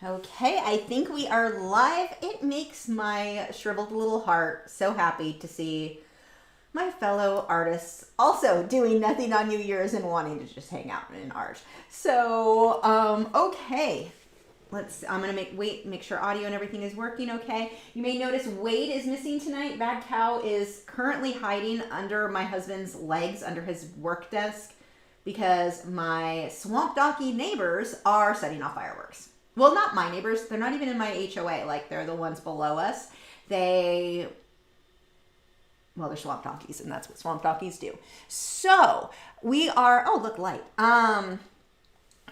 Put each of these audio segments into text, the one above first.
Okay, I think we are live. It makes my shriveled little heart so happy to see my fellow artists also doing nothing on New Year's and wanting to just hang out in art. So, okay. I'm gonna make sure audio and everything is working okay. You may notice Wade is missing tonight. Bad Cow is currently hiding under my husband's legs, under his work desk, because my swamp donkey neighbors are setting off fireworks. Well, not my neighbors. They're not even in my HOA. Like, they're the ones below us. They're swamp donkeys, and that's what swamp donkeys do. So, we are, oh, look, light.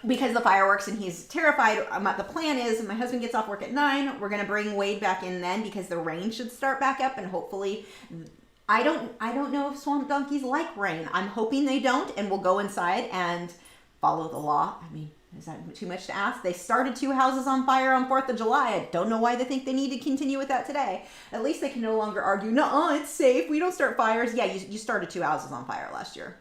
Because of the fireworks, and he's terrified. The plan is, my husband gets off work at 9. We're going to bring Wade back in then, because the rain should start back up, and hopefully, I don't know if swamp donkeys like rain. I'm hoping they don't, and we'll go inside and follow the law. I mean, is that too much to ask? They started 2 houses on fire on 4th of July. I don't know why they think they need to continue with that today. At least they can no longer argue, no, it's safe. We don't start fires. Yeah, you started 2 houses on fire last year.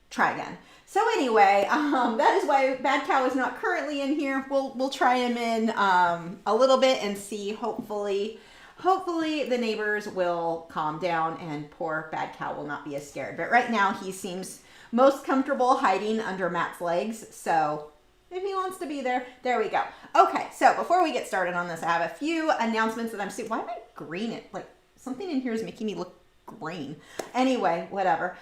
Try again. So anyway, that is why Bad Cow is not currently in here. We'll try him in a little bit and see. Hopefully the neighbors will calm down and poor Bad Cow will not be as scared. But right now he seems most comfortable hiding under Matt's legs. So if he wants to be there, there we go. Okay, so before we get started on this, I have a few announcements that I'm seeing. Why am I green? Like, something in here is making me look green. Anyway, whatever.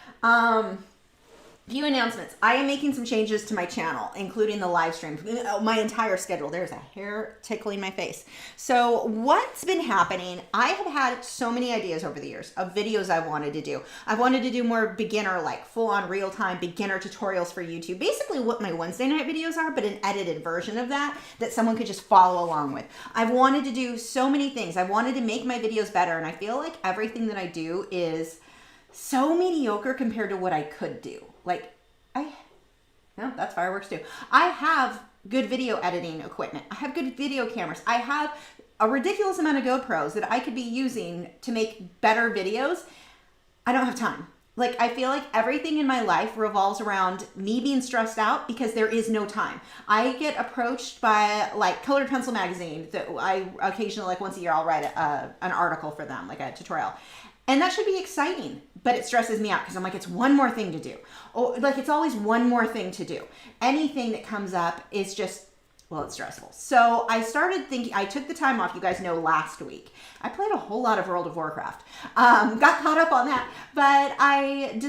Few announcements. I am making some changes to my channel, including the live stream, my entire schedule. There's a hair tickling my face. So what's been happening, I have had so many ideas over the years of videos I wanted to do. I've wanted to do more beginner, like full-on real-time beginner tutorials for YouTube. Basically what my Wednesday night videos are, but an edited version of that someone could just follow along with. I've wanted to do so many things. I wanted to make my videos better, and I feel like everything that I do is so mediocre compared to what I could do. Like, no, that's fireworks too. I have good video editing equipment. I have good video cameras. I have a ridiculous amount of GoPros that I could be using to make better videos. I don't have time. Like, I feel like everything in my life revolves around me being stressed out because there is no time. I get approached by, like, Colored Pencil Magazine. That I occasionally, like once a year, I'll write an article for them, like a tutorial. And that should be exciting, but it stresses me out because I'm like, it's one more thing to do. Oh, like, it's always one more thing to do. Anything that comes up is just, well, it's stressful. So I started thinking, I took the time off, you guys know, last week. I played a whole lot of World of Warcraft. Got caught up on that. But I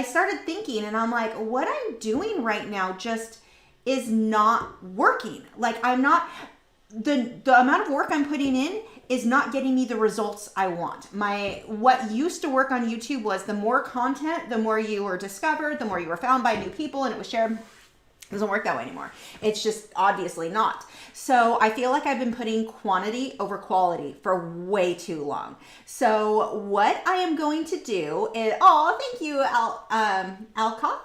started thinking, and I'm like, what I'm doing right now just is not working. Like, the amount of work I'm putting in is not getting me the results I want. What used to work on YouTube was the more content, the more you were discovered, the more you were found by new people, and it was shared. It doesn't work that way anymore. It's just obviously not. So I feel like I've been putting quantity over quality for way too long. So what I am going to do is, oh, thank you, Alka.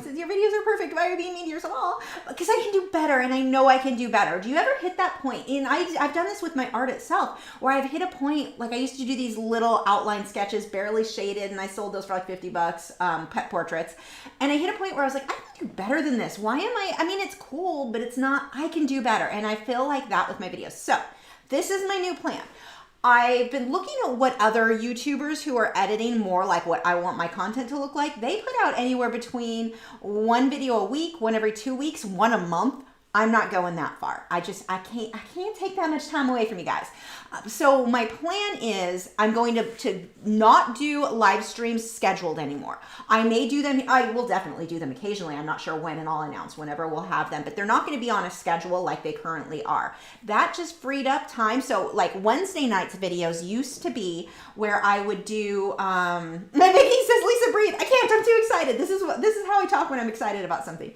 Since your videos are perfect, why are you being mean to yourself? Because I can do better, and I know I can do better. Do you ever hit that point? And I've done this with my art itself, where I've hit a point, like I used to do these little outline sketches, barely shaded, and I sold those for like $50, pet portraits. And I hit a point where I was like, I can do better than this. Why am I mean, it's cool, but it's not, I can do better. And I feel like that with my videos. So this is my new plan. I've been looking at what other YouTubers who are editing more like what I want my content to look like. They put out anywhere between 1 video a week, 1 every 2 weeks, 1 a month. I'm not going that far. I can't take that much time away from you guys. So my plan is I'm going to not do live streams scheduled anymore. I may do them. I will definitely do them occasionally. I'm not sure when, and I'll announce whenever we'll have them, but they're not going to be on a schedule like they currently are. That just freed up time. So like Wednesday nights videos used to be where I would do, my Mickey says, Lisa, breathe. I can't, I'm too excited. This is how I talk when I'm excited about something.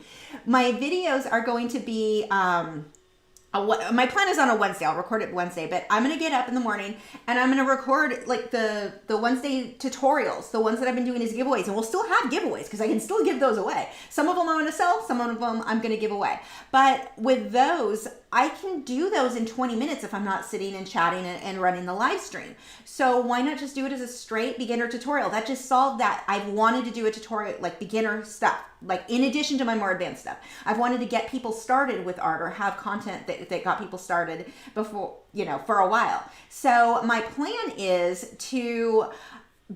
My videos are going to be, my plan is on a Wednesday. I'll record it Wednesday, but I'm going to get up in the morning and I'm going to record like the Wednesday tutorials, the ones that I've been doing as giveaways, and we'll still have giveaways because I can still give those away. Some of them I'm going to sell, some of them I'm going to give away. But with those, I can do those in 20 minutes if I'm not sitting and chatting and running the live stream. So why not just do it as a straight beginner tutorial? That just solved that. I've wanted to do a tutorial, like beginner stuff, like in addition to my more advanced stuff. I've wanted to get people started with art or have content that got people started before, you know, for a while. So my plan is to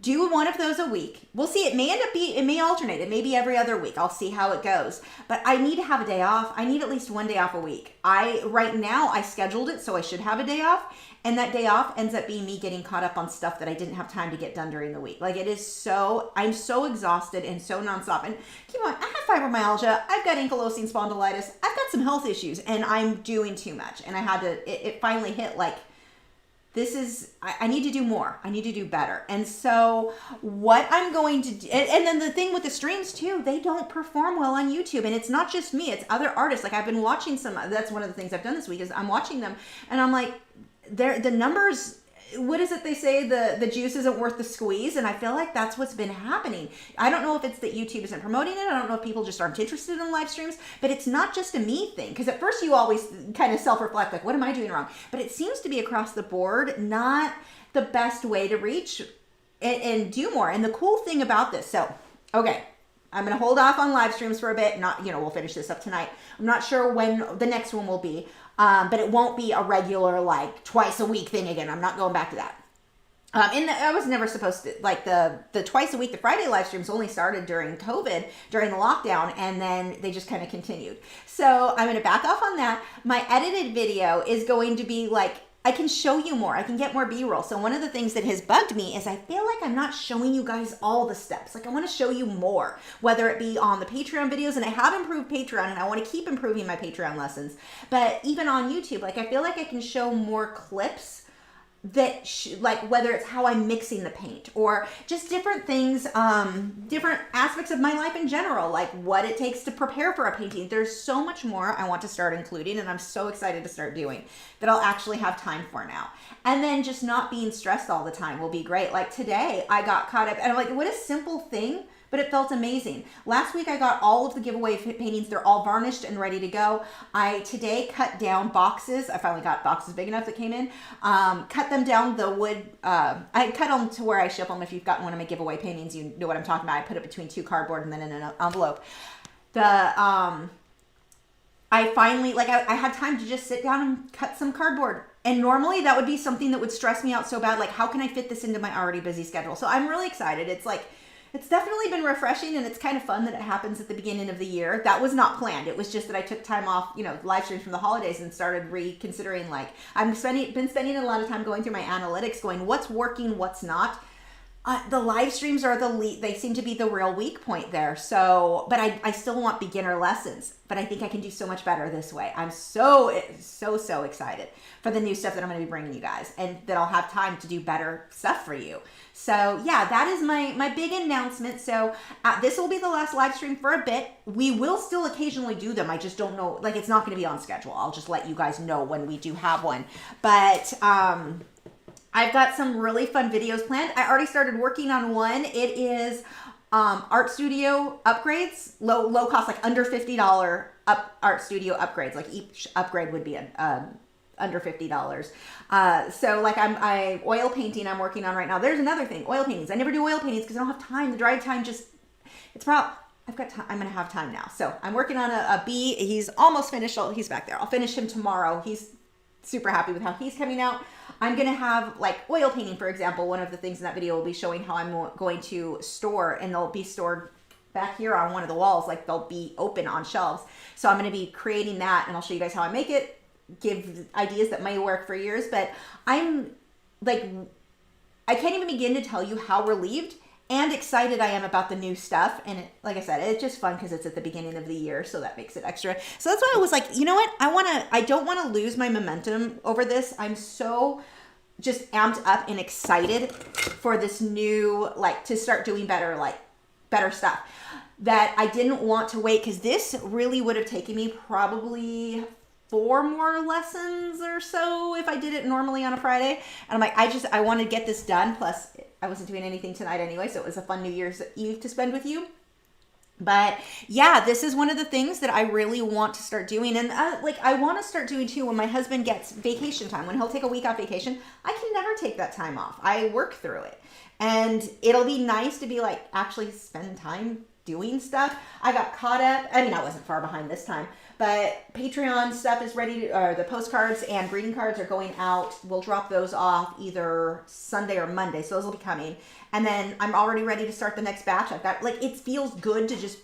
do one of those a week. We'll see. It may alternate. It may be every other week. I'll see how it goes. But I need to have a day off. I need at least one day off a week. Right now I scheduled it, so I should have a day off. And that day off ends up being me getting caught up on stuff that I didn't have time to get done during the week. Like I'm so exhausted and so nonstop. And keep on, I have fibromyalgia. I've got ankylosing spondylitis. I've got some health issues and I'm doing too much. And it finally hit like, I need to do more. I need to do better. And so what I'm going to do, and then the thing with the streams too, they don't perform well on YouTube. And it's not just me, it's other artists. Like I've been watching that's one of the things I've done this week is I'm watching them and I'm like, the numbers, what is it they say? The juice isn't worth the squeeze. And I feel like that's what's been happening. I don't know if it's that YouTube isn't promoting it. I don't know if people just aren't interested in live streams, but it's not just a me thing. Because at first you always kind of self-reflect, like, what am I doing wrong? But it seems to be across the board, not the best way to reach and do more. And the cool thing about this, so, okay, I'm going to hold off on live streams for a bit. We'll finish this up tonight. I'm not sure when the next one will be. But it won't be a regular, like, twice a week thing again. I'm not going back to that. I was never supposed to, like, the twice a week, the Friday live streams only started during COVID, during the lockdown, and then they just kind of continued. So I'm going to back off on that. My edited video is going to be, like, I can show you more. I can get more B-roll. So one of the things that has bugged me is I feel like I'm not showing you guys all the steps. Like I want to show you more, whether it be on the Patreon videos, and I have improved Patreon and I want to keep improving my Patreon lessons. But even on YouTube, like I feel like I can show more clips that like whether it's how I'm mixing the paint or just different things, different aspects of my life in general, like what it takes to prepare for a painting. There's so much more I want to start including, and I'm so excited to start doing that I'll actually have time for now. And then just not being stressed all the time will be great. Like today I got caught up and I'm like, what a simple thing, but it felt amazing. Last week I got all of the giveaway paintings. They're all varnished and ready to go. I today cut down boxes. I finally got boxes big enough that came in. Cut them down the wood. I cut them to where I ship them. If you've gotten one of my giveaway paintings, you know what I'm talking about. I put it between two cardboard and then in an envelope. I finally, like I had time to just sit down and cut some cardboard. And normally that would be something that would stress me out so bad. Like, how can I fit this into my already busy schedule? So I'm really excited. It's definitely been refreshing, and it's kind of fun that it happens at the beginning of the year. That was not planned. It was just that I took time off, live streams from the holidays and started reconsidering, like, been spending a lot of time going through my analytics, going what's working, what's not. The live streams are they seem to be the real weak point there. So, but I still want beginner lessons, but I think I can do so much better this way. I'm so excited for the new stuff that I'm going to be bringing you guys, and that I'll have time to do better stuff for you. So yeah, that is my big announcement. So this will be the last live stream for a bit. We will still occasionally do them. I just don't know, like it's not going to be on schedule. I'll just let you guys know when we do have one. But I've got some really fun videos planned. I already started working on one. It is art studio upgrades, low cost, like under $50 art studio upgrades. Like each upgrade would be under $50. So like I oil painting I'm working on right now. There's another thing, oil paintings. I never do oil paintings because I don't have time. The dry time I've got time. I'm going to have time now. So I'm working on a bee. He's almost finished. He's back there. I'll finish him tomorrow. He's super happy with how he's coming out. I'm going to have like oil painting, for example. One of the things in that video will be showing how I'm going to store, and they'll be stored back here on one of the walls. Like they'll be open on shelves. So I'm going to be creating that, and I'll show you guys how I make it, give ideas that might work for years. But I'm like, I can't even begin to tell you how relieved and excited I am about the new stuff. And like I said, it's just fun because it's at the beginning of the year, so that makes it extra. So that's why I was like, you know what? I don't want to lose my momentum over this. I'm so just amped up and excited for this new, like, to start doing better stuff, that I didn't want to wait, because this really would have taken me probably 4 more lessons or so if I did it normally on a Friday. And I'm like, I want to get this done. Plus I wasn't doing anything tonight anyway, so it was a fun New Year's Eve to spend with you. But yeah, this is one of the things that I really want to start doing. And like I want to start doing too when my husband gets vacation time, when he'll take a week off vacation. I can never take that time off. I work through it. And it'll be nice to be like actually spend time doing stuff. I got caught up. I mean, I wasn't far behind this time, but Patreon stuff is ready to, the postcards and greeting cards are going out. We'll drop those off either Sunday or Monday. So those will be coming. And then I'm already ready to start the next batch. I've got, like, it feels good to just,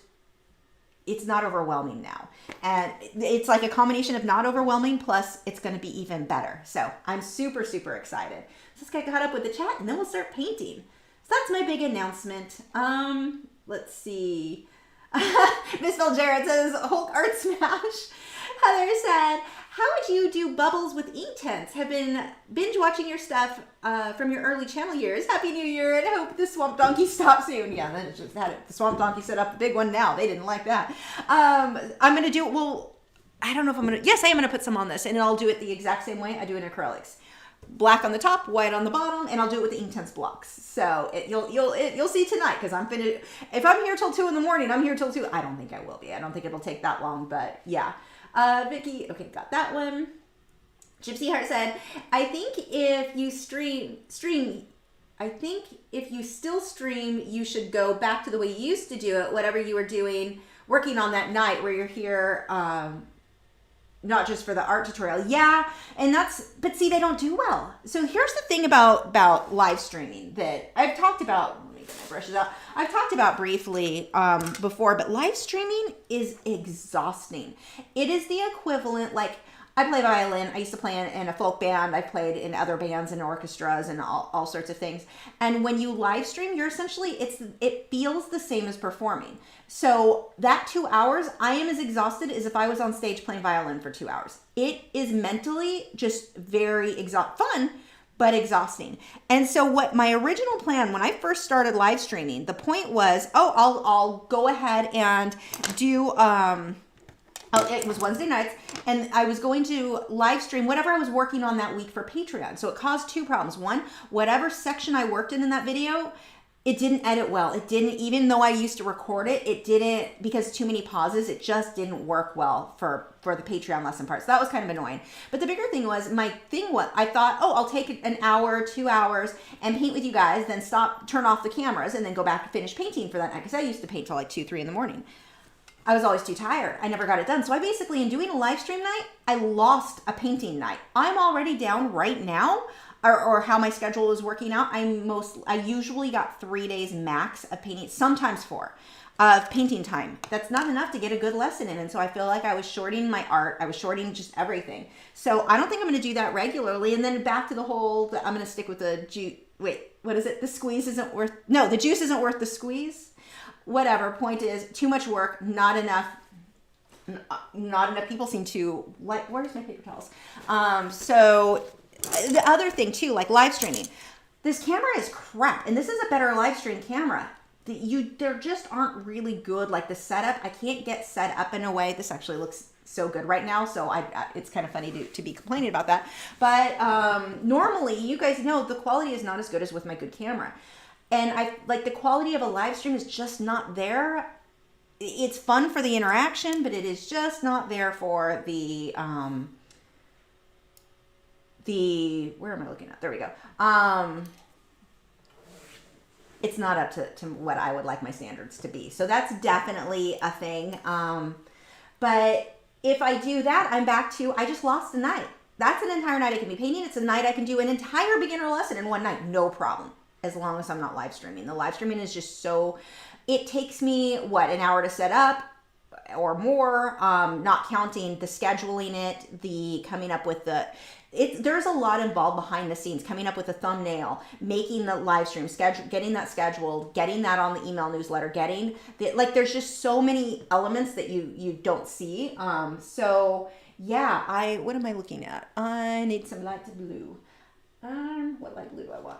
it's not overwhelming now. And it's like a combination of not overwhelming plus it's going to be even better. So I'm super, super excited. So let's get caught up with the chat and then we'll start painting. So that's my big announcement. Let's see. Miss Bill Jarrett says, Hulk Art Smash. Heather said, how would you do bubbles with Inktense? Have been binge watching your stuff from your early channel years. Happy New Year and hope the Swamp Donkey stops soon. Yeah, then it just had it. The Swamp Donkey set up the big one now. They didn't like that. I'm going to do it. Well, I don't know if I'm going to. Yes, I am going to put some on this and I'll do it the exact same way I do in acrylics. Black on the top, white on the bottom, and I'll do it with the Inktense blocks. So you'll see tonight because I'm finished. If I'm here till 2 in the morning, I'm here till 2. I don't think I will be. I don't think it'll take that long, but yeah. Vicky, okay, got that one. Gypsy Heart said, I think if you still stream, you should go back to the way you used to do it, whatever you were doing, working on that night where you're here, not just for the art tutorial. Yeah, and but see, they don't do well. So here's the thing about live streaming that I've talked about. Let me get my brushes out. I've talked about briefly before, but live streaming is exhausting. It is the equivalent, like, I play violin. I used to play in a folk band. I played in other bands and orchestras and all sorts of things. And when you live stream, you're essentially, it feels the same as performing. So that 2 hours, I am as exhausted as if I was on stage playing violin for 2 hours. It is mentally just very fun, but exhausting. And so what my original plan when I first started live streaming, the point was, I'll go ahead and do, it was Wednesday nights, and I was going to live stream whatever I was working on that week for Patreon. So it caused 2 problems. One, whatever section I worked in that video, it didn't edit well. It didn't, even though I used to record it, it didn't, because too many pauses, it just didn't work well for the Patreon lesson part. So that was kind of annoying. But the bigger thing was, I thought, I'll take an hour, 2 hours and paint with you guys, then turn off the cameras and then go back and finish painting for that night. Because I used to paint till like 2, 3 in the morning. I was always too tired. I never got it done. So I basically, in doing a live stream night, I lost a painting night. I'm already down right now, or how my schedule is working out. I usually got 3 days max of painting, sometimes 4, of painting time. That's not enough to get a good lesson in. And so I feel like I was shorting my art. I was shorting just everything. So I don't think I'm going to do that regularly. And then back to the whole, I'm going to stick with the juice. Wait, what is it? The juice isn't worth the squeeze. Whatever, point is, too much work, not enough people seem to like. Where's my paper towels? So the other thing too, like live streaming, this camera is crap, and this is a better live stream camera. There just aren't really good, like the setup. I can't get set up in a way. This actually looks so good right now, so it's kind of funny to be complaining about that. But normally, you guys know the quality is not as good as with my good camera. And I like the quality of a live stream is just not there. It's fun for the interaction, but it is just not there for the where am I looking at? There we go. It's not up to what I would like my standards to be. So that's definitely a thing. But if I do that, I'm back to, I just lost a night. That's an entire night I can be painting. It's a night I can do an entire beginner lesson in one night. No problem. As long as I'm not live streaming. The live streaming is just it takes me, an hour to set up or more, not counting the scheduling it, the coming up with there's a lot involved behind the scenes, coming up with a thumbnail, making the live stream, getting that scheduled, getting that on the email newsletter, there's just so many elements that you don't see. So yeah, what am I looking at? I need some light blue. What light blue do I want?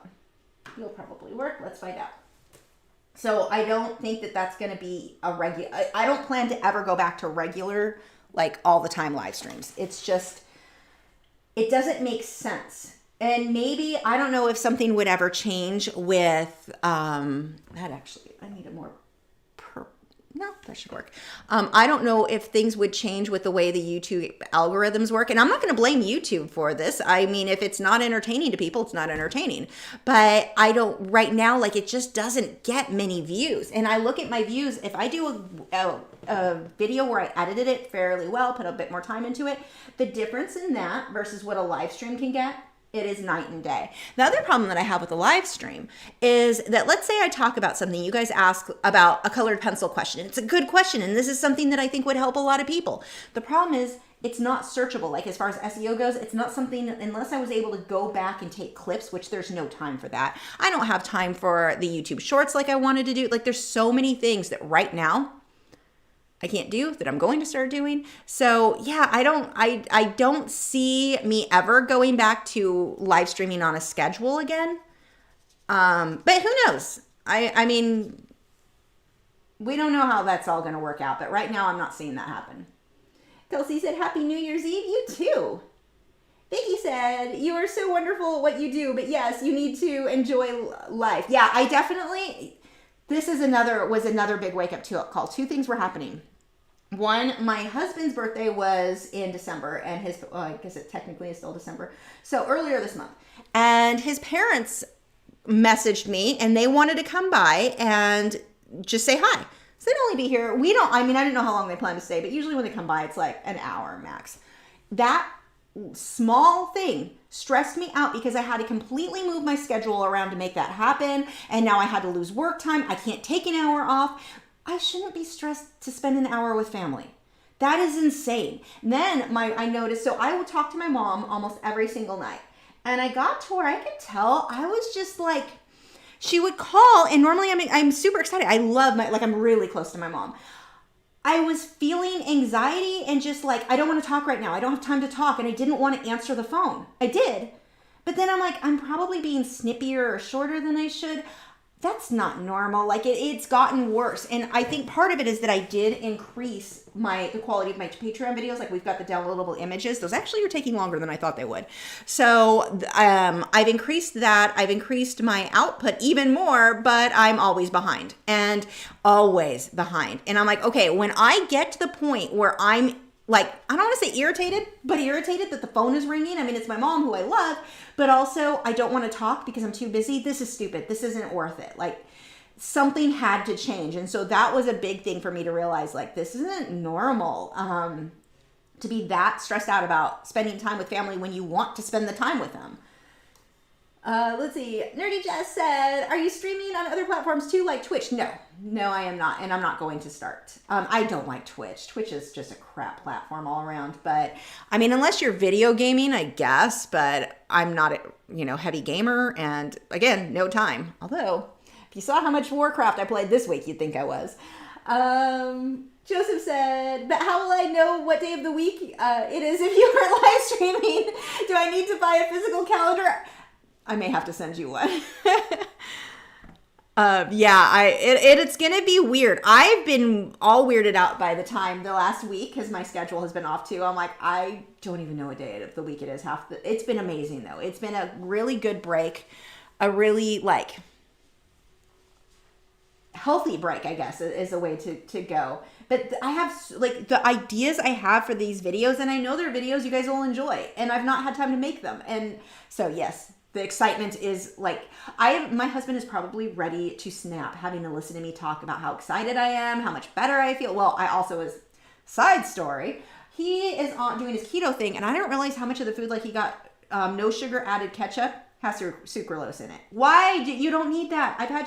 You'll probably work. Let's find out. So I don't think that that's going to be a regular. I don't plan to ever go back to regular, like all the time live streams. It's just, it doesn't make sense. And maybe, I don't know if something would ever change with, I need a more No, that should work. I don't know if things would change with the way the YouTube algorithms work. And I'm not going to blame YouTube for this. I mean, if it's not entertaining to people, it's not entertaining. But I don't, right now, like it just doesn't get many views. And I look at my views. If I do a video where I edited it fairly well, put a bit more time into it, the difference in that versus what a live stream can get, it is night and day. The other problem that I have with the live stream is that let's say I talk about something, you guys ask about a colored pencil question. It's a good question, and this is something that I think would help a lot of people. The problem is it's not searchable. Like as far as SEO goes, it's not something, unless I was able to go back and take clips, which there's no time for that. I don't have time for the YouTube shorts like I wanted to do. Like there's so many things that right now I can't do that I'm going to start doing. So yeah, I don't see me ever going back to live streaming on a schedule again. But who knows? I mean, we don't know how that's all going to work out, but right now I'm not seeing that happen. Kelsey said, Happy New Year's Eve. You too. Vicky said, you are so wonderful at what you do, but yes, you need to enjoy life. Yeah, I definitely, this is another big wake up call. Two things were happening. One, my husband's birthday was in December, and his, I guess it technically is still December. So earlier this month. And his parents messaged me, and they wanted to come by and just say hi. So they'd only be here. I didn't know how long they plan to stay, but usually when they come by, it's like an hour max. That small thing stressed me out because I had to completely move my schedule around to make that happen. And now I had to lose work time. I can't take an hour off. I shouldn't be stressed to spend an hour with family. That is insane. Then I noticed, so I would talk to my mom almost every single night. And I got to where I could tell I was just like, she would call, and normally I'm super excited. I love I'm really close to my mom. I was feeling anxiety and just like, I don't want to talk right now. I don't have time to talk. And I didn't want to answer the phone. I did. But then I'm like, I'm probably being snippier or shorter than I should. That's not normal. Like it's gotten worse. And I think part of it is that I did increase the quality of my Patreon videos. Like we've got the downloadable images. Those actually are taking longer than I thought they would. So I've increased that. I've increased my output even more, but I'm always behind and always behind. And I'm like, okay, when I get to the point where I'm like, I don't want to say irritated, but irritated that the phone is ringing. I mean, it's my mom who I love, but also I don't want to talk because I'm too busy. This is stupid. This isn't worth it. Like something had to change. And so that was a big thing for me to realize, like, this isn't normal to be that stressed out about spending time with family when you want to spend the time with them. Let's see. Nerdy Jess said, are you streaming on other platforms too, like Twitch? No, I am not. And I'm not going to start. I don't like Twitch. Twitch is just a crap platform all around. But I mean, unless you're video gaming, I guess, but I'm not a, heavy gamer. And again, no time. Although if you saw how much Warcraft I played this week, you'd think I was. Joseph said, but how will I know what day of the week it is if you are live streaming? Do I need to buy a physical calendar? I may have to send you one. It's going to be weird. I've been all weirded out by the last week because my schedule has been off too. I'm like, I don't even know what day of the week it is. It's been amazing though. It's been a really good break, a really healthy break, I guess, is a way to go. But I have the ideas I have for these videos, and I know they're videos you guys will enjoy, and I've not had time to make them. And so yes, the excitement is my husband is probably ready to snap having to listen to me talk about how excited I am, how much better I feel. Well, I also side story, he is doing his keto thing, and I didn't realize how much of the food, he got no sugar added ketchup, has sucralose in it. Why? You don't need that. I've had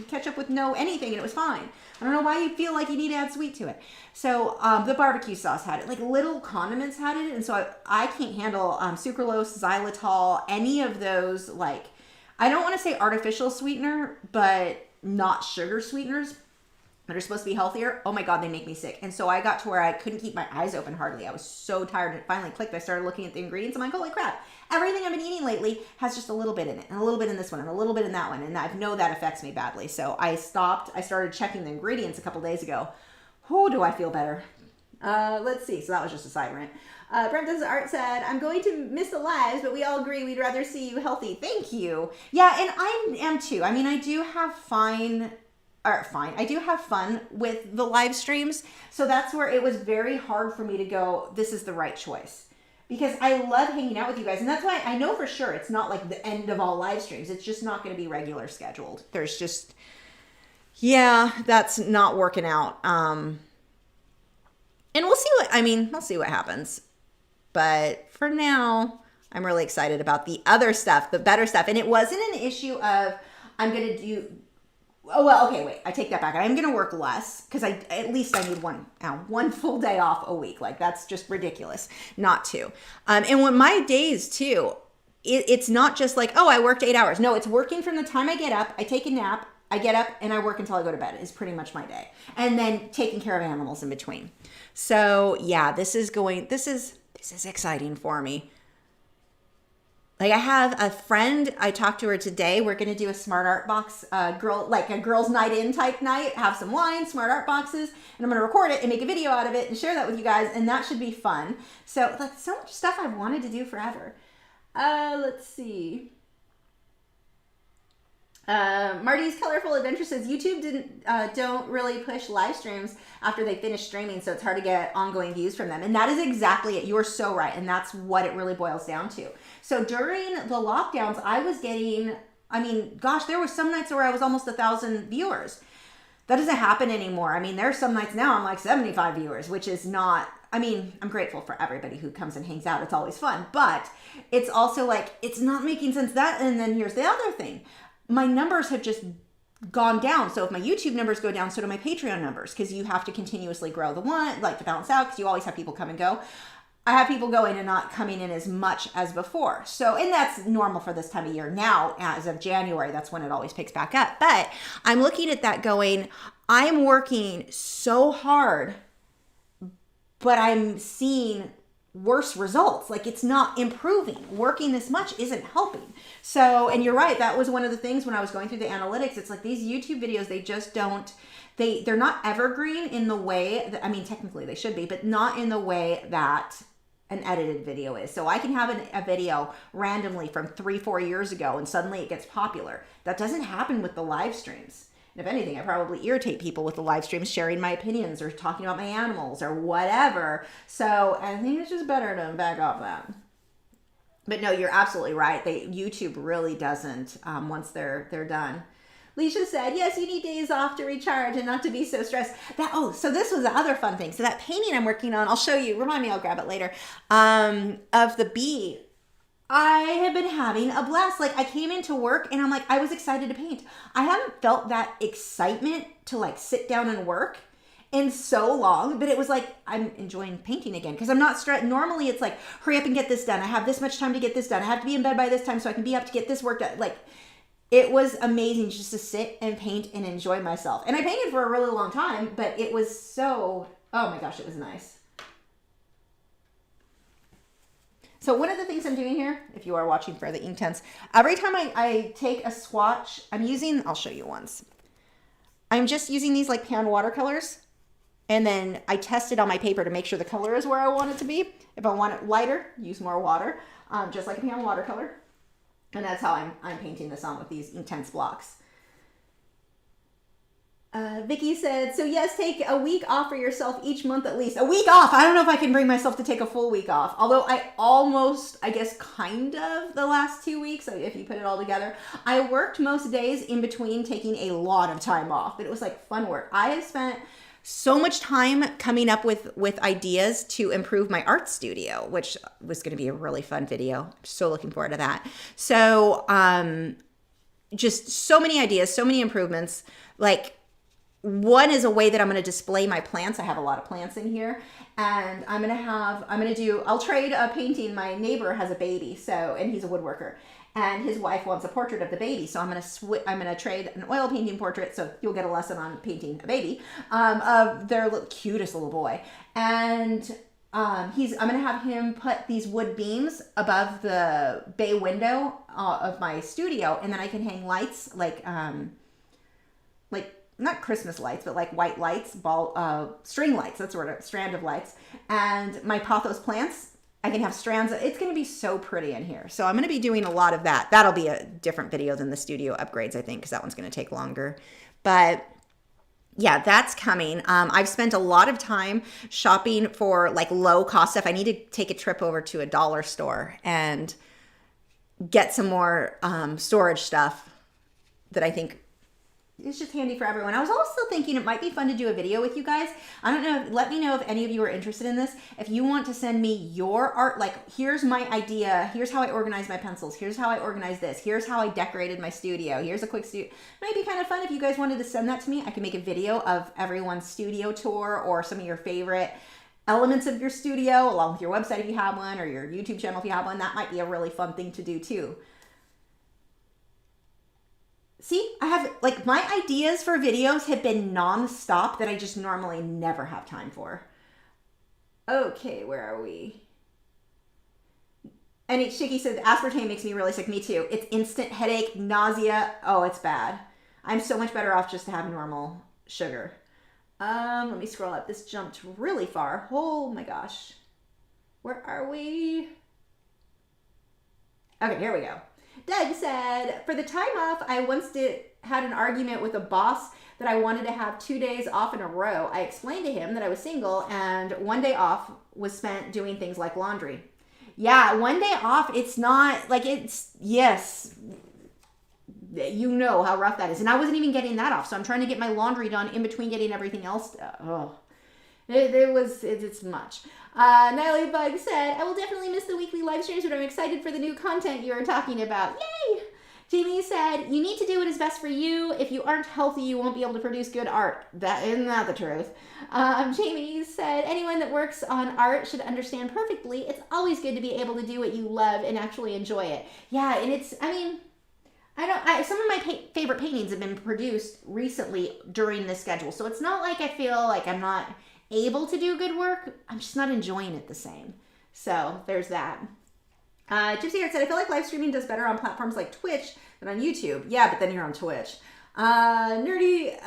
ketchup with no anything, and it was fine. I don't know why you feel like you need to add sweet to it. So the barbecue sauce had it. Little condiments had it, and so I can't handle sucralose, xylitol, any of those. I don't want to say artificial sweetener, but not sugar sweeteners that are supposed to be healthier. Oh my God, they make me sick. And so I got to where I couldn't keep my eyes open hardly. I was so tired. It finally clicked. I started looking at the ingredients. I'm like, holy crap. Everything I've been eating lately has just a little bit in it, and a little bit in this one, and a little bit in that one. And I know that affects me badly. So I stopped. I started checking the ingredients a couple days ago. Oh, do I feel better? Let's see. So that was just a side rant. Brent Art said, I'm going to miss the lives, but we all agree we'd rather see you healthy. Thank you. Yeah, and I am too. I mean, I do have fine I do have fun with the live streams. So that's where it was very hard for me to go, this is the right choice. Because I love hanging out with you guys. And that's why I know for sure it's not like the end of all live streams. It's just not going to be regular scheduled. There's just, yeah, that's not working out. And we'll see what happens. But for now, I'm really excited about the other stuff, the better stuff. And it wasn't an issue of, I'm going to do, oh, well, okay, wait, I take that back. I'm going to work less because at least I need one full day off a week. Like, that's just ridiculous not to. And when my days too, it's not just like, oh, I worked 8 hours. No, it's working from the time I get up, I take a nap, I get up and I work until I go to bed is pretty much my day. And then taking care of animals in between. So yeah, this is exciting for me. Like, I have a friend, I talked to her today. We're going to do a smart art box, a girls' night in type night, have some wine, smart art boxes, and I'm going to record it and make a video out of it and share that with you guys. And that should be fun. So like, so much stuff I've wanted to do forever. Let's see. Marty's Colorful Adventure says YouTube don't really push live streams after they finish streaming, so it's hard to get ongoing views from them. And that is exactly it. You're so right. And that's what it really boils down to. So during the lockdowns, I was getting, there were some nights where I was almost 1,000 viewers. That doesn't happen anymore. There's some nights now I'm like 75 viewers, which is not, I'm grateful for everybody who comes and hangs out. It's always fun, but it's also like, it's not making sense that. And then here's the other thing. My numbers have just gone down. So if my YouTube numbers go down, so do my Patreon numbers, because you have to continuously grow the one, like to balance out, because you always have people come and go. I have people going and not coming in as much as before. So, and that's normal for this time of year. Now, as of January, that's when it always picks back up. But I'm looking at that going, I'm working so hard, but I'm seeing worse results. Like, it's not improving. Working this much isn't helping. So, and you're right, that was one of the things when I was going through the analytics. It's like these YouTube videos, they just don't, they're not evergreen in the way that, technically they should be, but not in the way that an edited video is. So I can have a video randomly from 3-4 years ago and suddenly it gets popular. That doesn't happen with the live streams. And if anything, I probably irritate people with the live streams, sharing my opinions or talking about my animals or whatever. So I think it's just better to back off that. But no, you're absolutely right. YouTube really doesn't, once they're done. Leisha said, yes, you need days off to recharge and not to be so stressed. So this was the other fun thing. So that painting I'm working on, I'll show you, remind me, I'll grab it later, of the bee. I have been having a blast. Like, I came into work and I'm like, I was excited to paint. I haven't felt that excitement to like sit down and work in so long, but it was like, I'm enjoying painting again because I'm not stressed. Normally it's like, hurry up and get this done. I have this much time to get this done. I have to be in bed by this time so I can be up to get this work done. Like, it was amazing just to sit and paint and enjoy myself. And I painted for a really long time, but it was so, oh my gosh, it was nice. So one of the things I'm doing here, if you are watching for the Inktense, every time I take a swatch, I'll show you once. I'm just using these like pan watercolors, and then I test it on my paper to make sure the color is where I want it to be. If I want it lighter, use more water, just like a pan watercolor. And that's how I'm painting this on with these Inktense blocks. Vicky said, so yes, take a week off for yourself each month at least. A week off. I don't know if I can bring myself to take a full week off. Although kind of the last 2 weeks, if you put it all together. I worked most days in between taking a lot of time off, but it was like fun work. I have spent so much time coming up with ideas to improve my art studio, which was going to be a really fun video. I'm so looking forward to that. So, just so many ideas, so many improvements. Like, one is a way that I'm going to display my plants. I have a lot of plants in here, and I'll trade a painting. My neighbor has a baby, and he's a woodworker, and his wife wants a portrait of the baby. So I'm going to trade an oil painting portrait. So you'll get a lesson on painting a baby, of their cutest little boy. And, I'm going to have him put these wood beams above the bay window of my studio. And then I can hang lights, like not Christmas lights, but like white lights, string lights, that sort of strand of lights. And my pothos plants, I can have strands. It's going to be so pretty in here. So I'm going to be doing a lot of that. That'll be a different video than the studio upgrades, I think, because that one's going to take longer. But yeah, that's coming. I've spent a lot of time shopping for like low cost stuff. I need to take a trip over to a dollar store and get some more storage stuff that I think is just handy for everyone. I was also thinking it might be fun to do a video with you guys. I don't know. Let me know if any of you are interested in this. If you want to send me your art, like here's my idea. Here's how I organize my pencils. Here's how I organize this. Here's how I decorated my studio. Here's a quick studio. It might be kind of fun if you guys wanted to send that to me. I can make a video of everyone's studio tour or some of your favorite elements of your studio along with your website if you have one, or your YouTube channel if you have one. That might be a really fun thing to do too. See, I have, like, my ideas for videos have been non-stop that I just normally never have time for. Okay, where are we? And Shiki said, aspartame makes me really sick. Me too. It's instant headache, nausea. Oh, it's bad. I'm so much better off just to have normal sugar. Let me scroll up. This jumped really far. Oh my gosh. Where are we? Okay, here we go. Doug said, for the time off, I once had an argument with a boss that I wanted to have 2 days off in a row. I explained to him that I was single and 1 day off was spent doing things like laundry. Yeah, 1 day off, it's not, like, it's, yes, you know how rough that is. And I wasn't even getting that off, so I'm trying to get my laundry done in between getting everything else. Oh, it's much. Natalie Bug said, I will definitely miss the weekly live streams, but I'm excited for the new content you are talking about. Yay! Jamie said, you need to do what is best for you. If you aren't healthy, you won't be able to produce good art. That isn't that the truth. Jamie said, anyone that works on art should understand perfectly. It's always good to be able to do what you love and actually enjoy it. Yeah, and it's, I mean, some of my favorite paintings have been produced recently during this schedule. So it's not like I feel like I'm not able to do good work. I'm just not enjoying it the same. So there's that. Gypsy Heart said, I feel like live streaming does better on platforms like Twitch than on YouTube. Yeah, but then you're on Twitch. Nerdy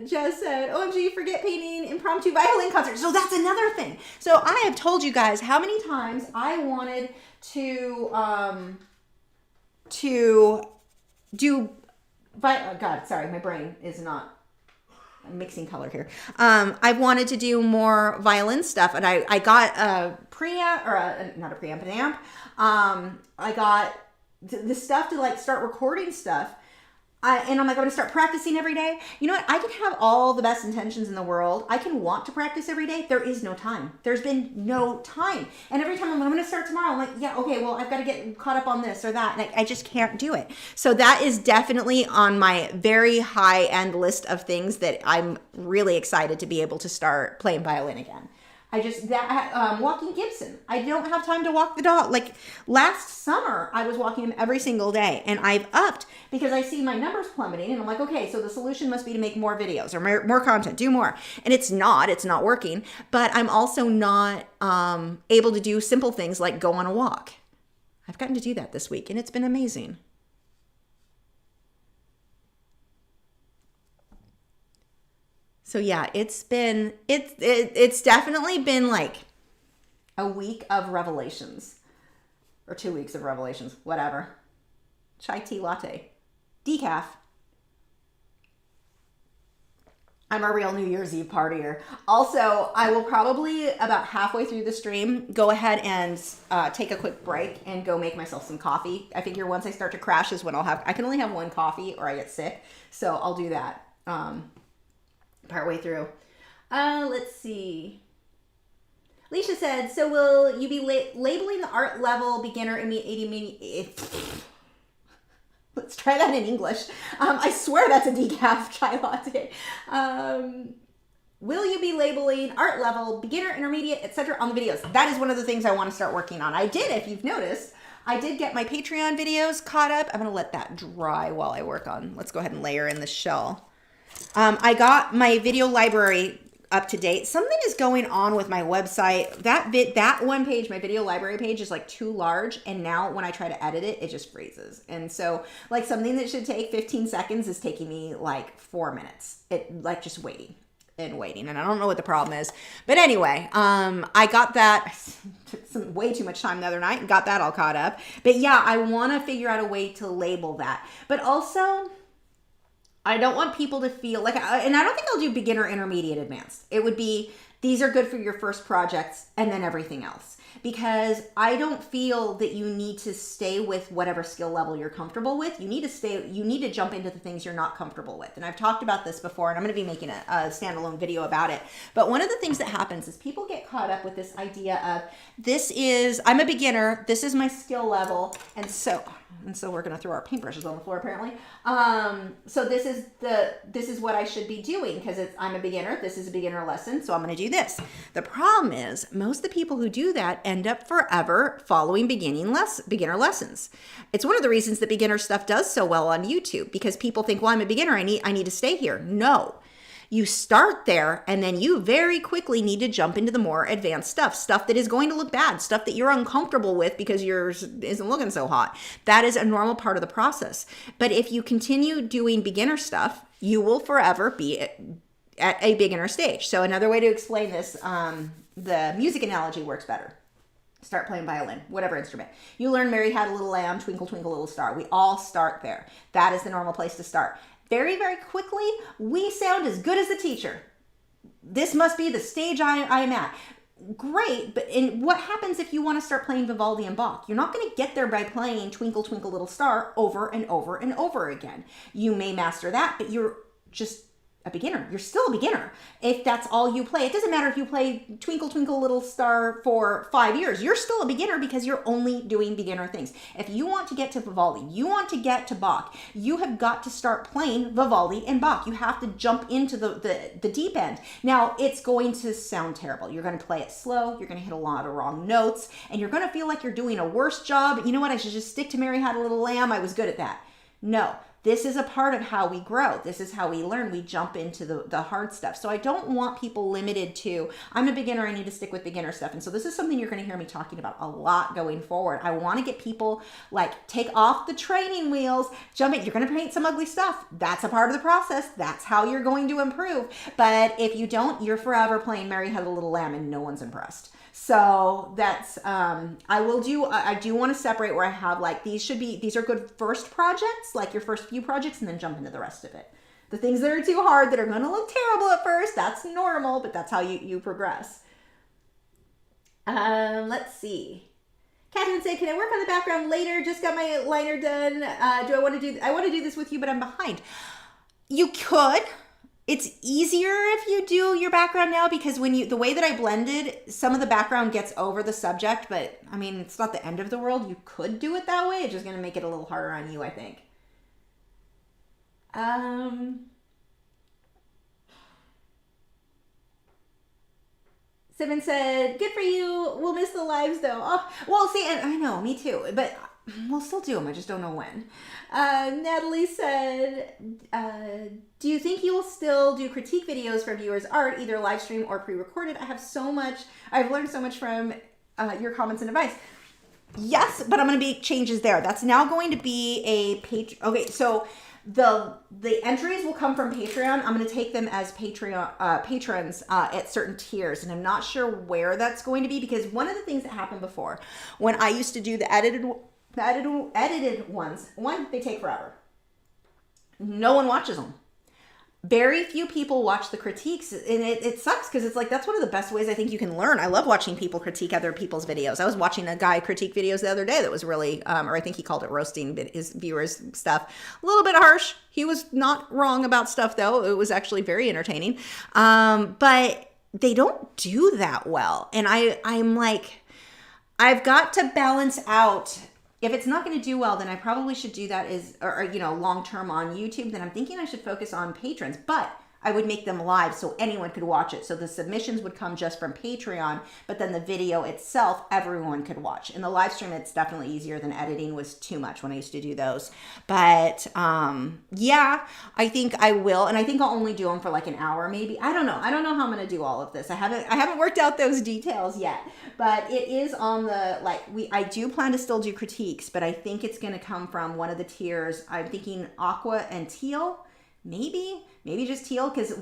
just said, OMG, forget painting impromptu violin concert. So that's another thing. So I have told you guys how many times I wanted to do, God, sorry, my brain is not, I'm mixing color here. I've wanted to do more violin stuff, and I got a preamp, or not a preamp, an amp. I got the stuff to like start recording stuff. And I'm like, I'm going to start practicing every day. You know what? I can have all the best intentions in the world. I can want to practice every day. There is no time. There's been no time. And every time I'm going to start tomorrow, I'm like, yeah, okay, well, I've got to get caught up on this or that. And I just can't do it. So that is definitely on my very high end list of things that I'm really excited to be able to start playing violin again. Walking Gibson. I don't have time to walk the dog. Like last summer, I was walking him every single day, and I've upped because I see my numbers plummeting, and I'm like, okay, so the solution must be to make more videos or more content, do more. And it's not working, but I'm also not able to do simple things like go on a walk. I've gotten to do that this week, and it's been amazing. So yeah, it's definitely been like a week of revelations, or 2 weeks of revelations, whatever. Chai tea latte, decaf. I'm a real New Year's Eve partier. Also, I will probably about halfway through the stream go ahead and take a quick break and go make myself some coffee. I figure once I start to crash is when I can only have one coffee or I get sick. So I'll do that. Partway through. Let's see. Alicia said, so will you be labeling the art level beginner, let's try that in English. I swear that's a decaf chai latte. Will you be labeling art level, beginner, intermediate, etc. on the videos? That is one of the things I want to start working on. I did, if you've noticed, I did get my Patreon videos caught up. I'm going to let that dry while I work on, let's go ahead and layer in the shell. I got my video library up to date. Something is going on with my website. That one page, my video library page, is like too large. And now when I try to edit it, it just freezes. And so like something that should take 15 seconds is taking me like 4 minutes. It like just waiting. And I don't know what the problem is. But anyway, I got that, took way too much time the other night and got that all caught up. But yeah, I want to figure out a way to label that. But also, I don't want people to feel like, and I don't think I'll do beginner, intermediate, advanced. It would be, these are good for your first projects and then everything else. Because I don't feel that you need to stay with whatever skill level you're comfortable with. You need to jump into the things you're not comfortable with. And I've talked about this before, and I'm going to be making a standalone video about it. But one of the things that happens is people get caught up with this idea of, I'm a beginner, this is my skill level, and so we're going to throw our paintbrushes on the floor apparently. So this is what I should be doing because I'm a beginner. This is a beginner lesson, so I'm going to do this. The problem is most of the people who do that end up forever following beginner lessons. It's one of the reasons that beginner stuff does so well on YouTube, because people think, well, I'm a beginner, I need to stay here. No. You start there and then you very quickly need to jump into the more advanced stuff that is going to look bad, stuff that you're uncomfortable with because yours isn't looking so hot. That is a normal part of the process. But if you continue doing beginner stuff, you will forever be at a beginner stage. So another way to explain this, the music analogy works better. Start playing violin, whatever instrument. You learn Mary Had a Little Lamb, Twinkle, Twinkle, Little Star. We all start there. That is the normal place to start. Very, very quickly, we sound as good as the teacher. This must be the stage I am at. Great, but what happens if you want to start playing Vivaldi and Bach? You're not going to get there by playing Twinkle, Twinkle, Little Star over and over and over again. You may master that, but you're just a beginner. You're still a beginner if that's all you play. It doesn't matter if you play Twinkle Twinkle Little Star for 5 years. You're still a beginner because you're only doing beginner things. If you want to get to Vivaldi, you want to get to Bach, you have got to start playing Vivaldi and Bach. You have to jump into the deep end. Now, it's going to sound terrible. You're going to play it slow. You're going to hit a lot of wrong notes, and you're going to feel like you're doing a worse job. You know what? I should just stick to Mary Had a Little Lamb. I was good at that. No. This is a part of how we grow. This is how we learn. We jump into the hard stuff. So I don't want people limited to, I'm a beginner, I need to stick with beginner stuff. And so this is something you're going to hear me talking about a lot going forward. I want to get people like, take off the training wheels, jump in. You're going to paint some ugly stuff. That's a part of the process. That's how you're going to improve. But if you don't, you're forever playing Mary Had a Little Lamb and no one's impressed. So that's, I do want to separate where I have like, these are good first projects, like your first few projects, and then jump into the rest of it. The things that are too hard, that are going to look terrible at first, that's normal, but that's how you progress. Let's see. Catherine said, can I work on the background later? Just got my liner done. I want to do this with you, but I'm behind. You could. It's easier if you do your background now, because the way that I blended, some of the background gets over the subject, but I mean, it's not the end of the world. You could do it that way. It's just going to make it a little harder on you, I think. Simon said, good for you. We'll miss the lives though. Oh, well, see, and I know, me too, but we'll still do them. I just don't know when. Natalie said, do you think you will still do critique videos for viewers' art, either live stream or pre-recorded? I've learned so much from your comments and advice. Yes, but I'm going to make changes there. That's now going to be a Patreon. Okay, so the entries will come from Patreon. I'm going to take them as patrons at certain tiers, and I'm not sure where that's going to be, because one of the things that happened before, when I used to do the edited ones, they take forever. No one watches them. Very few people watch the critiques, and it sucks, because it's like, that's one of the best ways I think you can learn. I love watching people critique other people's videos. I was watching a guy critique videos the other day that was really, or I think he called it roasting his viewers' stuff. A little bit harsh. He was not wrong about stuff, though. It was actually very entertaining. But they don't do that well. And I'm like, I've got to balance out. If it's not going to do well, then I probably should do that long-term on YouTube. Then I'm thinking I should focus on patrons, but I would make them live so anyone could watch it. So the submissions would come just from Patreon, but then the video itself, everyone could watch. In the live stream, it's definitely easier than editing was too much when I used to do those. But yeah, I think I will. And I think I'll only do them for like an hour, maybe. I don't know. I don't know how I'm going to do all of this. I haven't worked out those details yet, but it is on the, I do plan to still do critiques, but I think it's going to come from one of the tiers. I'm thinking aqua and teal. Maybe just teal, because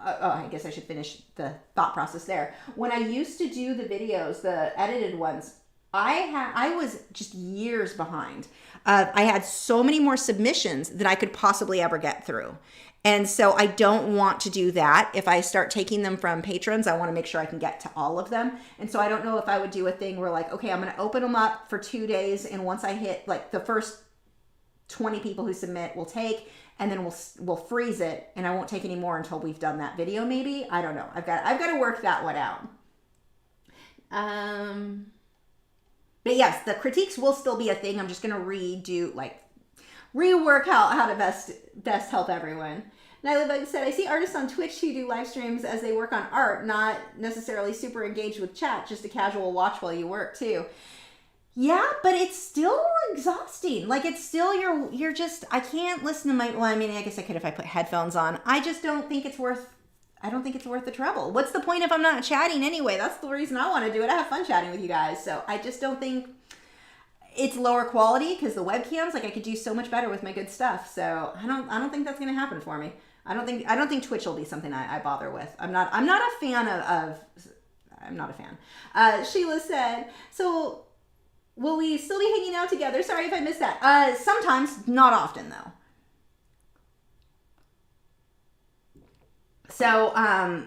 I guess I should finish the thought process there. When I used to do the videos, the edited ones, I was just years behind. I had so many more submissions than I could possibly ever get through. And so I don't want to do that. If I start taking them from patrons, I want to make sure I can get to all of them. And so I don't know if I would do a thing where like, okay, I'm going to open them up for 2 days. And once I hit like the first 20 people who submit, we'll take, and then we'll freeze it. And I won't take any more until we've done that video. Maybe, I don't know. I've got to work that one out. But yes, the critiques will still be a thing. I'm just going to rework how to best help everyone. Nylabug said, I see artists on Twitch who do live streams as they work on art, not necessarily super engaged with chat, just a casual watch while you work too. Yeah, but it's still exhausting. Like it's still, you're just, I can't listen to well, I mean, I guess I could if I put headphones on. I just don't think it's worth the trouble. What's the point if I'm not chatting anyway? That's the reason I want to do it. I have fun chatting with you guys. So I just don't think it's lower quality because the webcams, like I could do so much better with my good stuff. So I don't think that's going to happen for me. I don't think Twitch will be something I bother with. I'm not a fan of I'm not a fan. Sheila said, so will we still be hanging out together? Sorry if I missed that. Sometimes, not often though. So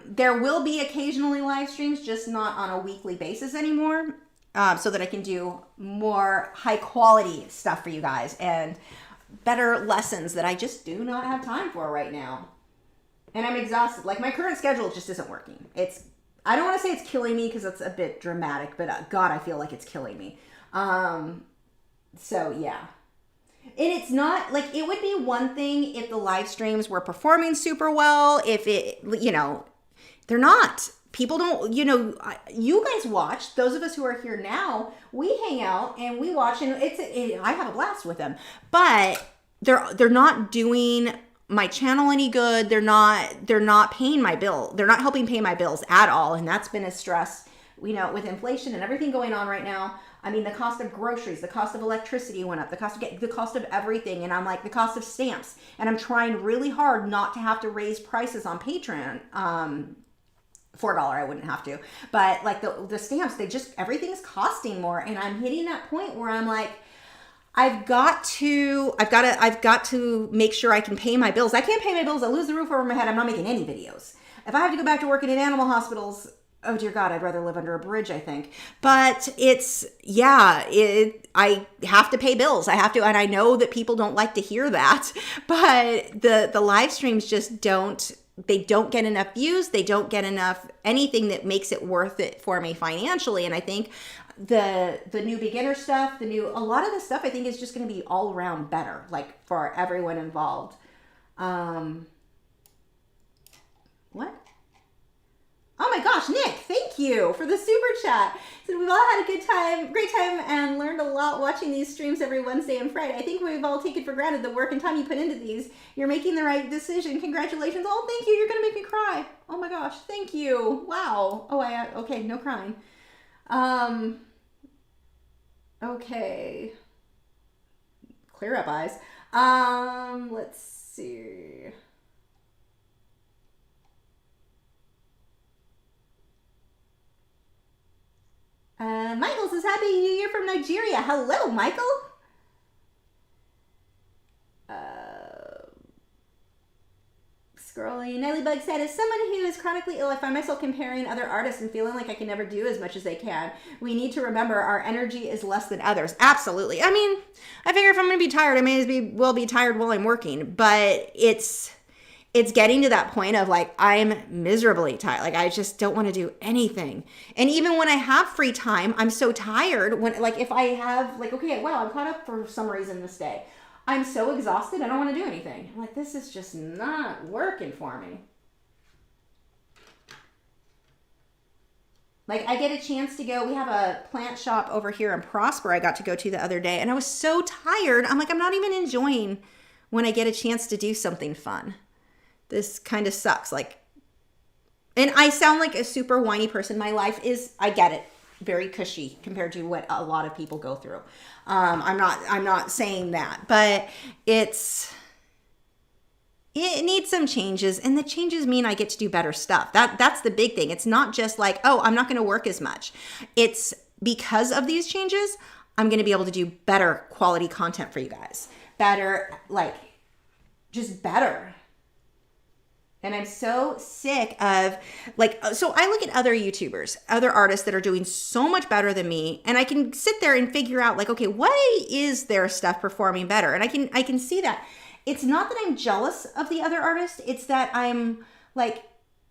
there will be occasionally live streams, just not on a weekly basis anymore, so that I can do more high quality stuff for you guys and better lessons that I just do not have time for right now. And I'm exhausted. Like my current schedule just isn't working. I don't want to say it's killing me because it's a bit dramatic, but God, I feel like it's killing me. So yeah. And it's not like, it would be one thing if the live streams were performing super well, if they're not. People don't, you guys watch, those of us who are here now, we hang out and we watch and I have a blast with them, but they're not doing my channel any good. They're not paying my bill. They're not helping pay my bills at all. And that's been a stress, with inflation and everything going on right now. I mean, the cost of groceries, the cost of electricity went up, the cost of everything. And I'm like, the cost of stamps. And I'm trying really hard not to have to raise prices on Patreon. $4, I wouldn't have to. But like the stamps, everything's costing more. And I'm hitting that point where I'm like, I've got to make sure I can pay my bills. I can't pay my bills. I lose the roof over my head. I'm not making any videos. If I have to go back to working in animal hospitals, oh dear God, I'd rather live under a bridge, I think. But I have to pay bills. I have to, and I know that people don't like to hear that, but the live streams just don't get enough views. They don't get enough anything that makes it worth it for me financially. And I think the new beginner stuff, a lot of the stuff I think is just going to be all around better, like for everyone involved. What? Oh my gosh, Nick, thank you for the super chat. So we've all had a great time, and learned a lot watching these streams every Wednesday and Friday. I think we've all taken for granted the work and time you put into these. You're making the right decision. Congratulations. Oh, thank you. You're going to make me cry. Oh my gosh, thank you. Wow. Oh, okay, no crying. Okay. Clear up, eyes. Let's see. Michael says, Happy New Year from Nigeria. Hello, Michael. Scrolling. Nellybug said, as someone who is chronically ill, I find myself comparing other artists and feeling like I can never do as much as they can. We need to remember our energy is less than others. Absolutely. I mean, I figure if I'm going to be tired, I may as well be tired while I'm working. But it's getting to that point of like, I'm miserably tired. Like, I just don't want to do anything. And even when I have free time, I'm so tired when, like, if I have like, okay, well, I'm caught up for some reason this day. I'm so exhausted. I don't want to do anything. I'm like, this is just not working for me. Like, I get a chance to go. We have a plant shop over here in Prosper I got to go to the other day, and I was so tired. I'm like, I'm not even enjoying when I get a chance to do something fun. This kind of sucks. Like, and I sound like a super whiny person. My life is, I get it, very cushy compared to what a lot of people go through. I'm not saying that, but it needs some changes, and the changes mean I get to do better stuff. That's the big thing. It's not just like, oh, I'm not going to work as much. It's because of these changes, I'm going to be able to do better quality content for you guys. Better, like, just better. And I'm so sick of, like, so I look at other YouTubers, other artists that are doing so much better than me, and I can sit there and figure out, like, okay, why is their stuff performing better? And I can see that. It's not that I'm jealous of the other artist. It's that I'm like,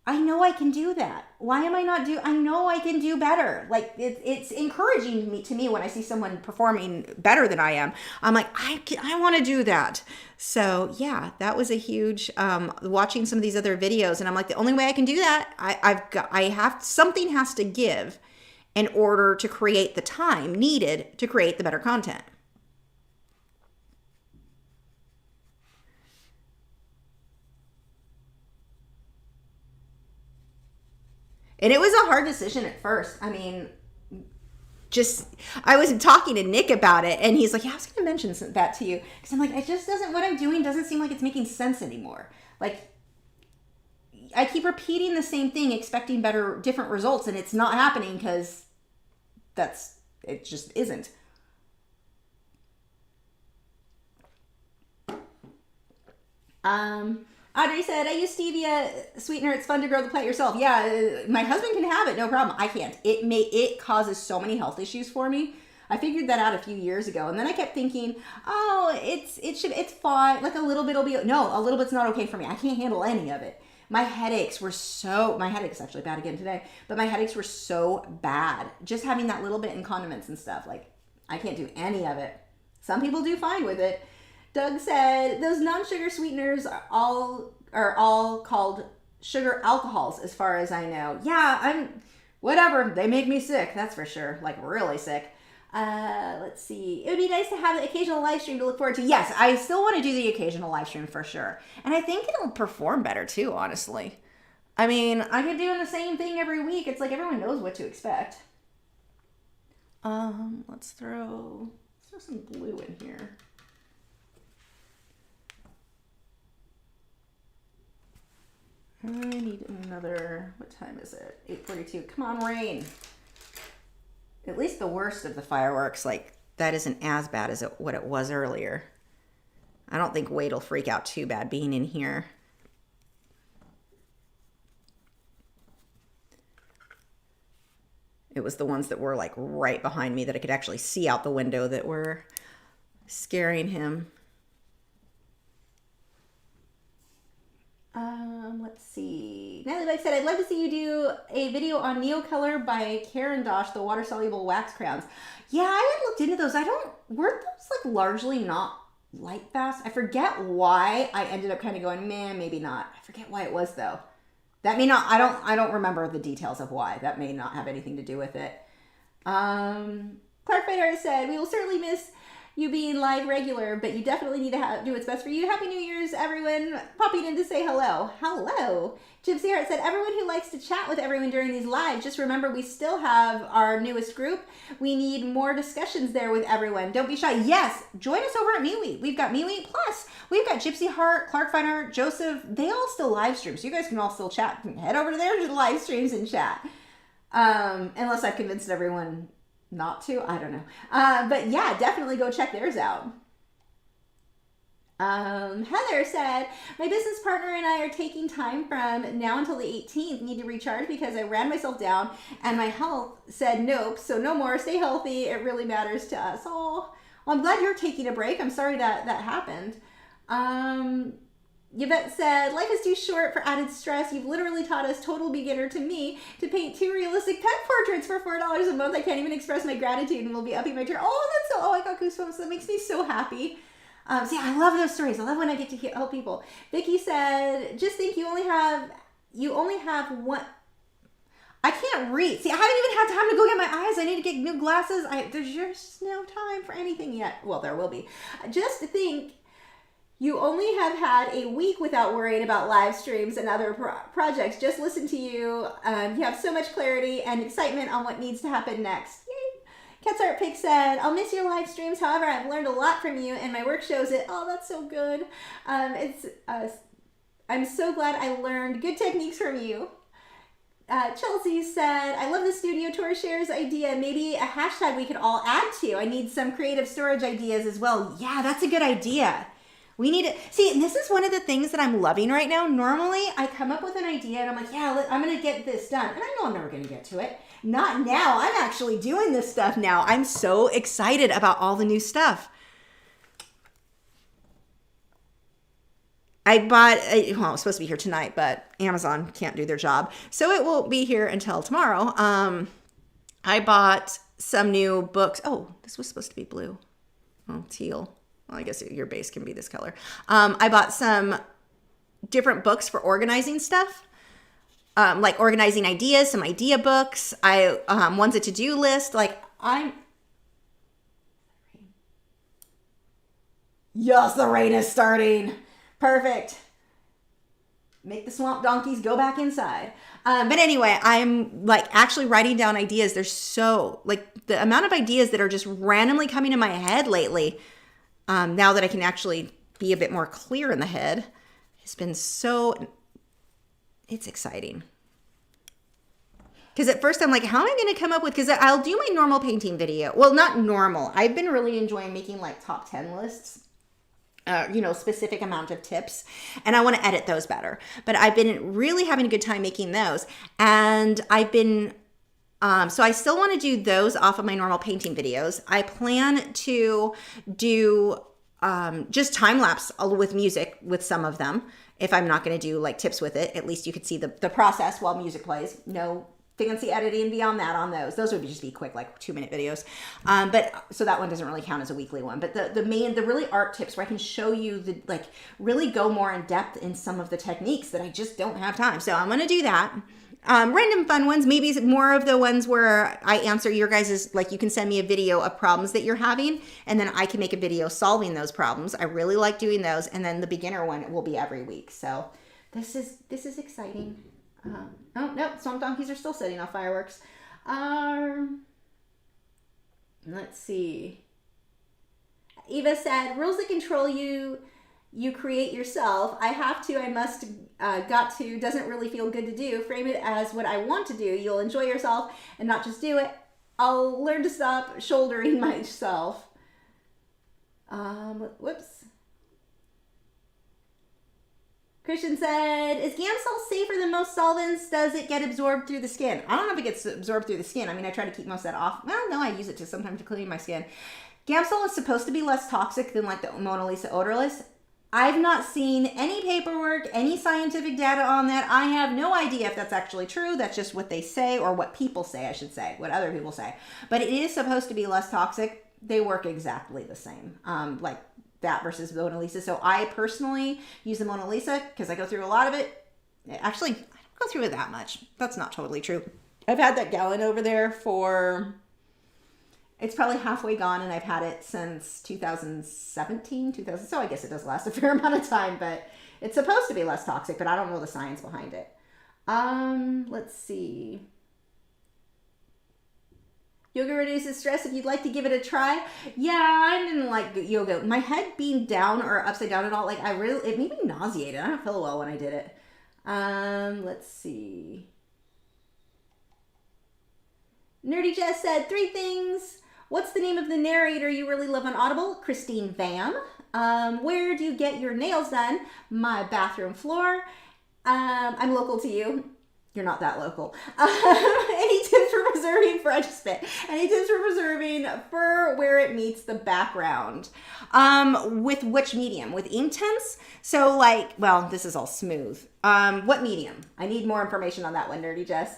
I know I can do that. Why am I not I know I can do better. Like, it's encouraging to me when I see someone performing better than I am. I'm like, I want to do that. So yeah, that was a huge, watching some of these other videos, and I'm like, the only way I can do that, something has to give in order to create the time needed to create the better content. And it was a hard decision at first. I mean, I was talking to Nick about it, and he's like, yeah, I was going to mention that to you. Because I'm like, what I'm doing doesn't seem like it's making sense anymore. Like, I keep repeating the same thing, expecting different results, and it's not happening because it just isn't. Audrey said, I use stevia sweetener. It's fun to grow the plant yourself. Yeah, my husband can have it. No problem. I can't. It causes so many health issues for me. I figured that out a few years ago. And then I kept thinking, oh, it's fine. Like, a little bit will be, no, a little bit's not okay for me. I can't handle any of it. My headache's actually bad again today, but my headaches were so bad. Just having that little bit in condiments and stuff. Like, I can't do any of it. Some people do fine with it. Doug said, those non-sugar sweeteners are all called sugar alcohols, as far as I know. Yeah, whatever. They make me sick, that's for sure. Like, really sick. Let's see. It would be nice to have an occasional live stream to look forward to. Yes, I still want to do the occasional live stream for sure. And I think it'll perform better too, honestly. I mean, I could do the same thing every week. It's like everyone knows what to expect. Let's throw some blue in here. I need another, what time is it? 8:42. Come on, rain. At least the worst of the fireworks, like, that isn't as bad as what it was earlier. I don't think Wade will freak out too bad being in here. It was the ones that were, like, right behind me that I could actually see out the window that were scaring him. Let's see. Natalie Beck said, I'd love to see you do a video on Neo Color by Karen Dosh, the water-soluble wax crayons. Yeah, I had looked into those. Weren't those, like, largely not light fast? I forget why I ended up kind of going, man, maybe not. I forget why it was, though. That may not, I don't remember the details of why. That may not have anything to do with it. Clark Fader said, we will certainly miss you being live regular, but you definitely need to do what's best for you. Happy New Year's, everyone. Popping in to say hello. Hello. Gypsy Heart said, everyone who likes to chat with everyone during these lives, just remember we still have our newest group. We need more discussions there with everyone. Don't be shy. Yes, join us over at MeWe. We've got MeWe. Plus, we've got Gypsy Heart, Clark Finer, Joseph. They all still live stream, so you guys can all still chat. Head over to their live streams and chat. Unless I've convinced everyone not to, I don't know. But yeah, definitely go check theirs out. Heather said, my business partner and I are taking time from now until the 18th. Need to recharge because I ran myself down and my health said nope. So no more. Stay healthy. It really matters to us all. Well, I'm glad you're taking a break. I'm sorry that happened. Yvette said, life is too short for added stress. You've literally taught us, total beginner to me, to paint 2 realistic pet portraits for $4 a month. I can't even express my gratitude and will be upping my turn. I got goosebumps. That makes me so happy. So yeah, I love those stories. I love when I get to help people. Vicky said, just think you only have one. I can't read. See, I haven't even had time to go get my eyes. I need to get new glasses. There's just no time for anything yet. Well, there will be. Just think, you only have had a week without worrying about live streams and other projects. Just listen to you. You have so much clarity and excitement on what needs to happen next. Yay. Cat's Art Pig said, I'll miss your live streams. However, I've learned a lot from you and my work shows it. Oh, that's so good. I'm so glad I learned good techniques from you. Chelsea said, I love the studio tour shares idea. Maybe a hashtag we could all add to. I need some creative storage ideas as well. Yeah, that's a good idea. We need to see, and this is one of the things that I'm loving right now. Normally I come up with an idea and I'm like, yeah, I'm going to get this done. And I know I'm never going to get to it. Not now. I'm actually doing this stuff now. I'm so excited about all the new stuff. I bought, well, it's supposed to be here tonight, but Amazon can't do their job. So it won't be here until tomorrow. I bought some new books. Oh, this was supposed to be blue. Oh, teal. Well, I guess your base can be this color. I bought some different books for organizing stuff, like organizing ideas, some idea books. One's a to-do list. Yes, the rain is starting. Perfect. Make the swamp donkeys go back inside. But anyway, I'm like actually writing down ideas. There's so like the amount of ideas that are just randomly coming in my head lately. Now that I can actually be a bit more clear in the head, it's been it's exciting. Because at first I'm like, how am I going to come up with, because I'll do my normal painting video. Well, not normal. I've been really enjoying making like top 10 lists, specific amount of tips. And I want to edit those better. But I've been really having a good time making those. And I've been, so I still want to do those off of my normal painting videos. I plan to do just time lapse with music with some of them. If I'm not going to do like tips with it, at least you could see the process while music plays. No fancy editing beyond that on those. Those would just be quick, like 2-minute videos. But so that one doesn't really count as a weekly one. But the really art tips where I can show you really go more in depth in some of the techniques that I just don't have time. So I'm going to do that. Random fun ones, maybe more of the ones where I answer your guys's, like you can send me a video of problems that you're having and then I can make a video solving those problems. I really like doing those. And then the beginner one will be every week. So this is exciting. Oh, no, swamp donkeys are still setting off fireworks. Let's see. Eva said, rules that control you create yourself. I have to, I must, got to, doesn't really feel good to do. Frame it as what I want to do. You'll enjoy yourself and not just do it. I'll learn to stop shouldering myself. Whoops. Christian said, is Gamsol safer than most solvents? Does it get absorbed through the skin? I don't know if it gets absorbed through the skin. I mean, I try to keep most of that off. Well, no, I use it sometimes to clean my skin. Gamsol is supposed to be less toxic than like the Mona Lisa odorless. I've not seen any paperwork, any scientific data on that. I have no idea if that's actually true. That's just what they say, or what people say, I should say, what other people say. But it is supposed to be less toxic. They work exactly the same, like that versus Mona Lisa. So I personally use the Mona Lisa because I go through a lot of it. Actually, I don't go through it that much. That's not totally true. I've had that gallon over there for... It's probably halfway gone, and I've had it since 2017, so I guess it does last a fair amount of time, but it's supposed to be less toxic, but I don't know the science behind it. Let's see. Yoga reduces stress if you'd like to give it a try. Yeah, I didn't like yoga. My head being down or upside down at all, it made me nauseated. I don't feel well when I did it. Let's see. Nerdy Jess said 3 things. What's the name of the narrator you really love on Audible? Christine Vam. Where do you get your nails done? My bathroom floor. I'm local to you. You're not that local. Any tips for preserving French spit? Any tips for preserving fur where it meets the background? With which medium? With Inktense? So well, this is all smooth. What medium? I need more information on that one, Nerdy Jess.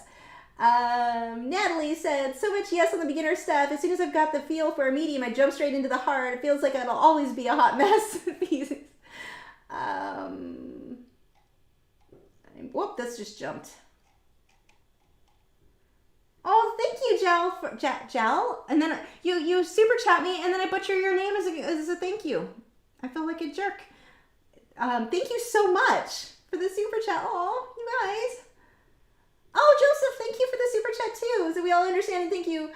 Natalie said, so much yes on the beginner stuff. As soon as I've got the feel for a medium, I jump straight into the hard. It feels like it'll always be a hot mess. Whoop, this just jumped. Oh, thank you, Jel. And then you super chat me, and then I butcher your name as a thank you. I feel like a jerk. Thank you so much for the super chat. Oh, you guys. Oh, Joseph, thank you for the super chat too. So we all understand, and thank you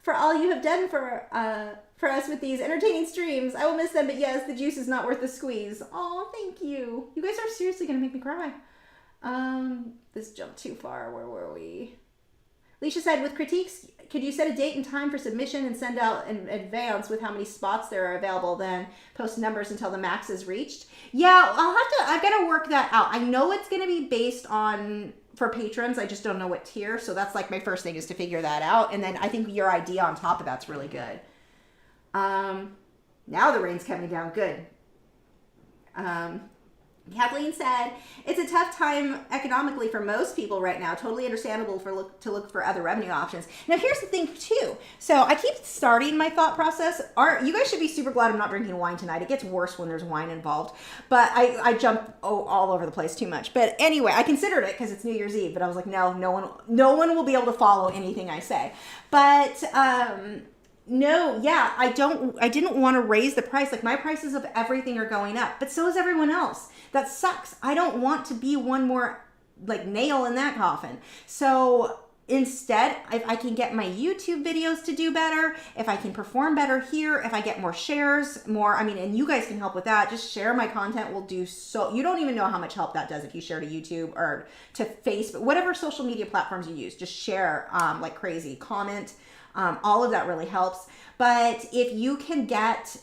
for all you have done for us with these entertaining streams. I will miss them, but yes, the juice is not worth the squeeze. Oh, thank you. You guys are seriously gonna make me cry. This jumped too far. Where were we? Alicia said, with critiques, could you set a date and time for submission and send out in advance with how many spots there are available, then post numbers until the max is reached? Yeah, I've got to work that out. I know it's going to be based on, for patrons, I just don't know what tier. So that's like my first thing is to figure that out. And then I think your idea on top of that's really good. Now the rain's coming down. Good. Kathleen said, it's a tough time economically for most people right now. Totally understandable to look for other revenue options. Now, here's the thing, too. So I keep starting my thought process. You guys should be super glad I'm not drinking wine tonight. It gets worse when there's wine involved. But I jump all over the place too much. But anyway, I considered it because it's New Year's Eve. But I was like, no one will be able to follow anything I say. But no, yeah, I didn't want to raise the price. Like, my prices of everything are going up, but so is everyone else. That sucks. I don't want to be one more like nail in that coffin. So instead, if I can get my YouTube videos to do better, if I can perform better here, if I get more shares, and you guys can help with that. Just share my content will do so. You don't even know how much help that does if you share to YouTube or to Facebook, whatever social media platforms you use. Just share like crazy. Comment. All of that really helps. But if you can get,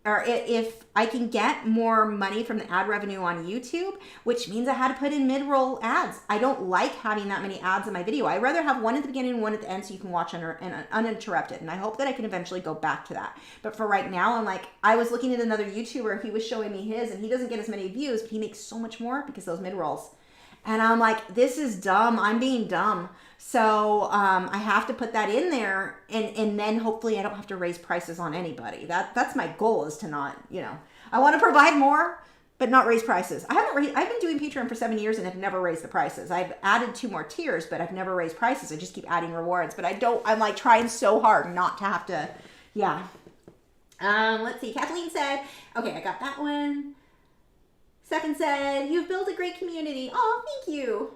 or if I can get more money from the ad revenue on YouTube, which means I had to put in mid-roll ads. I don't like having that many ads in my video. I'd rather have one at the beginning and one at the end so you can watch uninterrupted. And I hope that I can eventually go back to that. But for right now, I was looking at another YouTuber, he was showing me his, and he doesn't get as many views, but he makes so much more because of those mid-rolls. And I'm like, this is dumb. I'm being dumb. So I have to put that in there, and then hopefully I don't have to raise prices on anybody. That's my goal, is to not, I want to provide more, but not raise prices. I've been doing Patreon for 7 years and have never raised the prices. I've added 2 more tiers, but I've never raised prices. I just keep adding rewards, but I'm like trying so hard not to have to, yeah. Let's see. Kathleen said, okay, I got that one. Stefan said, you've built a great community. Oh, thank you.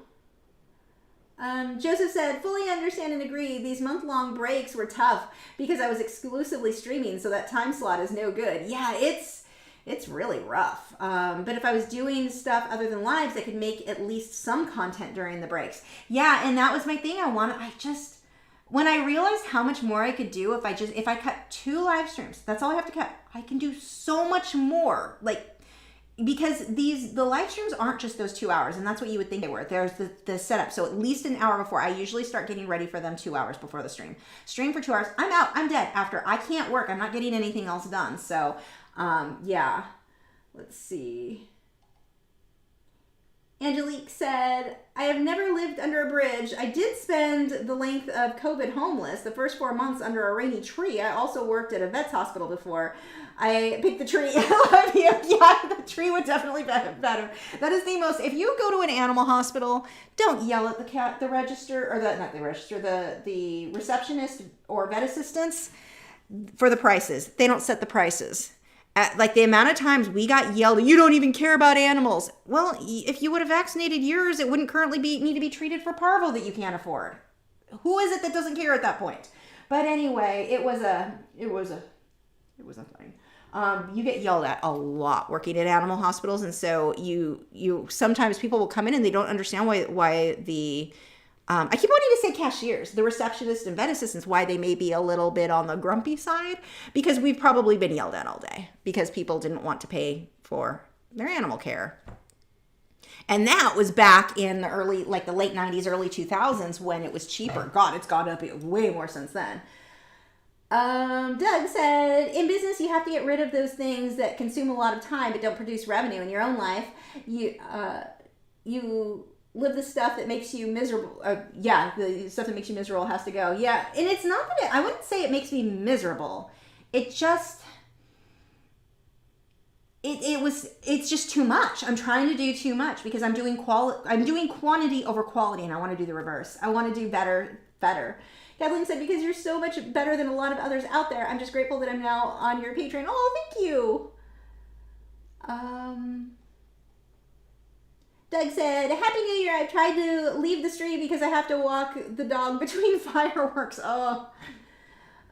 Joseph said, fully understand and agree. These month-long breaks were tough because I was exclusively streaming, so that time slot is no good. Yeah, it's really rough. But if I was doing stuff other than lives, I could make at least some content during the breaks. Yeah, and that was my thing. When I realized how much more I could do if I cut 2 live streams, that's all I have to cut. I can do so much more. Because the live streams aren't just those 2 hours, and that's what you would think they were. There's the setup. So at least an hour before. I usually start getting ready for them 2 hours before the stream. Stream for 2 hours. I'm out. I'm dead after. I can't work. I'm not getting anything else done. So, yeah. Let's see. Angelique said, I have never lived under a bridge. I did spend the length of COVID homeless, the first 4 months under a rainy tree. I also worked at a vet's hospital before. I picked the tree. I love you. Yeah, the tree would definitely be better. That is the most, if you go to an animal hospital, don't yell at the register, or the receptionist or vet assistants for the prices. They don't set the prices. The amount of times we got yelled, you don't even care about animals. Well, if you would have vaccinated yours, it wouldn't currently need to be treated for parvo that you can't afford. Who is it that doesn't care at that point? But anyway, it was a thing. You get yelled at a lot working at animal hospitals, and so you sometimes people will come in and they don't understand why the I keep wanting to say cashiers, the receptionists and vet assistants, why they may be a little bit on the grumpy side, because we've probably been yelled at all day because people didn't want to pay for their animal care. And that was back in the late 90s, early 2000s when it was cheaper. God, it's gone up way more since then. Doug said, in business, you have to get rid of those things that consume a lot of time but don't produce revenue. In your own life, you live the stuff that makes you miserable. The stuff that makes you miserable has to go. Yeah, and it's not that I wouldn't say it makes me miserable. It just, it's just too much. I'm trying to do too much because I'm doing quantity over quality, and I want to do the reverse. I want to do better. Kathleen said, because you're so much better than a lot of others out there, I'm just grateful that I'm now on your Patreon. Oh, thank you. Doug said, Happy New Year. I've tried to leave the stream because I have to walk the dog between fireworks. Oh.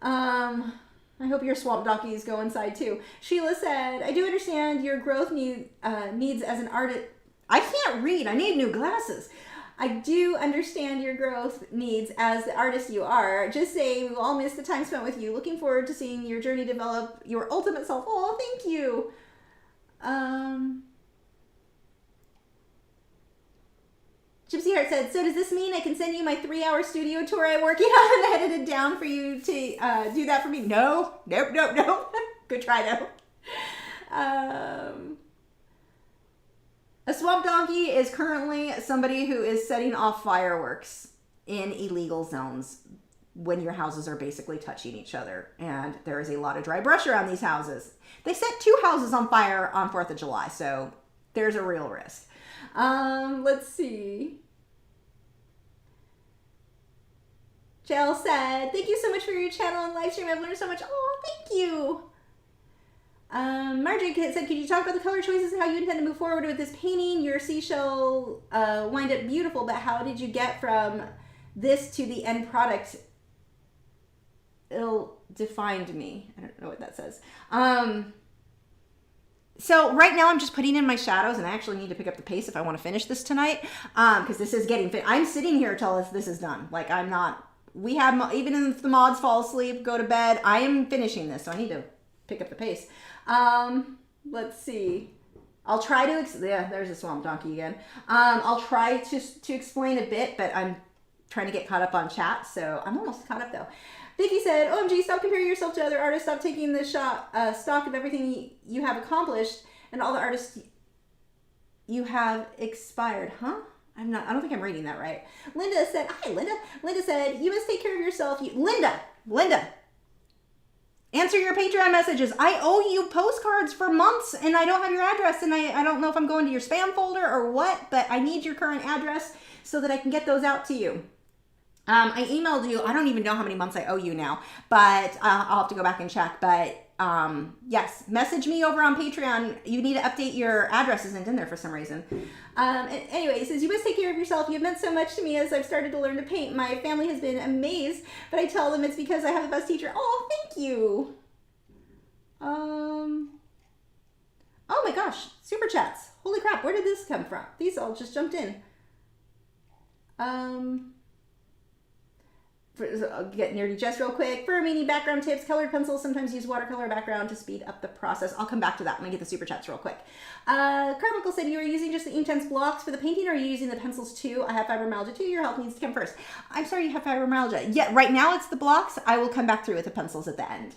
I hope your swamp donkeys go inside too. Sheila said, I do understand your growth needs as an artist. I can't read. I need new glasses. I do understand your growth needs as the artist you are. Just saying, we will all miss the time spent with you. Looking forward to seeing your journey develop your ultimate self. Oh, thank you. Gypsy Heart said, so does this mean I can send you my 3-hour studio tour I'm working on and edit it down for you to do that for me? No. Nope. Good try, though. A swamp donkey is currently somebody who is setting off fireworks in illegal zones when your houses are basically touching each other. And there is a lot of dry brush around these houses. They set 2 houses on fire on 4th of July, so there's a real risk. Let's see. Jill said, thank you so much for your channel and live stream. I've learned so much. Oh, thank you. Marjorie said, could you talk about the color choices and how you intend to move forward with this painting? Your seashell wind up beautiful, but how did you get from this to the end product? Ill-defined me. I don't know what that says. So right now I'm just putting in my shadows, and I actually need to pick up the pace if I want to finish this tonight, because this is getting fit. I'm sitting here till this is done. Like, I'm not, we have, even if the mods fall asleep, go to bed, I am finishing this, so I need to pick up the pace. Let's see. I'll try to, yeah, there's a swamp donkey again. I'll try to explain a bit, but I'm trying to get caught up on chat, so I'm almost caught up though. Vicky said, OMG, stop comparing yourself to other artists. Stop taking the stock of everything you have accomplished and all the artists you have expired. Huh? I don't think I'm reading that right. Linda said, hi, Linda. Linda said, you must take care of yourself. Linda, answer your Patreon messages. I owe you postcards for months and I don't have your address, and I don't know if I'm going to your spam folder or what, but I need your current address so that I can get those out to you. I emailed you. I don't even know how many months I owe you now, but I'll have to go back and check. But yes, message me over on Patreon. You need to update your address. Isn't in there for some reason. Anyway, it says, you must take care of yourself. You've meant so much to me as I've started to learn to paint. My family has been amazed, but I tell them it's because I have the best teacher. Oh, thank you. Oh my gosh, super chats. Holy crap, where did this come from? These all just jumped in. I'll get nerdy just real quick. For meaning background tips, colored pencils sometimes use watercolor background to speed up the process. I'll come back to that when I get the super chats real quick. Carmichael said, you are using just the Inktense blocks for the painting, or are you using the pencils too? I have fibromyalgia too. Your help needs to come first. I'm sorry you have fibromyalgia. Yeah, right now it's the blocks. I will come back through with the pencils at the end.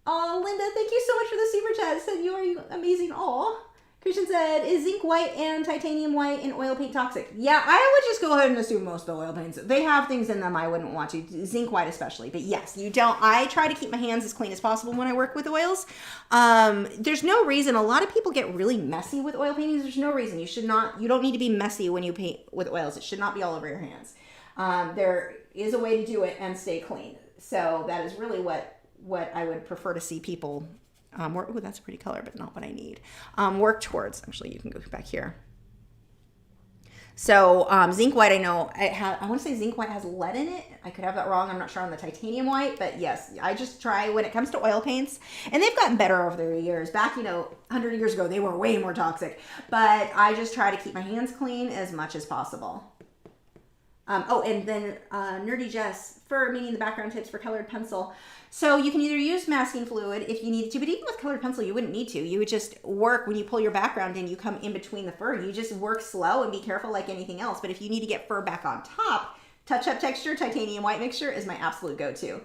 Oh, Linda, thank you so much for the super chat. Said, you are amazing. Aw. Christian said, is zinc white and titanium white in oil paint toxic? Yeah, I would just go ahead and assume most of the oil paints. They have things in them I wouldn't want to. Zinc white especially. But yes, you don't. I try to keep my hands as clean as possible when I work with oils. There's no reason. A lot of people get really messy with oil paintings. There's no reason. You don't need to be messy when you paint with oils. It should not be all over your hands. There is a way to do it and stay clean. So that is really what I would prefer to see people oh, that's a pretty color, but not what I need. Work towards. Actually, you can go back here. So zinc white, I know, I want to say zinc white has lead in it. I could have that wrong. I'm not sure on the titanium white, but yes, I just try when it comes to oil paints, and they've gotten better over the years. Back, 100 years ago, they were way more toxic, but I just try to keep my hands clean as much as possible. Oh, and then Nerdy Jess, for meaning the background tips for colored pencil. So you can either use masking fluid if you needed to, but even with colored pencil, you wouldn't need to. You would just work, when you pull your background in, you come in between the fur. You just work slow and be careful like anything else. But if you need to get fur back on top, touch-up texture, titanium white mixture is my absolute go-to.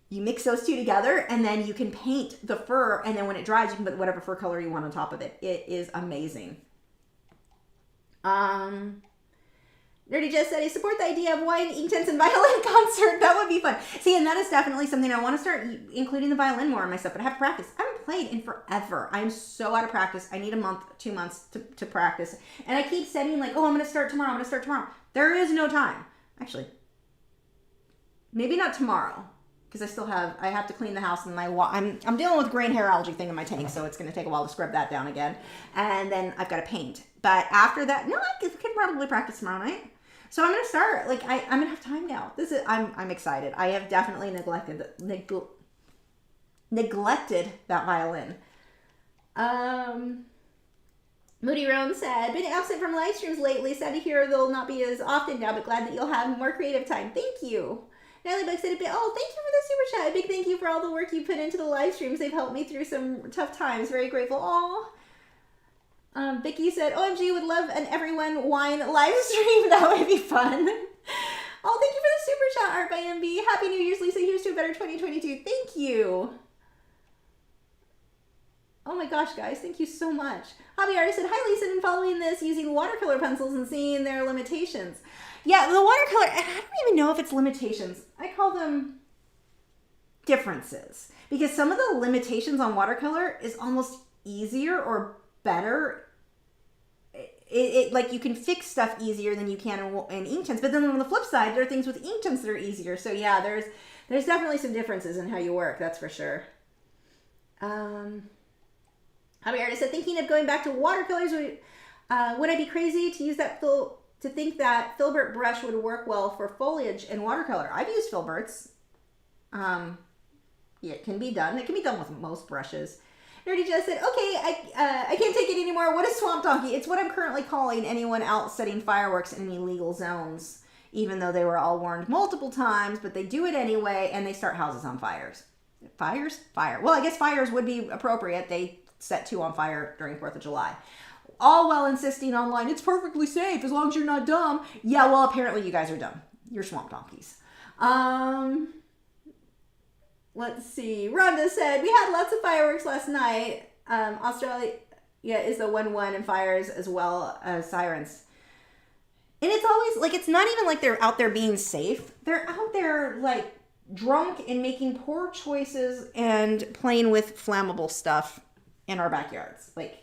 You mix those two together, and then you can paint the fur, and then when it dries, you can put whatever fur color you want on top of it. It is amazing. Nerdy just said, I support the idea of wine, Inktense, and violin concert. That would be fun. See, and that is definitely something I want to start including the violin more in my stuff, but I have to practice. I haven't played in forever. I'm so out of practice. I need a month, 2 months to practice. And I keep setting like, oh, I'm going to start tomorrow. There is no time. Actually, maybe not tomorrow, because I have to clean the house, and I'm dealing with green hair algae thing in my tank, so it's going to take a while to scrub that down again. And then I've got to paint. But after that, no, I can probably practice tomorrow night. So I'm going to start, I'm going to have time now. I'm excited. I have definitely neglected that violin. Moody Roan said, been absent from live streams lately. Sad to hear they'll not be as often now, but glad that you'll have more creative time. Thank you. Natalie Buck said, oh, thank you for the super chat. A big thank you for all the work you put into the live streams. They've helped me through some tough times. Very grateful. Aw. Vicky said, OMG, would love an everyone wine live stream. That would be fun. Oh, thank you for the super chat, Art by MB. Happy New Year's, Lisa. Here's to a better 2022. Thank you. Oh my gosh, guys, thank you so much. Hobby Artist said, hi, Lisa, been following this using watercolor pencils and seeing their limitations. Yeah, the watercolor, and I don't even know if it's limitations. I call them differences. Because some of the limitations on watercolor is almost easier or better. Like you can fix stuff easier than you can in Inktense. But then on the flip side, there are things with Inktense that are easier. So yeah, there's definitely some differences in how you work, that's for sure. Hobby Artist said, thinking of going back to watercolors, would I be crazy to use that to think that filbert brush would work well for foliage and watercolor? I've used filberts. Yeah, it can be done. It can be done with most brushes. Nerdy just said, okay, I can't take it anymore. What is Swamp Donkey? It's what I'm currently calling anyone out setting fireworks in illegal zones, even though they were all warned multiple times, but they do it anyway, and they start houses on fires. Fires? Fire. Well, I guess fires would be appropriate. They set 2 on fire during 4th of July. All while insisting online, it's perfectly safe as long as you're not dumb. Yeah, well, apparently you guys are dumb. You're swamp donkeys. Let's see. Rhonda said, we had lots of fireworks last night. Australia is the 1-1 and fires as well as sirens. And it's always, like, it's not even like they're out there being safe. They're out there, like, drunk and making poor choices and playing with flammable stuff in our backyards, like,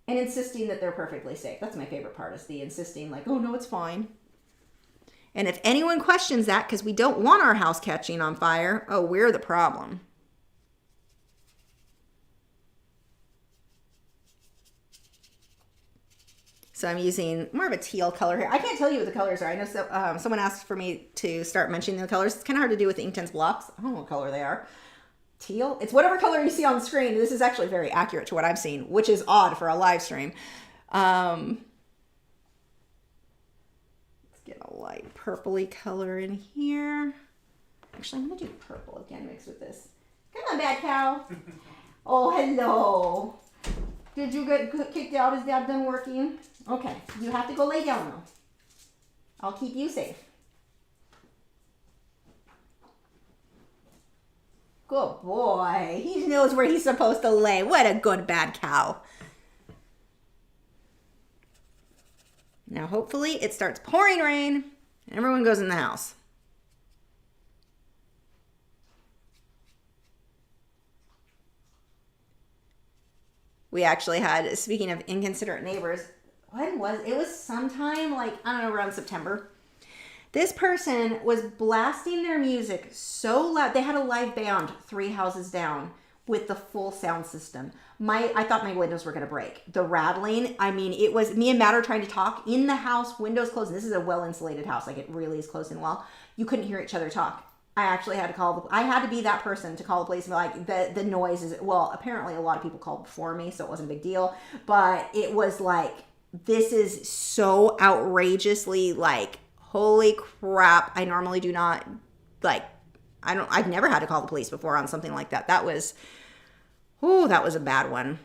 and insisting that they're perfectly safe. That's my favorite part, is the insisting, like, oh no, it's fine. And if anyone questions that, because we don't want our house catching on fire, oh, we're the problem. So I'm using more of a teal color here. I can't tell you what the colors are. I know someone asked for me to start mentioning the colors. It's kind of hard to do with the Inktense blocks. I don't know what color they are. Teal? It's whatever color you see on the screen. This is actually very accurate to what I'm seeing, which is odd for a live stream. Let's get a light purpley color in here. Actually, I'm going to do purple again mixed with this. Come on, bad cow. Oh, hello. Did you get kicked out? Is Dad done working? Okay, you have to go lay down now. I'll keep you safe. Good boy. He knows where he's supposed to lay. What a good bad cow. Now, hopefully, it starts pouring rain and everyone goes in the house. We actually had, speaking of inconsiderate neighbors, it was sometime like, I don't know, around September. This person was blasting their music so loud. They had a live band 3 houses down with the full sound system. I thought my windows were going to break. The rattling, I mean, it was me and Matt are trying to talk in the house, windows closed. This is a well-insulated house. Like, it really is closed in well. You couldn't hear each other talk. I actually had to I had to be that person to call the police and be like, the noise is, well, apparently a lot of people called before me, so it wasn't a big deal. But it was like, this is so outrageously, like, holy crap. I normally do not, like, I've never had to call the police before on something like that. That was a bad one.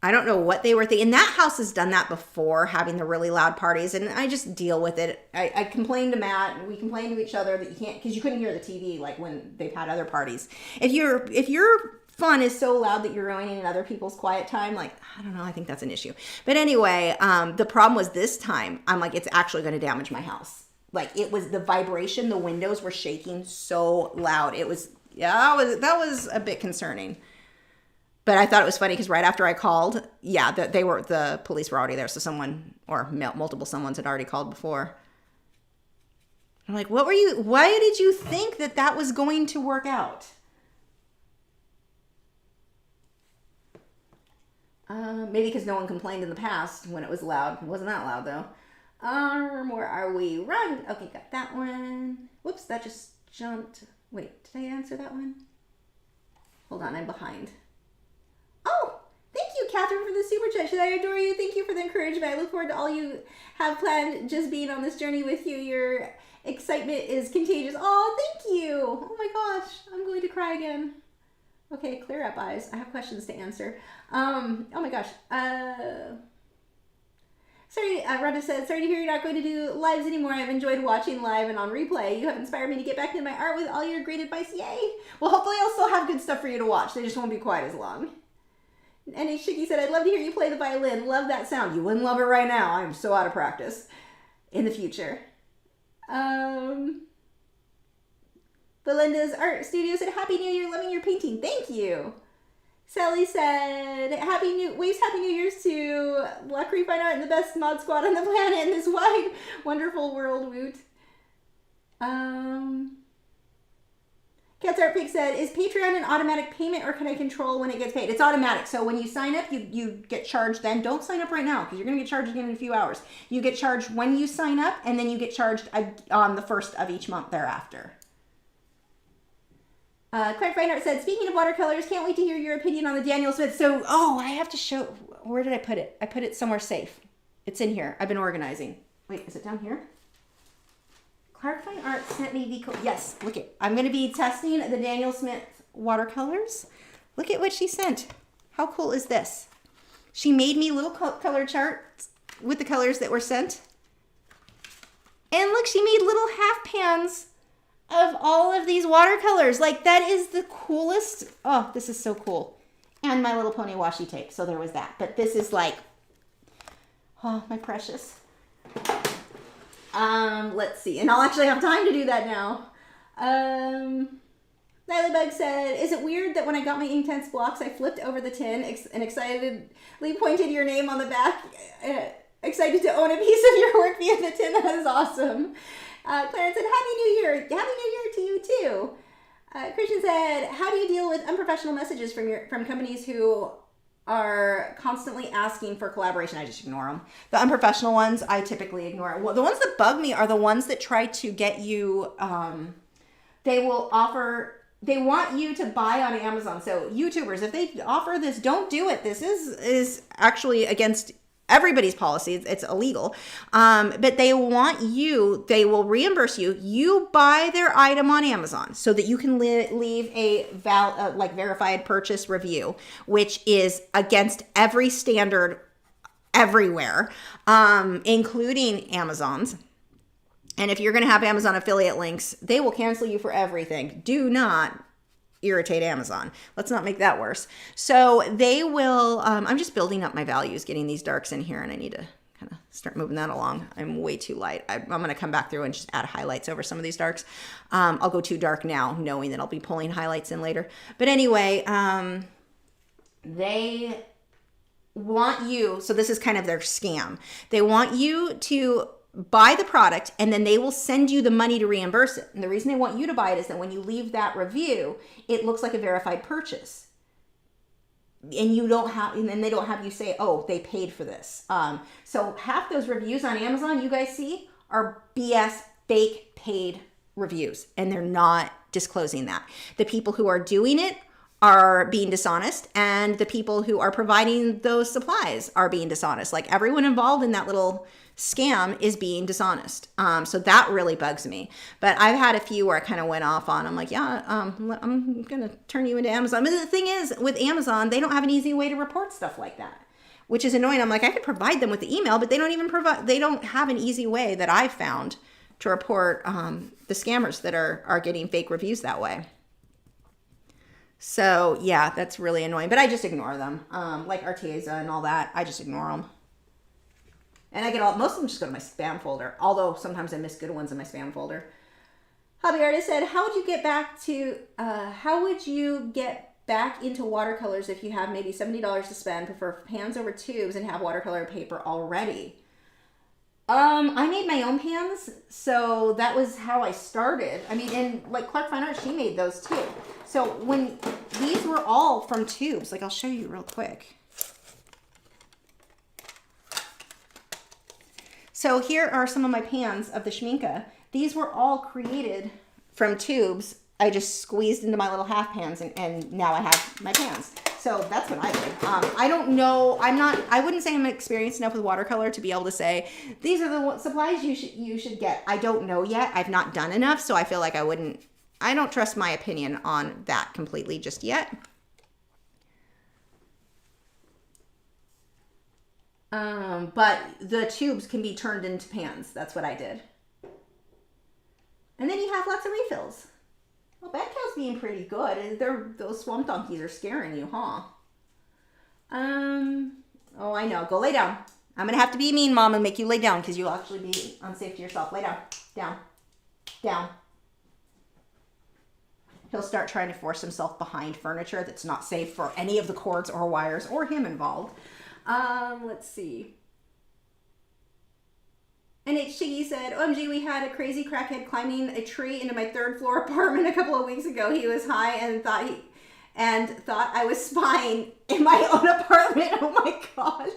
I don't know what they were thinking. That house has done that before, having the really loud parties, and I just deal with it. I complained to Matt, and we complained to each other that you can't, because you couldn't hear the TV like when they've had other parties. If your fun is so loud that you're ruining other people's quiet time, like, I don't know, I think that's an issue. But anyway, the problem was this time, I'm like, it's actually going to damage my house. Like, it was the vibration, the windows were shaking so loud. It was, yeah, that was a bit concerning. But I thought it was funny because right after I called, yeah, the police were already there. So someone, or multiple someones had already called before. I'm like, why did you think that was going to work out? Maybe because no one complained in the past when it was loud. It wasn't that loud though. Where are we? Run. Okay, got that one. Whoops, that just jumped. Wait, did I answer that one? Hold on, I'm behind. Oh, Catherine for the super chat. Should I adore you? Thank you for the encouragement. I look forward to all you have planned, just being on this journey with you. Your excitement is contagious. Oh, thank you. Oh my gosh, I'm going to cry again. Okay, clear up, eyes. I have questions to answer. Oh my gosh. Sorry, Rhonda said, sorry to hear you're not going to do lives anymore. I've enjoyed watching live and on replay. You have inspired me to get back into my art with all your great advice. Yay! Well, hopefully I'll still have good stuff for you to watch. They just won't be quite as long. And Shiki said, I'd love to hear you play the violin. Love that sound. You wouldn't love it right now. I'm so out of practice. In the future. Belinda's art studio said, Happy New Year. Loving your painting. Thank you. Sally said, Happy New Year's to Lachri Fine Art and the best mod squad on the planet in this wide, wonderful world, woot. Cat's Art Pig said, is Patreon an automatic payment or can I control when it gets paid? It's automatic. So when you sign up, you get charged then. Don't sign up right now because you're going to get charged again in a few hours. You get charged when you sign up and then you get charged on the first of each month thereafter. Clark Feinhardt said, speaking of watercolors, can't wait to hear your opinion on the Daniel Smith. So, I have to show, where did I put it? I put it somewhere safe. It's in here. I've been organizing. Wait, is it down here? Clark Fine Art sent me the, yes, look it. I'm going to be testing the Daniel Smith watercolors. Look at what she sent. How cool is this? She made me little color charts with the colors that were sent. And look, she made little half pans of all of these watercolors. Like, that is the coolest. Oh, this is so cool. And My Little Pony washi tape. So there was that. But this is like, oh, my precious. Let's see. And I'll actually have time to do that now. Nylabug said, is it weird that when I got my Inktense blocks, I flipped over the tin and excitedly pointed your name on the back, excited to own a piece of your work via the tin? That is awesome. Clarence said, Happy New Year. Happy New Year to you too. Christian said, how do you deal with unprofessional messages from companies who are constantly asking for collaboration? I just ignore them. The unprofessional ones, I typically ignore. Well, the ones that bug me are the ones that try to get you, they want you to buy on Amazon. So YouTubers, if they offer this, don't do it. This is actually against everybody's policy. It's illegal. But they will reimburse you. You buy their item on Amazon so that you can leave a verified purchase review, which is against every standard everywhere, including Amazon's. And if you're going to have Amazon affiliate links, they will cancel you for everything. Do not irritate Amazon. Let's not make that worse. So they will, I'm just building up my values, getting these darks in here, and I need to kind of start moving that along. I'm way too light. I'm going to come back through and just add highlights over some of these darks. I'll go too dark now, knowing that I'll be pulling highlights in later. But anyway, they want you, so this is kind of their scam. They want you to buy the product and then they will send you the money to reimburse it. And the reason they want you to buy it is that when you leave that review, it looks like a verified purchase. And then they don't have you say, oh, they paid for this. So half those reviews on Amazon you guys see are BS, fake paid reviews, and they're not disclosing that. The people who are doing it are being dishonest, and the people who are providing those supplies are being dishonest. Like, everyone involved in that little scam is being dishonest. So that really bugs me. But I've had a few where I kind of went off on, I'm like, yeah, I'm going to turn you into Amazon. But the thing is, with Amazon, they don't have an easy way to report stuff like that, which is annoying. I'm like, I could provide them with the email, but they don't have an easy way that I've found to report the scammers that are getting fake reviews that way. So yeah, that's really annoying, but I just ignore them. Like Arteza and all that, I just ignore them. And I get most of them just go to my spam folder, although sometimes I miss good ones in my spam folder. Hobby Artist said, how would you get back into watercolors if you have maybe $70 to spend, prefer pans over tubes, and have watercolor paper already? I made my own pans, so that was how I started. I mean, and like Clark Fine Art, she made those too. So when these were all from tubes, like I'll show you real quick. So here are some of my pans of the Schminke. These were all created from tubes. I just squeezed into my little half pans, and now I have my pans. So that's what I did. I don't know. I wouldn't say I'm experienced enough with watercolor to be able to say, these are the supplies you should get. I don't know yet. I've not done enough. So I feel like I don't trust my opinion on that completely just yet. But the tubes can be turned into pans. That's what I did. And then you have lots of refills. Well, Bad Cow's being pretty good. Those swamp donkeys are scaring you, huh? Oh, I know. Go lay down. I'm going to have to be mean, Mom, and make you lay down because you'll actually be unsafe to yourself. Lay down. Down. Down. He'll start trying to force himself behind furniture that's not safe for any of the cords or wires or him involved. Let's see. And Chiggy said, OMG, we had a crazy crackhead climbing a tree into my 3rd floor apartment a couple of weeks ago. He was high and thought I was spying in my own apartment. Oh my gosh.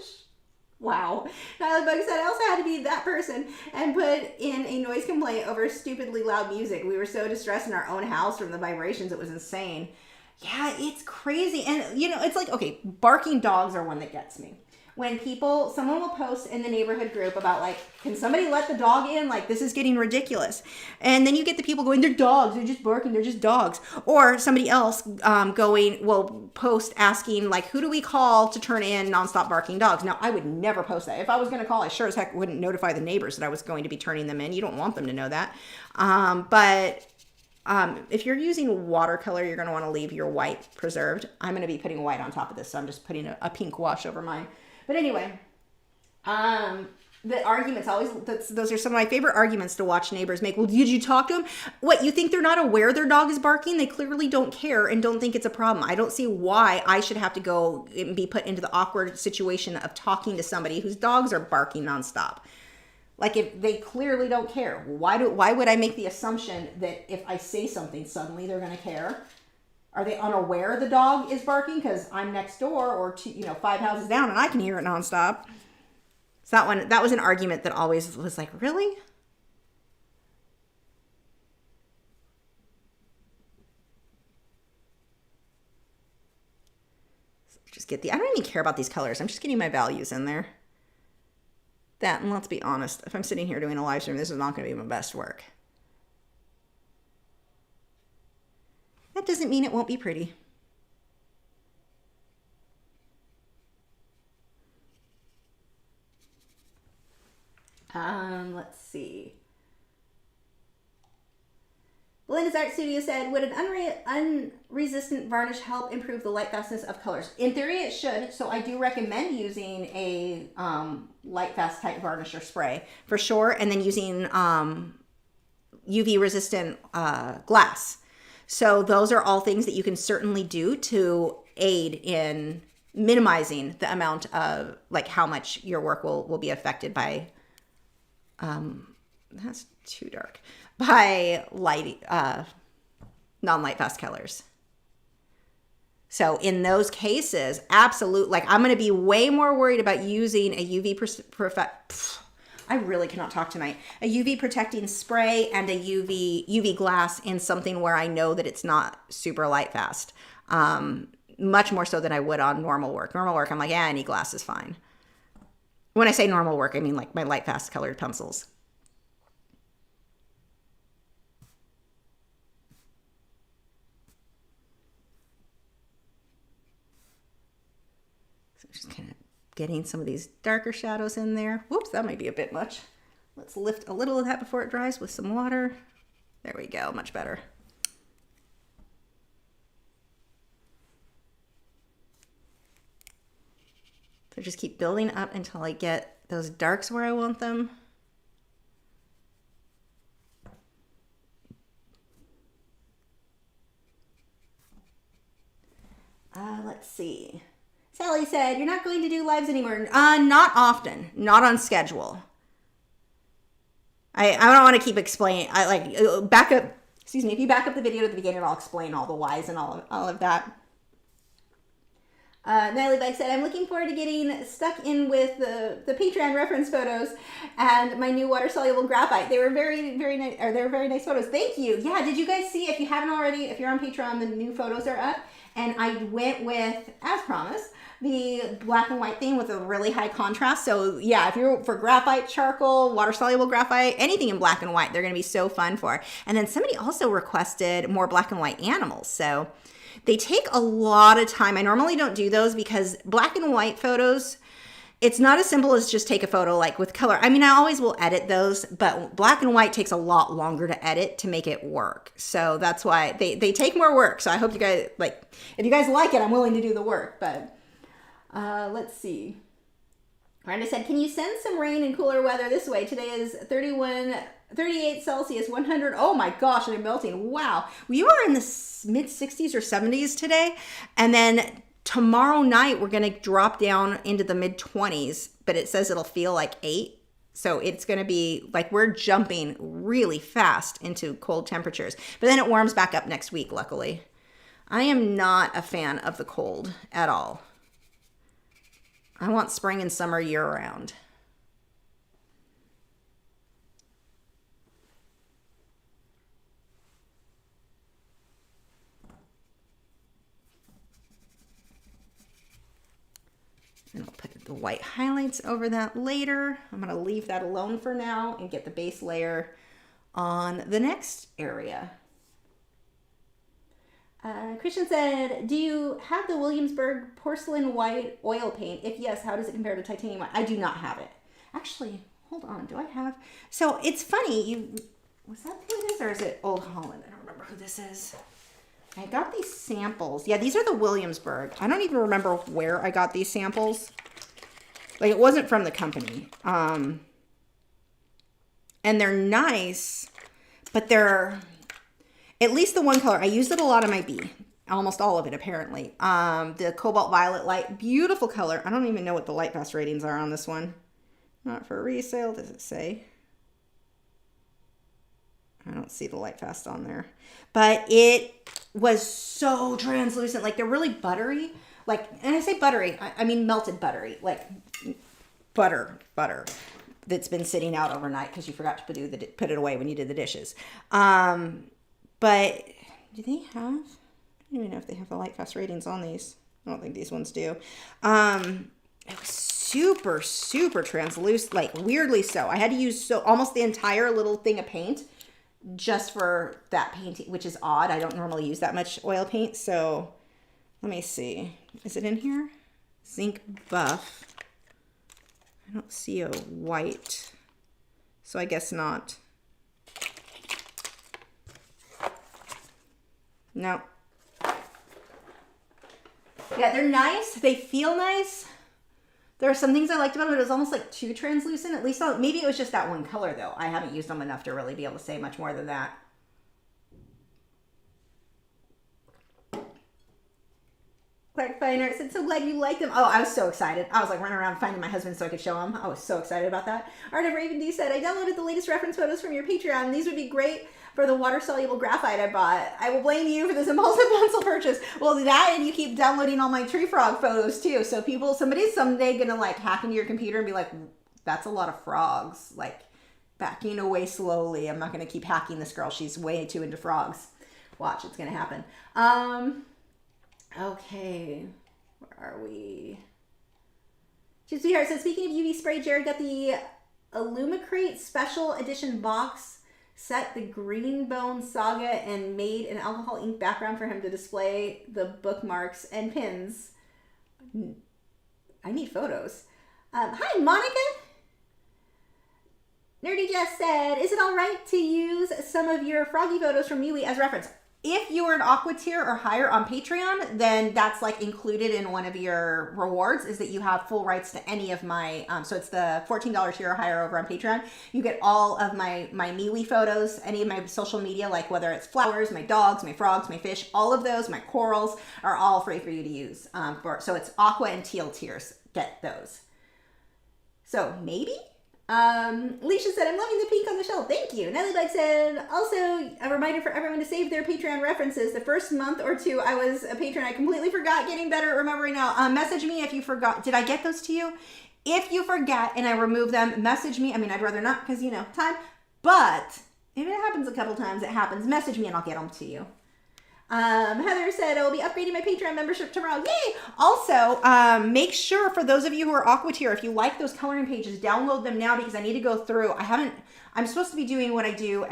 Wow. Nyla Bug said, I also had to be that person and put in a noise complaint over stupidly loud music. We were so distressed in our own house from the vibrations. It was insane. Yeah, it's crazy. And, you know, it's like, okay, barking dogs are one that gets me. When someone will post in the neighborhood group about like, can somebody let the dog in? Like, this is getting ridiculous. And then you get the people going, they're dogs, they're just barking, they're just dogs. Or somebody else will post asking like, who do we call to turn in nonstop barking dogs? Now, I would never post that. If I was going to call, I sure as heck wouldn't notify the neighbors that I was going to be turning them in. You don't want them to know that. If you're using watercolor, you're going to want to leave your white preserved. I'm going to be putting white on top of this, so I'm just putting a pink wash over mine. But anyway, the arguments those are some of my favorite arguments to watch neighbors make. Well, did you talk to them? What, you think they're not aware their dog is barking? They clearly don't care and don't think it's a problem. I don't see why I should have to go and be put into the awkward situation of talking to somebody whose dogs are barking nonstop. Like, if they clearly don't care, why would I make the assumption that if I say something, suddenly they're going to care? Are they unaware the dog is barking because I'm next door or 5 houses down and I can hear it nonstop? So that was an argument that always was like, really? So I don't even care about these colors. I'm just getting my values in there. That, and let's be honest, if I'm sitting here doing a live stream, this is not going to be my best work. That doesn't mean it won't be pretty. Let's see. Belinda's Art Studio said, would an unresistant varnish help improve the light fastness of colors? In theory, it should. So I do recommend using a light fast type varnish or spray for sure. And then using UV resistant glass. So those are all things that you can certainly do to aid in minimizing the amount of, like, how much your work will be affected by, that's too dark, by light, non-light fast colors. So in those cases, absolute, like, I'm going to be way more worried about using a I really cannot talk tonight. A UV protecting spray and a UV glass in something where I know that it's not super light fast. Much more so than I would on normal work. Normal work, I'm like, yeah, any glass is fine. When I say normal work, I mean like my light fast colored pencils. So just kind of getting some of these darker shadows in there. Whoops, that might be a bit much. Let's lift a little of that before it dries with some water. There we go, much better. So just keep building up until I get those darks where I want them. Let's see. Sally said, you're not going to do lives anymore. Not often, not on schedule. I don't want to keep explaining. Back up, if you back up the video to the beginning, I'll explain all the whys and all of that. Natalie Bike said, I'm looking forward to getting stuck in with the Patreon reference photos and my new water-soluble graphite. They were very, very nice, or they were very nice photos. Thank you. Yeah, did you guys see, if you haven't already, if you're on Patreon, the new photos are up. And I went with, as promised, the black and white theme with a really high contrast. So yeah, if you're for graphite, charcoal, water-soluble graphite, anything in black and white, they're going to be so fun for. And then somebody also requested more black and white animals. So they take a lot of time. I normally don't do those because black and white photos, it's not as simple as just take a photo like with color. I mean, I always will edit those, but black and white takes a lot longer to edit to make it work. So that's why they take more work. So I hope you guys, like, if you guys like it, I'm willing to do the work. But let's see. Miranda said, can you send some rain and cooler weather this way? Today is 38 Celsius, 100. Oh my gosh, and I'm melting. Wow. We were in the mid 60s or 70s today. And then tomorrow night, we're going to drop down into the mid 20s, but it says it'll feel like 8. So it's going to be like we're jumping really fast into cold temperatures. But then it warms back up next week, luckily. I am not a fan of the cold at all. I want spring and summer year round. And I'll put the white highlights over that later. I'm going to leave that alone for now and get the base layer on the next area. Christian said, do you have the Williamsburg porcelain white oil paint? If yes, how does it compare to titanium white? I do not have it. Actually, hold on. Do I have? So it's funny. Was that who it is, or is it Old Holland? I don't remember who this is. I got these samples. Yeah, these are the Williamsburg. I don't even remember where I got these samples. Like, it wasn't from the company. And they're nice, but they're, at least the one color. I used it a lot on my bee. Almost all of it, apparently. The Cobalt Violet Light. Beautiful color. I don't even know what the light pass ratings are on this one. Not for resale, does it say? I don't see the light fast on there. But it was so translucent. Like, they're really buttery. Like, and I say buttery, I mean melted buttery. Like, butter that's been sitting out overnight because you forgot to put it away when you did the dishes. But do they have? I don't even know if they have the light fast ratings on these. I don't think these ones do. It was super, super translucent, like weirdly so. I had to use almost the entire little thing of paint just for that painting, which is odd. I don't normally use that much oil paint. So let me see. Is it in here? Zinc Buff. I don't see a white, so I guess not. No. Yeah, they're nice. They feel nice. There are some things I liked about it. It was almost like too translucent. At least maybe it was just that one color, though. I haven't used them enough to really be able to say much more than that. Clark Fine Art said, so glad you liked them. Oh, I was so excited. I was like running around finding my husband so I could show him. I was so excited about that. Art of Raven D said, I downloaded the latest reference photos from your Patreon. These would be great for the water-soluble graphite I bought. I will blame you for this impulsive pencil purchase. Well, that and you keep downloading all my tree frog photos too. So somebody's someday gonna like hack into your computer and be like, that's a lot of frogs. Like backing away slowly. I'm not gonna keep hacking this girl. She's way too into frogs. Watch, it's gonna happen. Okay, where are we? Gypsy Heart says, speaking of UV spray, Jared got the Illumicrate special edition box set, the Green Bone Saga, and made an alcohol ink background for him to display the bookmarks and pins. I need photos. Hi, Monica. Nerdy Jess said, is it all right to use some of your froggy photos from MeWe as reference? If you are an Aqua tier or higher on Patreon, then that's like included in one of your rewards, is that you have full rights to any of my, so it's the $14 tier or higher over on Patreon. You get all of my MeWe photos, any of my social media, like whether it's flowers, my dogs, my frogs, my fish, all of those, my corals are all free for you to use. So it's Aqua and Teal tiers, get those. So maybe Alicia said, I'm loving the pink on the shelf. Thank you. Nellie said, also a reminder for everyone to save their Patreon references. The first month or two I was a patron, I completely forgot. Getting better at remembering now. Message me if you forgot. Did I get those to you? If you forget and I remove them, message me. I mean, I'd rather not because, you know, time. But if it happens a couple times, it happens. Message me and I'll get them to you. Heather said, I'll be upgrading my Patreon membership tomorrow. Yay! Also, make sure for those of you who are Aqua tier, if you like those coloring pages, download them now because I need to go through. I'm supposed to be doing what I do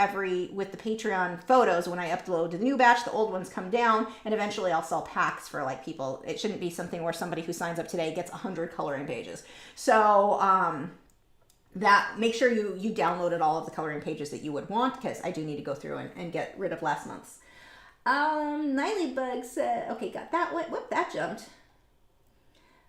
with the Patreon photos when I upload the new batch, the old ones come down, and eventually I'll sell packs for like people. It shouldn't be something where somebody who signs up today gets 100 coloring pages. So, make sure you downloaded all of the coloring pages that you would want because I do need to go through and get rid of last month's. Niley said, okay, got that one. Whoop, that jumped.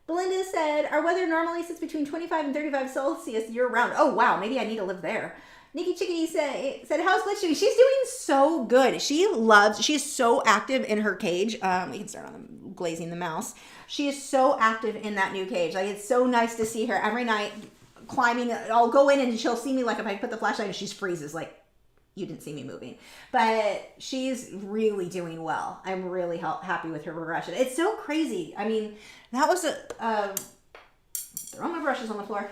Belinda said, our weather normally sits between 25 and 35 Celsius year round. Oh, wow. Maybe I need to live there. Nikki Chickadee said, how's Glitch doing? She's doing so good. She's so active in her cage. We can start on glazing the mouse. She is so active in that new cage. Like, it's so nice to see her every night climbing. I'll go in and she'll see me, like, if I put the flashlight and she freezes, like, you didn't see me moving, but she's really doing well. I'm really happy with her progression. It's so crazy. I mean, that was throw my brushes on the floor.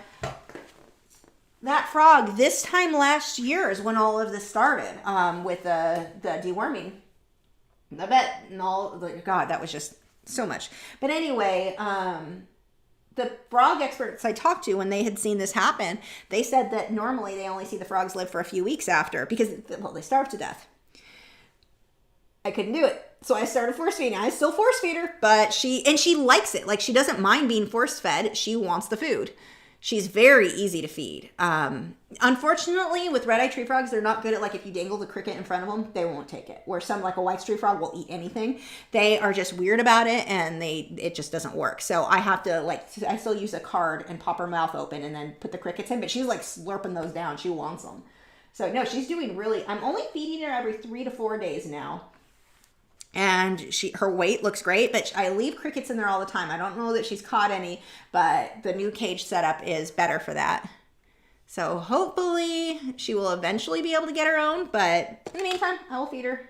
That frog this time last year is when all of this started, with the deworming. I bet and all, God, that was just so much. But anyway, the frog experts I talked to, when they had seen this happen, they said that normally they only see the frogs live for a few weeks after because, well, they starve to death. I couldn't do it. So I started force feeding. I still force feed her, but she likes it. Like, she doesn't mind being force fed. She wants the food. She's very easy to feed. Unfortunately, with red-eyed tree frogs, they're not good at, like, if you dangle the cricket in front of them, they won't take it. Where some, like a white tree frog, will eat anything. They are just weird about it, and it just doesn't work. So I have to, like, I still use a card and pop her mouth open and then put the crickets in, but she's, like, slurping those down. She wants them. So, no, she's doing really, I'm only feeding her every 3 to 4 days now. And her weight looks great, but I leave crickets in there all the time. I don't know that she's caught any, but the new cage setup is better for that. So hopefully she will eventually be able to get her own, but in the meantime, I will feed her.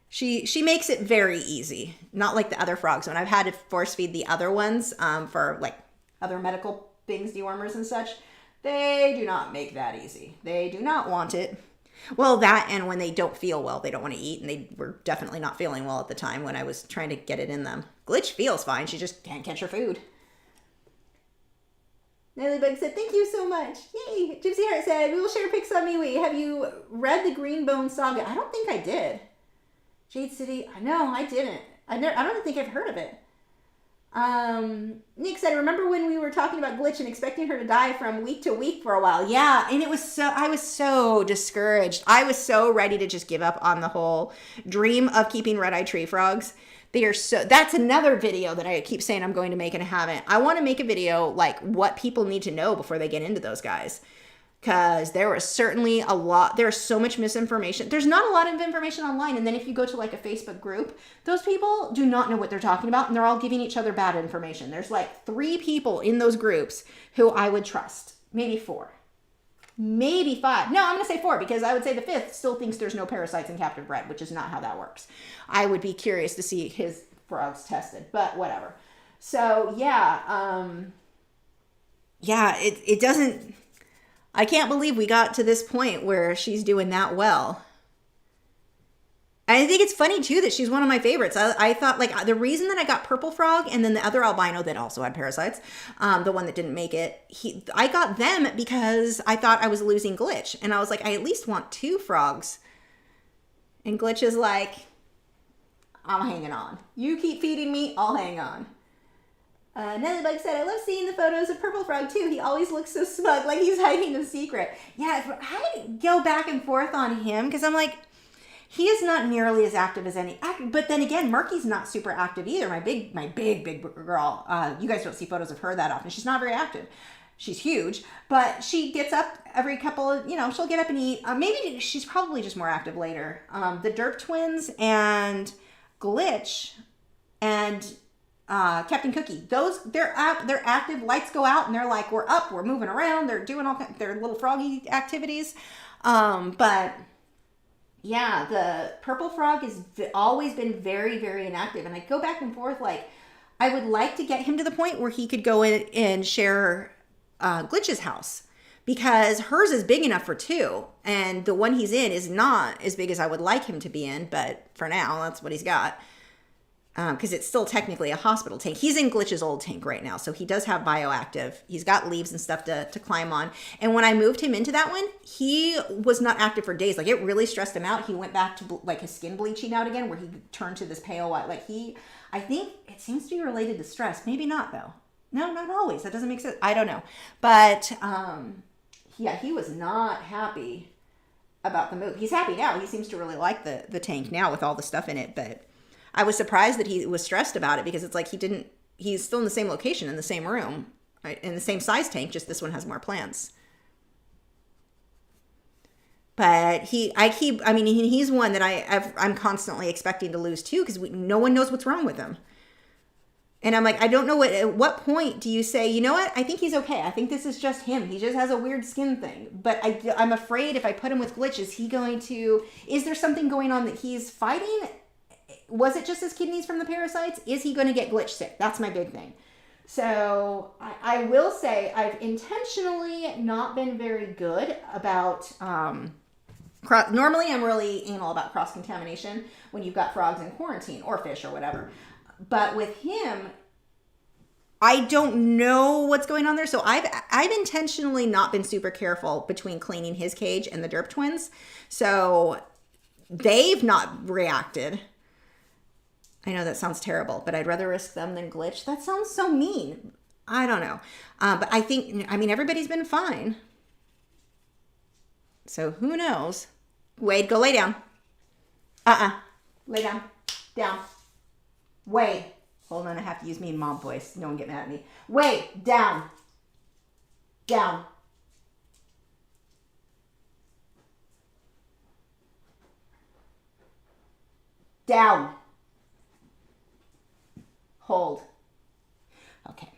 She makes it very easy, not like the other frogs. When I've had to force feed the other ones for like other medical things, dewormers and such, they do not make that easy. They do not want it. Well, that and when they don't feel well, they don't want to eat, and they were definitely not feeling well at the time when I was trying to get it in them. Glitch feels fine. She just can't catch her food. Nellybug said, thank you so much. Yay. Gypsy Heart said, we will share pics on MeWe. Have you read the Greenbone Saga? I don't think I did. Jade City. No, I didn't. I don't think I've heard of it. Nick said, remember when we were talking about Glitch and expecting her to die from week to week for a while? Yeah, and I was so discouraged. I was so ready to just give up on the whole dream of keeping red-eyed tree frogs. That's another video that I keep saying I'm going to make and I haven't. I want to make a video like what people need to know before they get into those guys. Because there was certainly there's so much misinformation. There's not a lot of information online. And then if you go to like a Facebook group, those people do not know what they're talking about. And they're all giving each other bad information. There's like 3 people in those groups who I would trust. Maybe 4. Maybe 5. No, I'm going to say 4 because I would say the 5th still thinks there's no parasites in captive bred, which is not how that works. I would be curious to see his frogs tested, but whatever. So yeah, it doesn't... I can't believe we got to this point where she's doing that well. And I think it's funny, too, that she's one of my favorites. I thought, like, the reason that I got Purple Frog and then the other albino that also had parasites, the one that didn't make it, I got them because I thought I was losing Glitch. And I was like, I at least want 2 frogs. And Glitch is like, I'm hanging on. You keep feeding me, I'll hang on. Nellybug said, I love seeing the photos of Purple Frog too. He always looks so smug, like he's hiding a secret. Yeah, I go back and forth on him because I'm like, he is not nearly as active as any. But then again, Murky's not super active either. My big girl. You guys don't see photos of her that often. She's not very active. She's huge, but she gets up every couple of, she'll get up and eat. Maybe she's probably just more active later. The Derp twins and Glitch and Captain Cookie. Those, they're active. Lights go out and they're like, we're up, we're moving around. They're doing all their little froggy activities. But yeah, the purple frog has always been very, very inactive. And I go back and forth. Like, I would like to get him to the point where he could go in and share Glitch's house, because hers is big enough for two, and the one he's in is not as big as I would like him to be in, but for now, that's what he's got. Because it's still technically a hospital tank. He's in Glitch's old tank right now, so he does have bioactive. He's got leaves and stuff to climb on. And when I moved him into that one, he was not active for days. Like, it really stressed him out. He went back to like his skin bleaching out again, where he turned to this pale white. Like, I think it seems to be related to stress. Maybe not though. No, not always. That doesn't make sense. I don't know. But yeah, he was not happy about the move. He's happy now. He seems to really like the tank now with all the stuff in it. But I was surprised that he was stressed about it, because it's like he's still in the same location, in the same room, right? In the same size tank, just this one has more plants. But he's one that I'm constantly expecting to lose too, because no one knows what's wrong with him. And I'm like, I don't know at what point do you say, you know what? I think he's okay. I think this is just him. He just has a weird skin thing. But I'm afraid if I put him with Glitch, is there something going on that he's fighting? Was it just his kidneys from the parasites? Is he going to get Glitch sick? That's my big thing. So I will say I've intentionally not been very good about, normally I'm really anal about cross-contamination when you've got frogs in quarantine, or fish or whatever. But with him, I don't know what's going on there. So I've intentionally not been super careful between cleaning his cage and the Derp twins. So they've not reacted. I know that sounds terrible, but I'd rather risk them than Glitch. That sounds so mean. I don't know. But everybody's been fine. So who knows? Wade, go lay down. Lay down. Down. Wade. Hold on, I have to use me mom voice. No one get mad at me. Wade, down. Down. Down. Hold. Okay.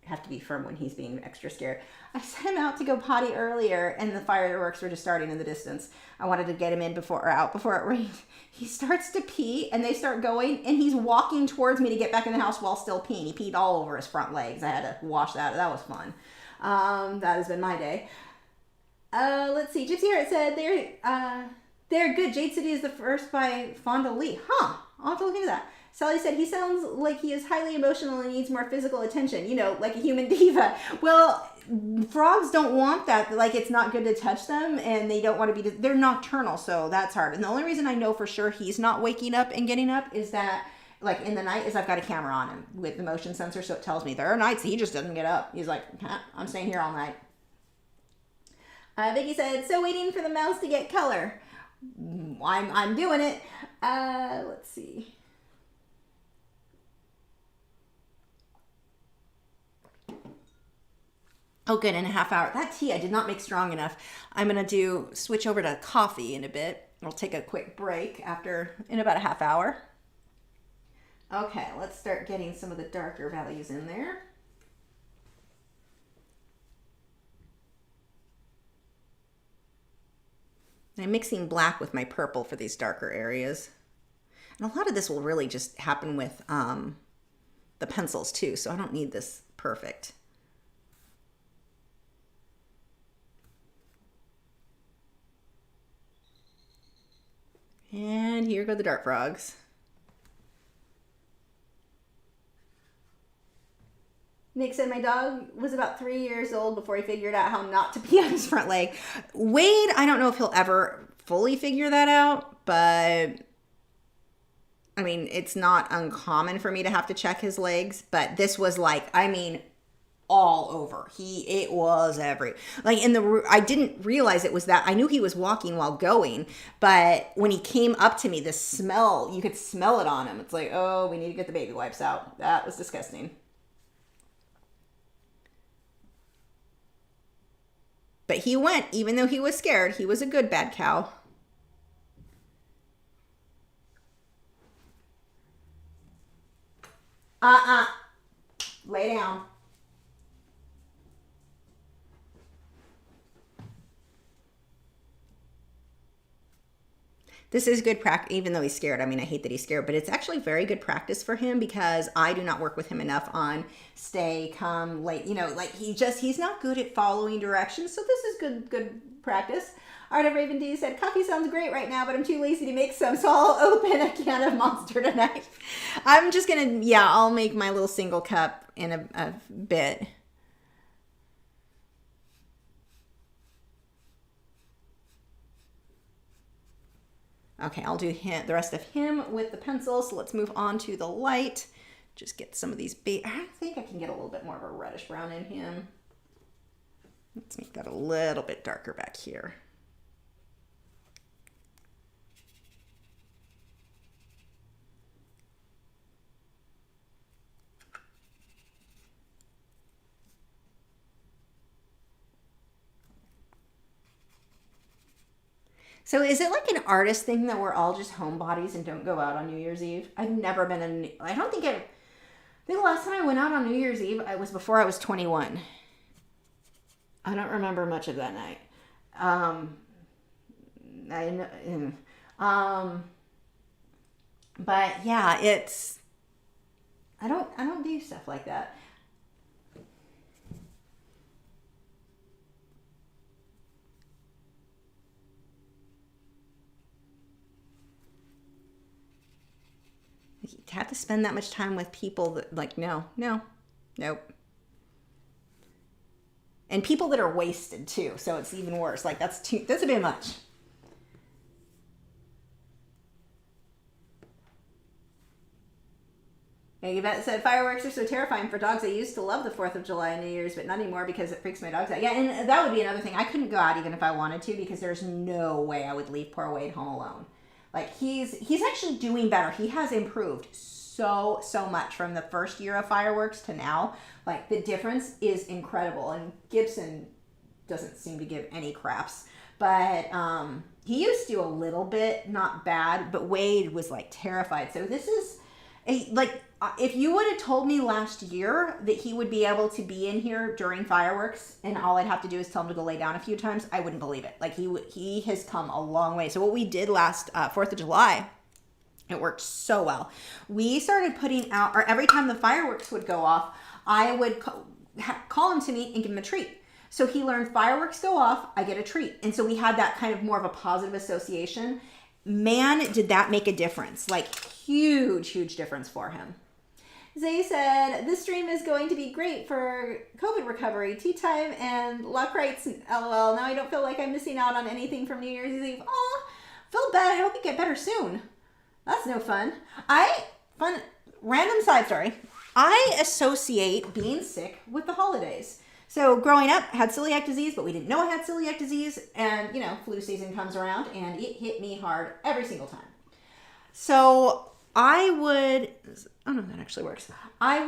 Have to be firm when he's being extra scared. I sent him out to go potty earlier, and the fireworks were just starting in the distance. I wanted to get him in before it rained. He starts to pee, and they start going, and he's walking towards me to get back in the house while still peeing. He peed all over his front legs. I had to wash that. That was fun. That has been my day. Let's see. Gypsy Heart said they're good. Jade City is the first by Fonda Lee. Huh. I'll have to look into that. Sally said he sounds like he is highly emotional and needs more physical attention, like a human diva. Well, frogs don't want that. Like, it's not good to touch them, and they don't want to be, they're nocturnal, so that's hard. And the only reason I know for sure he's not waking up and getting up is that, like, in the night, is I've got a camera on him with the motion sensor, so it tells me there are nights he just doesn't get up. He's like, I'm staying here all night. Vicky said, so waiting for the mouse to get color. I'm doing it. Let's see. Oh, good, in a half hour. That tea I did not make strong enough. I'm going to switch over to coffee in a bit. We'll take a quick break in about a half hour. Okay, let's start getting some of the darker values in there. I'm mixing black with my purple for these darker areas. And a lot of this will really just happen with the pencils too, so I don't need this perfect. And here go the dart frogs. Nick said my dog was about 3 years old before he figured out how not to pee on his front leg. Wade, I don't know if he'll ever fully figure that out, but I mean, it's not uncommon for me to have to check his legs, but this was like, all over. It was I didn't realize it was that. I knew he was walking while going, but when he came up to me, the smell, you could smell it on him. It's like, oh, we need to get the baby wipes out. That was disgusting. But he went, even though he was scared. He was a good bad cow. Lay down. This is good practice, even though he's scared. I mean, I hate that he's scared, but it's actually very good practice for him because I do not work with him enough on stay, come, late. You know, like he's not good at following directions. So this is good practice. Art of Raven D said, coffee sounds great right now, but I'm too lazy to make some, so I'll open a can of Monster tonight. I'm just gonna, yeah, I'll make my little single cup in a bit. Okay, I'll do the rest of him with the pencil. So let's move on to the light. Just get some of these I think I can get a little bit more of a reddish brown in him. Let's make that a little bit darker back here. So is it like an artist thing that we're all just homebodies and don't go out on New Year's Eve? I've never been I think the last time I went out on New Year's Eve, it was before I was 21. I don't remember much of that night. But yeah, I don't do stuff like that. You have to spend that much time with people that, like, nope. And people that are wasted too, so it's even worse. Like that's a bit much. Yeah, Yvette said, fireworks are so terrifying for dogs. I used to love the 4th of July and New Year's, but not anymore because it freaks my dogs out. Yeah, and that would be another thing. I couldn't go out even if I wanted to because there's no way I would leave poor Wade home alone. Like he's actually doing better. He has improved so much from the first year of fireworks to now. Like the difference is incredible. And Gibson doesn't seem to give any craps. But he used to a little bit, not bad, but Wade was like terrified. So this is if you would have told me last year that he would be able to be in here during fireworks and all I'd have to do is tell him to go lay down a few times, I wouldn't believe it. Like he has come a long way. So what we did last 4th of July, it worked so well. We started putting out, or every time the fireworks would go off, I would call him to me and give him a treat. So he learned fireworks go off, I get a treat. And so we had that kind of more of a positive association. Man, did that make a difference. Like huge difference for him. Zay said, this stream is going to be great for COVID recovery, tea time, and Lachri's. LOL. Now I don't feel like I'm missing out on anything from New Year's Eve. Aw, feel bad. I hope you get better soon. That's no fun. Random side story. I associate being sick with the holidays. So growing up, I had celiac disease, but we didn't know I had celiac disease. And, flu season comes around and it hit me hard every single time. So I would, oh no, that actually works. I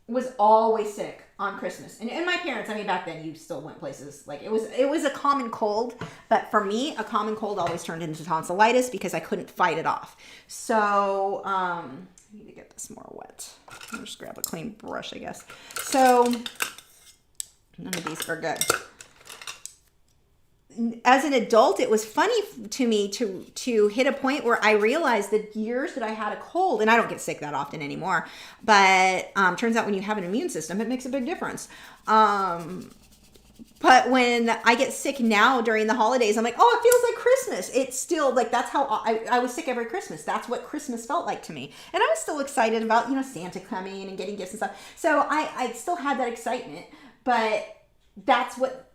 was always sick on Christmas. And my parents, I mean, back then you still went places. Like it was a common cold, but for me, a common cold always turned into tonsillitis because I couldn't fight it off. So, I need to get this more wet. I'll just grab a clean brush, I guess. So, none of these are good. As an adult, it was funny to me to hit a point where I realized the years that I had a cold, and I don't get sick that often anymore, but turns out when you have an immune system, it makes a big difference. But when I get sick now during the holidays, I'm like, oh, it feels like Christmas. It's still like, that's how I was sick every Christmas. That's what Christmas felt like to me. And I was still excited about, Santa coming and getting gifts and stuff. So I still had that excitement, but that's what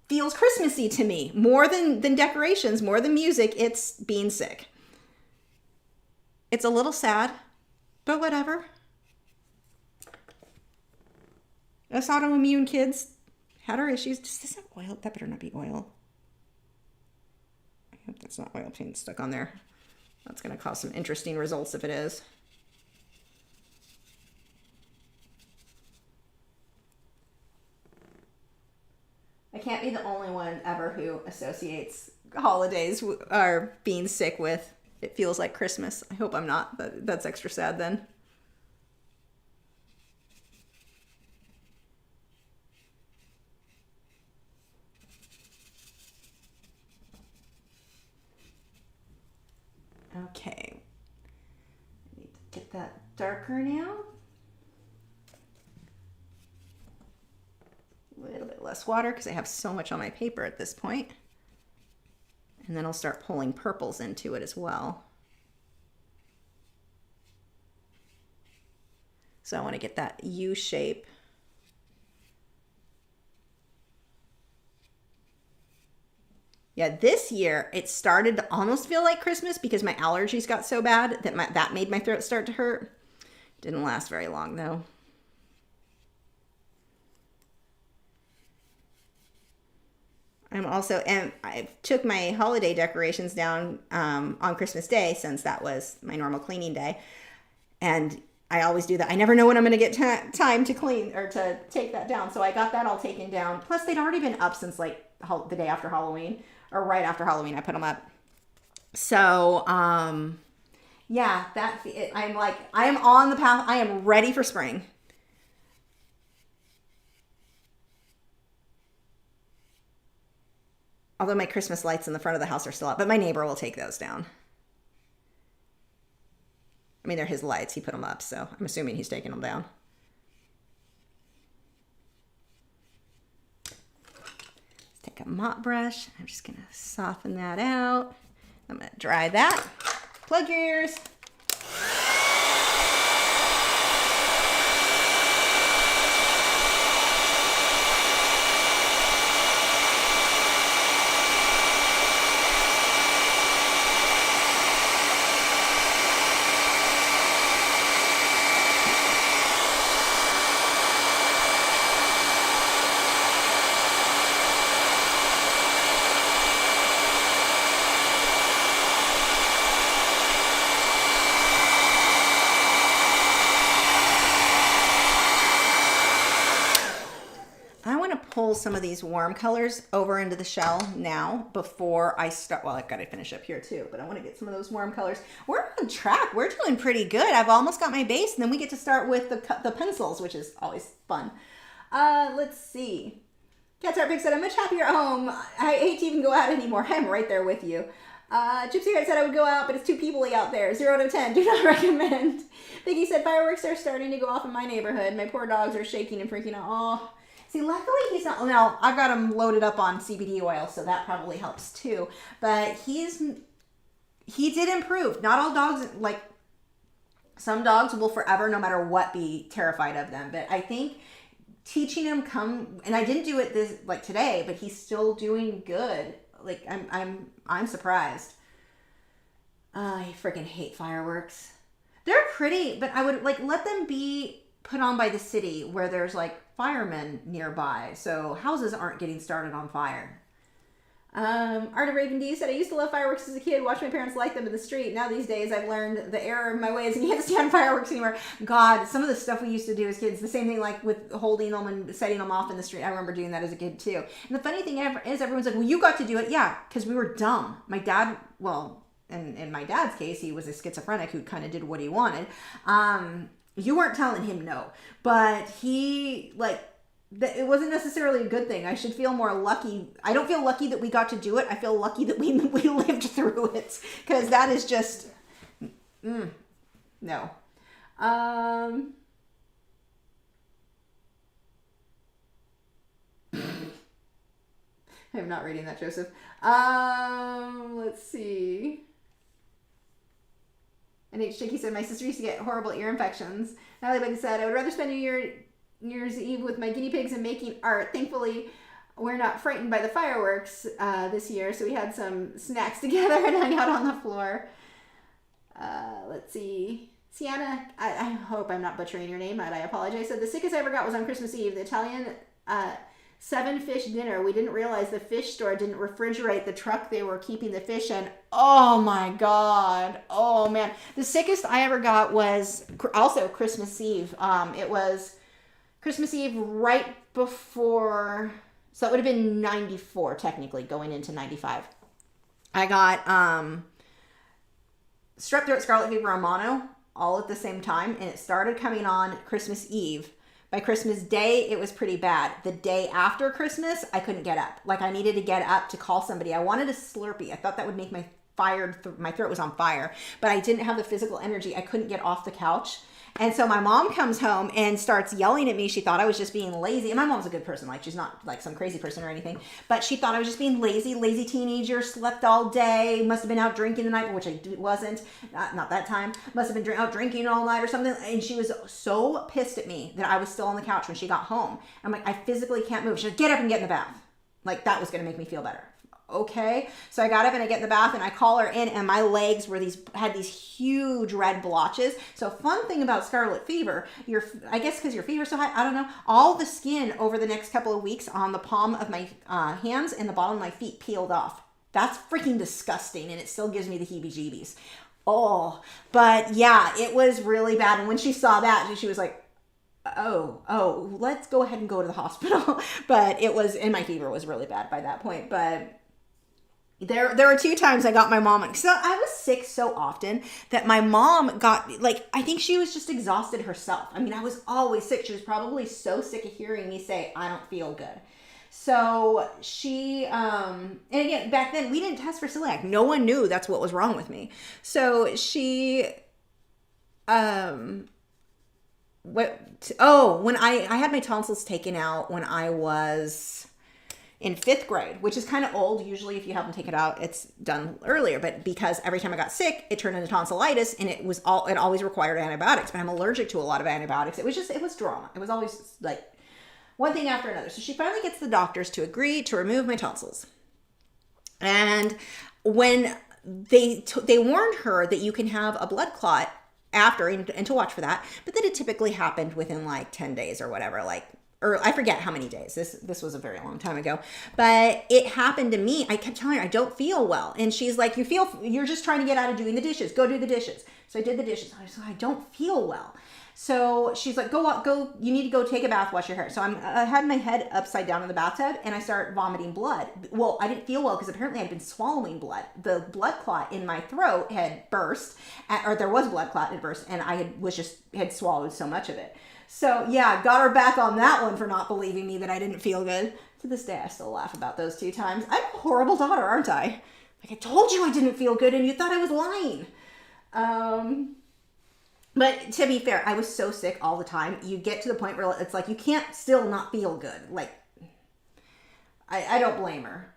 feels Christmassy to me. More than decorations, more than music, it's being sick. It's a little sad, but whatever. Us autoimmune kids had our issues. Does this have oil? That better not be oil. I hope that's not oil paint stuck on there. That's going to cause some interesting results if it is. I can't be the only one ever who associates holidays or being sick with it feels like Christmas. I hope I'm not. That's extra sad then. Okay. I need to get that darker now. A little bit less water because I have so much on my paper at this point. And then I'll start pulling purples into it as well. So I want to get that U shape. Yeah, this year it started to almost feel like Christmas because my allergies got so bad that that made my throat start to hurt. Didn't last very long though. And I took my holiday decorations down on Christmas Day since that was my normal cleaning day. And I always do that. I never know when I'm going to get time to clean or to take that down. So I got that all taken down. Plus they'd already been up since like the day after Halloween or right after Halloween. I put them up. So, yeah, I am on the path. I am ready for spring. Although my Christmas lights in the front of the house are still up, but my neighbor will take those down. I mean, they're his lights. He put them up, so I'm assuming he's taking them down. Let's take a mop brush. I'm just going to soften that out. I'm going to dry that. Plug your ears. Pull some of these warm colors over into the shell now before I start. Well, I've got to finish up here too, but I want to get some of those warm colors. We're on track. We're doing pretty good. I've almost got my base, and then we get to start with the pencils, which is always fun. Let's see. Cat's Art Pig said, I'm much happier at home. I hate to even go out anymore. I'm right there with you. Gypsy Heart said I would go out, but it's too peoply out there. 0 out of 10. Do not recommend. Vicky said fireworks are starting to go off in my neighborhood. My poor dogs are shaking and freaking out. Oh. See, luckily he's not, now I've got him loaded up on CBD oil, so that probably helps too. But he did improve. Not all dogs, like some dogs will forever, no matter what, be terrified of them. But I think teaching him and I didn't do it like today, but he's still doing good. Like I'm surprised. I freaking hate fireworks. They're pretty, but I would like let them be put on by the city where there's like firemen nearby, so houses aren't getting started on fire. Art of Raven D said, I used to love fireworks as a kid, watch my parents light them in the street. Now these days I've learned the error of my ways and can't stand fireworks anymore. God, some of the stuff we used to do as kids, the same thing like with holding them and setting them off in the street. I remember doing that as a kid too. And the funny thing is everyone's like, well, you got to do it. Yeah, because we were dumb. My dad, well, in my dad's case, he was a schizophrenic who kind of did what he wanted. You weren't telling him no, but he, like, it wasn't necessarily a good thing. I should feel more lucky. I don't feel lucky that we got to do it. I feel lucky that we lived through it, because that is just, no. I'm not reading that, Joseph. Let's see. And H. Chicky said, my sister used to get horrible ear infections. Natalie Buggy said, I would rather spend New Year's Eve with my guinea pigs and making art. Thankfully, we're not frightened by the fireworks this year, so we had some snacks together and hung out on the floor. Let's see. Sienna, I hope I'm not butchering your name, and I apologize. Said, the sickest I ever got was on Christmas Eve. The Italian 7-fish dinner. We didn't realize the fish store didn't refrigerate the truck they were keeping the fish in. Oh my God. Oh man. The sickest I ever got was also Christmas Eve. It was Christmas Eve right before, so that would have been 94 technically, going into 95. I got strep throat, scarlet fever, and mono all at the same time, and it started coming on Christmas Eve. By Christmas Day, it was pretty bad. The day after Christmas, I couldn't get up. Like, I needed to get up to call somebody. I wanted a Slurpee. I thought that would make my my throat was on fire, but I didn't have the physical energy. I couldn't get off the couch. And so my mom comes home and starts yelling at me. She thought I was just being lazy. And my mom's a good person. Like, she's not like some crazy person or anything. But she thought I was just being lazy teenager, slept all day, must have been out drinking the night, which I wasn't. Not that time. Must have been out drinking all night or something. And she was so pissed at me that I was still on the couch when she got home. I'm like, I physically can't move. She's like, get up and get in the bath. Like, that was going to make me feel better. Okay, so I got up and I get in the bath and I call her in, and my legs had these huge red blotches. So fun thing about scarlet fever, I guess because your fever's so high, I don't know, all the skin over the next couple of weeks on the palm of my hands and the bottom of my feet peeled off. That's freaking disgusting, and it still gives me the heebie-jeebies. Oh, but yeah, it was really bad. And when she saw that, she was like, oh, let's go ahead and go to the hospital. But it was, and my fever was really bad by that point. But there were 2 times I got my mom. So I was sick so often that my mom got, like, I think she was just exhausted herself. I mean, I was always sick. She was probably so sick of hearing me say, I don't feel good. So she, and again, back then we didn't test for celiac. No one knew that's what was wrong with me. So she, when I had my tonsils taken out when I was in 5th grade, which is kind of old. Usually if you have them taken out, it's done earlier, but because every time I got sick, it turned into tonsillitis, and it always required antibiotics, but I'm allergic to a lot of antibiotics. It was drama. It was always like one thing after another. So she finally gets the doctors to agree to remove my tonsils. And when they warned her that you can have a blood clot after, and to watch for that, but that it typically happened within like 10 days or whatever, or I forget how many days. This was a very long time ago, but it happened to me. I kept telling her I don't feel well, and she's like, you're just trying to get out of doing the dishes. Go do the dishes. So I did the dishes. I was like, I don't feel well. So she's like, go. You need to go take a bath, wash your hair. So I had my head upside down in the bathtub, and I start vomiting blood. Well, I didn't feel well because apparently I'd been swallowing blood. The blood clot in my throat had burst, or there was a blood clot had burst, and I had swallowed so much of it. So yeah, got her back on that one for not believing me that I didn't feel good. To this day, I still laugh about those 2 times. I'm a horrible daughter, aren't I? Like, I told you I didn't feel good, and you thought I was lying. But to be fair, I was so sick all the time. You get to the point where it's like, you can't still not feel good. Like, I don't blame her.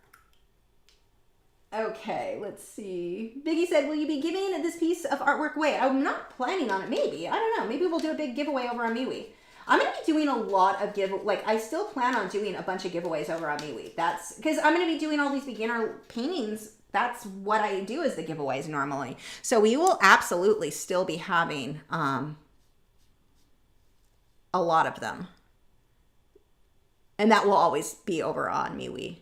Okay, let's see. Biggie said, will you be giving this piece of artwork away? I'm not planning on it. Maybe. I don't know. Maybe we'll do a big giveaway over on MeWe. I'm going to be doing a lot of I still plan on doing a bunch of giveaways over on MeWe. That's because I'm going to be doing all these beginner paintings. That's what I do as the giveaways normally. So we will absolutely still be having a lot of them. And that will always be over on MeWe.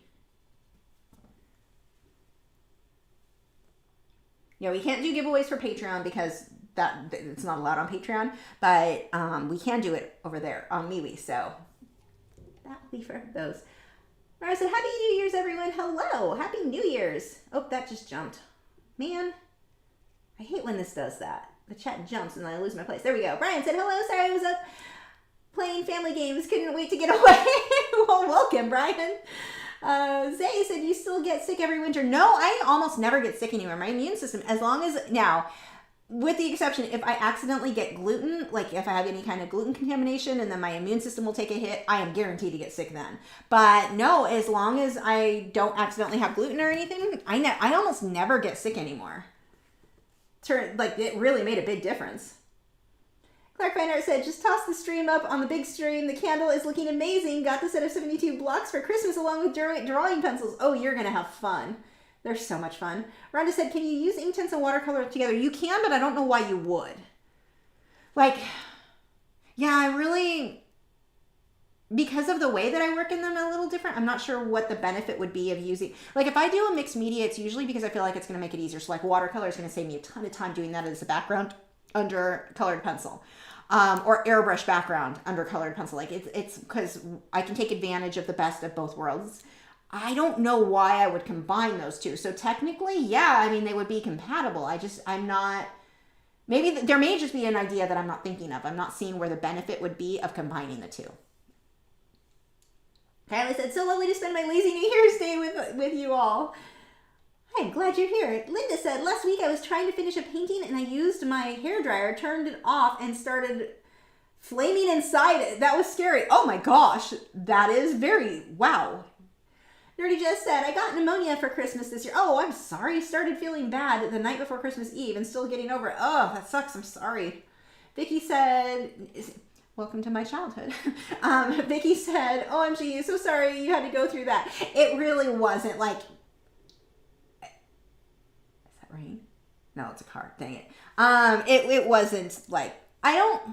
Yeah, we can't do giveaways for Patreon because it's not allowed on Patreon, but we can do it over there on MeWe. So that will be for those. I said, Happy New Year's, everyone. Hello. Happy New Year's. Oh, that just jumped. Man, I hate when this does that. The chat jumps and then I lose my place. There we go. Brian said, hello. Sorry, I was up playing family games. Couldn't wait to get away. Well, welcome, Brian. Zay said, you still get sick every winter? No, I almost never get sick anymore. My immune system, as long as, now, with the exception, if I accidentally get gluten, like if I have any kind of gluten contamination and then my immune system will take a hit, I am guaranteed to get sick then. But no, as long as I don't accidentally have gluten or anything, I almost never get sick anymore. It really made a big difference. Clark Finer said, just toss the stream up on the big stream. The candle is looking amazing. Got the set of 72 blocks for Christmas along with Derwent drawing pencils. Oh, you're going to have fun. They're so much fun. Rhonda said, can you use Inktense and watercolor together? You can, but I don't know why you would. Because of the way that I work in them a little different, I'm not sure what the benefit would be of using, if I do a mixed media, it's usually because I feel like it's going to make it easier. So watercolor is going to save me a ton of time doing that as a background under colored pencil. Or airbrush background under colored pencil. It's because I can take advantage of the best of both worlds. I don't know why I would combine those two. So technically, yeah, they would be compatible. I'm not, maybe there may just be an idea that I'm not thinking of. I'm not seeing where the benefit would be of combining the two. Kylie said, so lovely to spend my lazy New Year's Day with you all. Hi, glad you're here. Linda said, last week I was trying to finish a painting and I used my hairdryer, turned it off, and started flaming inside it. That was scary. Oh my gosh, that is very, wow. Nerdy just said, I got pneumonia for Christmas this year. Oh, I'm sorry. Started feeling bad the night before Christmas Eve and still getting over it. Oh, that sucks. I'm sorry. Vicky said, welcome to my childhood. Vicky said, OMG, so sorry you had to go through that. It really wasn't like, is that rain? No, it's a car. Dang it. It wasn't like, I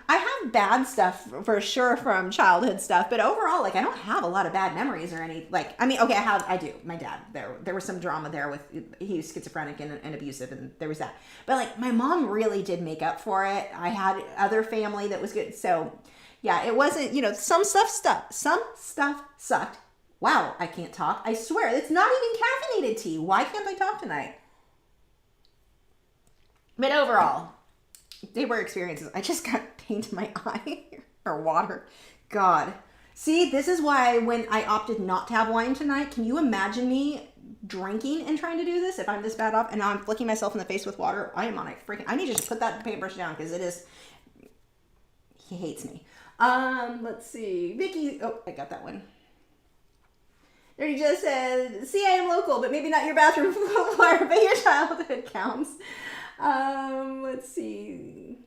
have bad stuff for sure from childhood stuff, but overall, like, I don't have a lot of bad memories or any, like, I mean, okay, I do. My dad, there was some drama there with, he was schizophrenic and abusive, and there was that. But, like, my mom really did make up for it. I had other family that was good. So, yeah, it wasn't, some stuff sucked. Wow, I can't talk. I swear, it's not even caffeinated tea. Why can't I talk tonight? But overall, they were experiences. I just got paint in my eye or water. God. See, this is why when I opted not to have wine tonight, can you imagine me drinking and trying to do this if I'm this bad off? And now I'm flicking myself in the face with water. I am on a freaking, I need to just put that paintbrush down because it is, he hates me. Let's see. Vicky, oh, I got that one. There he just said, see, I am local, but maybe not your bathroom floor, but your childhood counts. Let's see.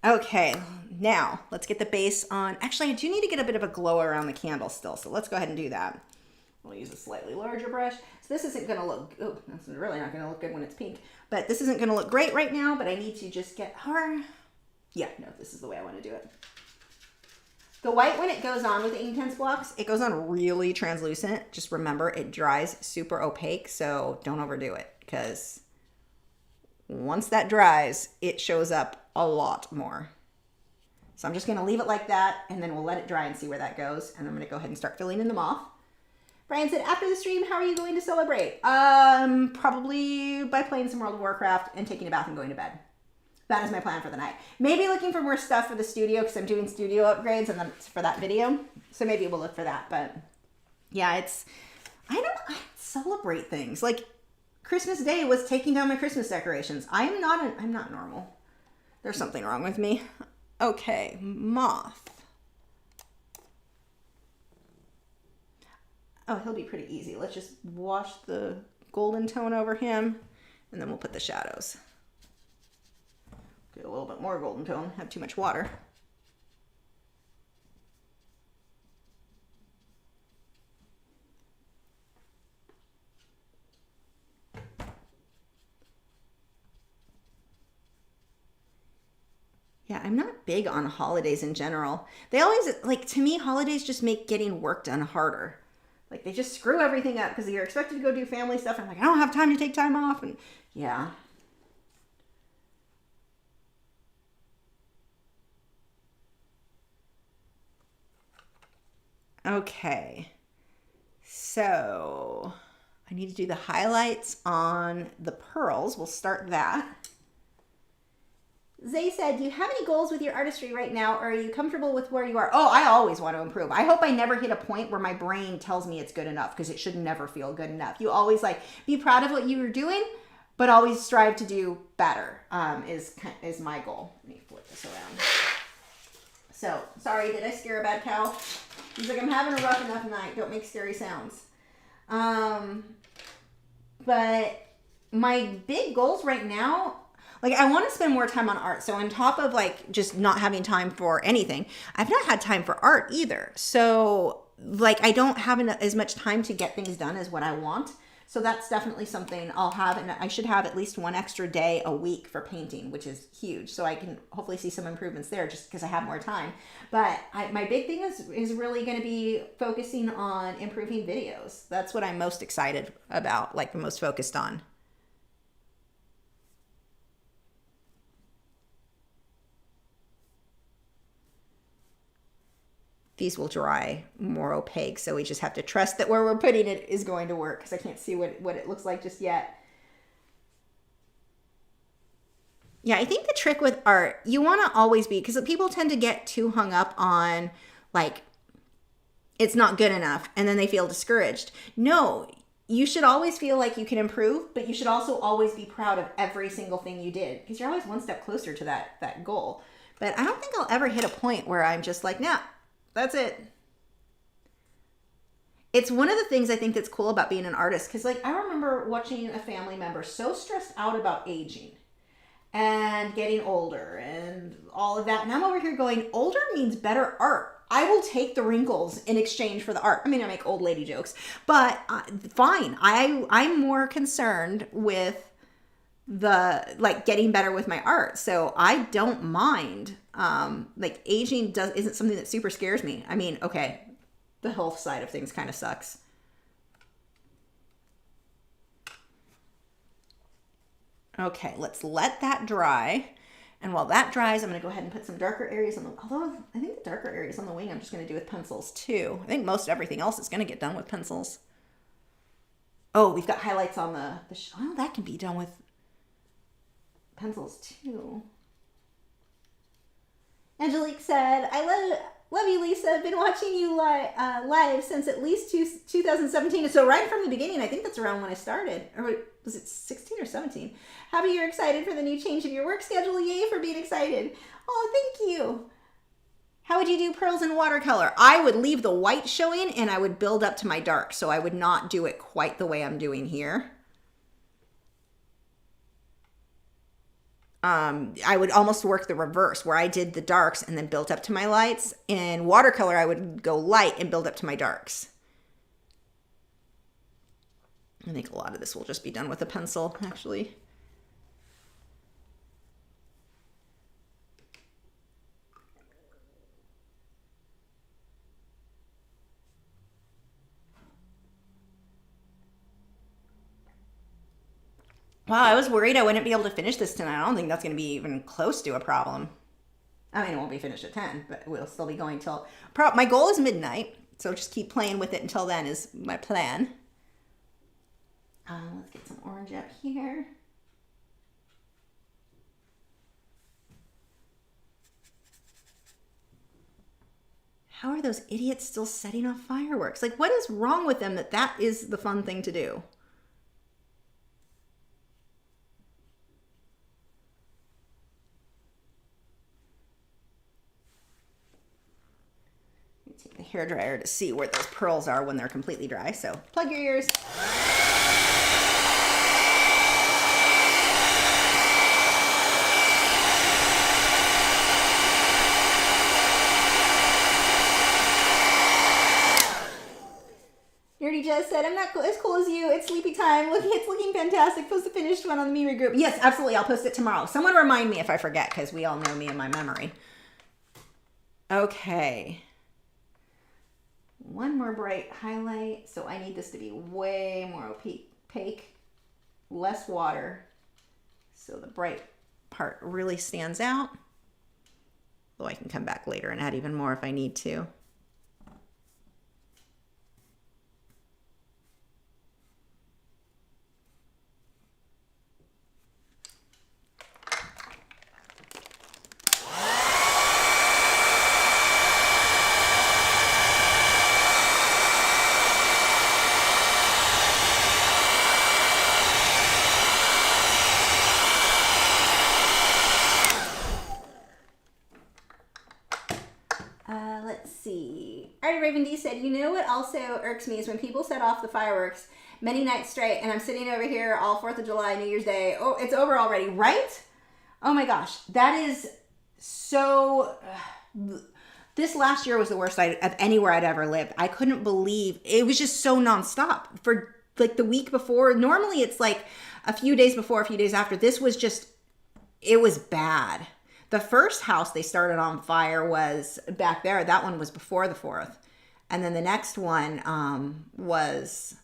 Okay, now let's get the base on. Actually, I do need to get a bit of a glow around the candle still, so let's go ahead and do that. We'll use a slightly larger brush. So this isn't going to look, oh, that's really not going to look good when it's pink, but this isn't going to look great right now, but I need to just get her. Yeah, no, this is the way I want to do it. The white, when it goes on with the Inktense blocks, it goes on really translucent. Just remember, it dries super opaque, so don't overdo it, because once that dries, it shows up a lot more. So I'm just going to leave it like that, and then we'll let it dry and see where that goes, and I'm going to go ahead and start filling in them off. Brian said, after the stream, how are you going to celebrate? Probably by playing some World of Warcraft and taking a bath and going to bed. That is my plan for the night. Maybe looking for more stuff for the studio because I'm doing studio upgrades and then for that video. So maybe we'll look for that. But yeah, I celebrate things. Like Christmas Day was taking down my Christmas decorations. I'm not normal. There's something wrong with me. Okay, moth. Oh, he'll be pretty easy. Let's just wash the golden tone over him and then we'll put the shadows. Get a little bit more golden tone, have too much water. Yeah, I'm not big on holidays in general. They always, like, to me, holidays just make getting work done harder. Like, they just screw everything up because you're expected to go do family stuff. And I'm like, I don't have time to take time off. And yeah. Okay, so I need to do the highlights on the pearls. We'll start that. Zay said, do you have any goals with your artistry right now, or are you comfortable with where you are? Oh, I always want to improve. I hope I never hit a point where my brain tells me it's good enough, because it should never feel good enough. You always be proud of what you were doing, but always strive to do better is my goal. Let me flip this around. So, sorry, did I scare a bad cow? He's like, I'm having a rough enough night. Don't make scary sounds. But my big goals right now, like, I want to spend more time on art. So on top of like just not having time for anything, I've not had time for art either. So like, I don't have as much time to get things done as what I want. So that's definitely something I'll have, and I should have at least one extra day a week for painting, which is huge. So I can hopefully see some improvements there just because I have more time. But my big thing is really going to be focusing on improving videos. That's what I'm most excited about, like the most focused on. These will dry more opaque, so we just have to trust that where we're putting it is going to work, because I can't see what it looks like just yet. Yeah, I think the trick with art, you want to always be, because people tend to get too hung up on like it's not good enough, and then they feel discouraged. No, you should always feel like you can improve, but you should also always be proud of every single thing you did, because you're always one step closer to that goal. But I don't think I'll ever hit a point where I'm just like, nah, that's it. It's one of the things I think that's cool about being an artist, because like I remember watching a family member so stressed out about aging and getting older and all of that, and I'm over here going, older means better art. I will take the wrinkles in exchange for the art. I mean, I make old lady jokes, but fine. I'm more concerned with the like getting better with my art, so I don't mind. Like aging isn't something that super scares me. I mean, okay, the health side of things kind of sucks. Okay, let's let that dry. And while that dries, I'm going to go ahead and put some darker areas on the, although I think the darker areas on the wing I'm just going to do with pencils too. I think most everything else is going to get done with pencils. Oh, we've got highlights on oh, that can be done with pencils too. Angelique said, I love you, Lisa. I've been watching you live since at least 2017. So right from the beginning, I think that's around when I started. Or was it 16 or 17? Happy you're excited for the new change in your work schedule. Yay for being excited. Oh, thank you. How would you do pearls in watercolor? I would leave the white showing and I would build up to my dark. So I would not do it quite the way I'm doing here. I would almost work the reverse, where I did the darks and then built up to my lights. In watercolor, I would go light and build up to my darks. I think a lot of this will just be done with a pencil, actually. Wow, I was worried I wouldn't be able to finish this tonight. I don't think that's going to be even close to a problem. I mean, it won't be finished at 10, but we'll still be going till... My goal is midnight, so just keep playing with it until then is my plan. Let's get some orange up here. How are those idiots still setting off fireworks? Like, what is wrong with them that is the fun thing to do? Take the hairdryer to see where those pearls are when they're completely dry. So plug your ears. Nerdy just said, I'm not as cool as you. It's sleepy time. It's looking fantastic. Post the finished one on the MeWe group. Yes, absolutely. I'll post it tomorrow. Someone remind me if I forget, because we all know me and my memory. Okay. One more bright highlight. So I need this to be way more opaque, less water, so the bright part really stands out. Though I can come back later and add even more if I need to. Raven D said, you know what also irks me is when people set off the fireworks many nights straight and I'm sitting over here all 4th of July, New Year's Day. Oh, it's over already, right? Oh my gosh, that is so... This last year was the worst of anywhere I'd ever lived. I couldn't believe... It was just so nonstop. For like the week before, normally it's like a few days before, a few days after. This was just... It was bad. The first house they started on fire was back there. That one was before the 4th. And then the next one was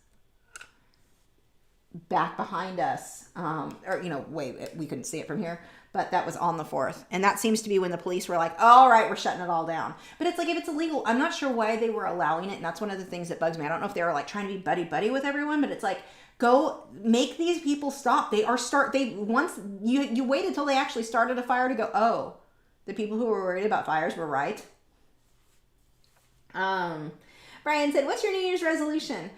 back behind us. Or, you know, we couldn't see it from here. But that was on the 4th. And that seems to be when the police were like, all right, we're shutting it all down. But it's like, if it's illegal, I'm not sure why they were allowing it. And that's one of the things that bugs me. I don't know if they were like trying to be buddy-buddy with everyone. But it's like, go make these people stop. Once you waited till they actually started a fire to go, oh, the people who were worried about fires were right. Brian said, what's your New Year's resolution?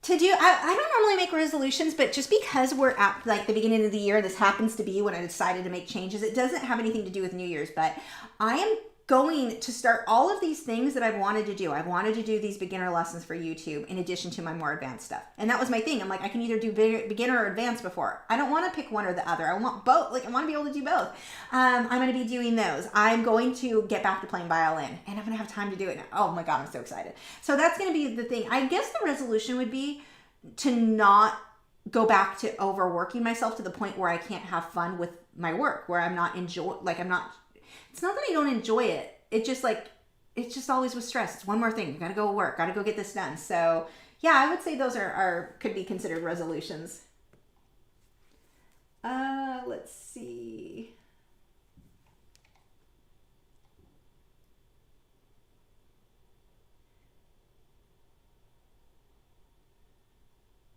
To do, I don't normally make resolutions, but just because we're at like the beginning of the year, this happens to be when I decided to make changes. It doesn't have anything to do with New Year's, but I am going to start all of these things that I've wanted to do. I've wanted to do these beginner lessons for YouTube in addition to my more advanced stuff. And that was my thing. I'm like, I can either do beginner or advanced before. I don't want to pick one or the other. I want both. Like, I want to be able to do both. I'm going to be doing those. I'm going to get back to playing violin, and I'm going to have time to do it now. Oh my God, I'm so excited. So that's going to be the thing. I guess the resolution would be to not go back to overworking myself to the point where I can't have fun with my work, where I'm not it's not that I don't enjoy it. It's just always with stress. It's one more thing. You got to go work, got to go get this done. So yeah, I would say those could be considered resolutions. Let's see.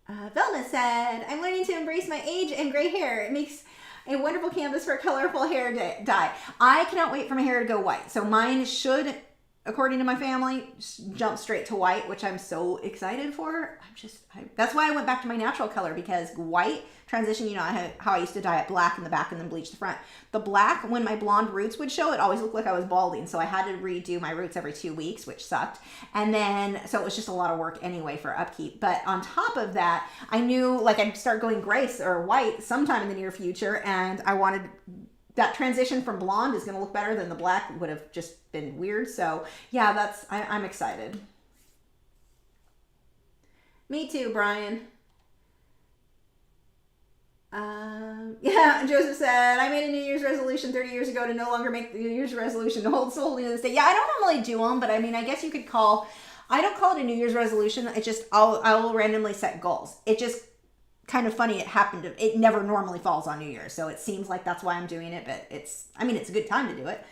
Velma said, I'm learning to embrace my age and gray hair. It makes a wonderful canvas for colorful hair dye. I cannot wait for my hair to go white. So mine should, according to my family, jump straight to white, which I'm so excited for. That's why I went back to my natural color, because white transition, you know how I used to dye it black in the back and then bleach the front. The black, when my blonde roots would show, it always looked like I was balding. So I had to redo my roots every 2 weeks, which sucked. And then, so it was just a lot of work anyway for upkeep. But on top of that, I knew like I'd start going gray or white sometime in the near future. And I wanted that transition from blonde is going to look better than the black would have just been weird. So yeah, I'm excited. Me too, Brian. Yeah, Joseph said, I made a New Year's resolution 30 years ago to no longer make the New Year's resolution to hold solely to this day. Yeah, I don't normally do them, but I mean, I guess you could I don't call it a New Year's resolution. It just, I'll randomly set goals. It just kind of funny. It never normally falls on New Year's. So it seems like that's why I'm doing it, but it's a good time to do it.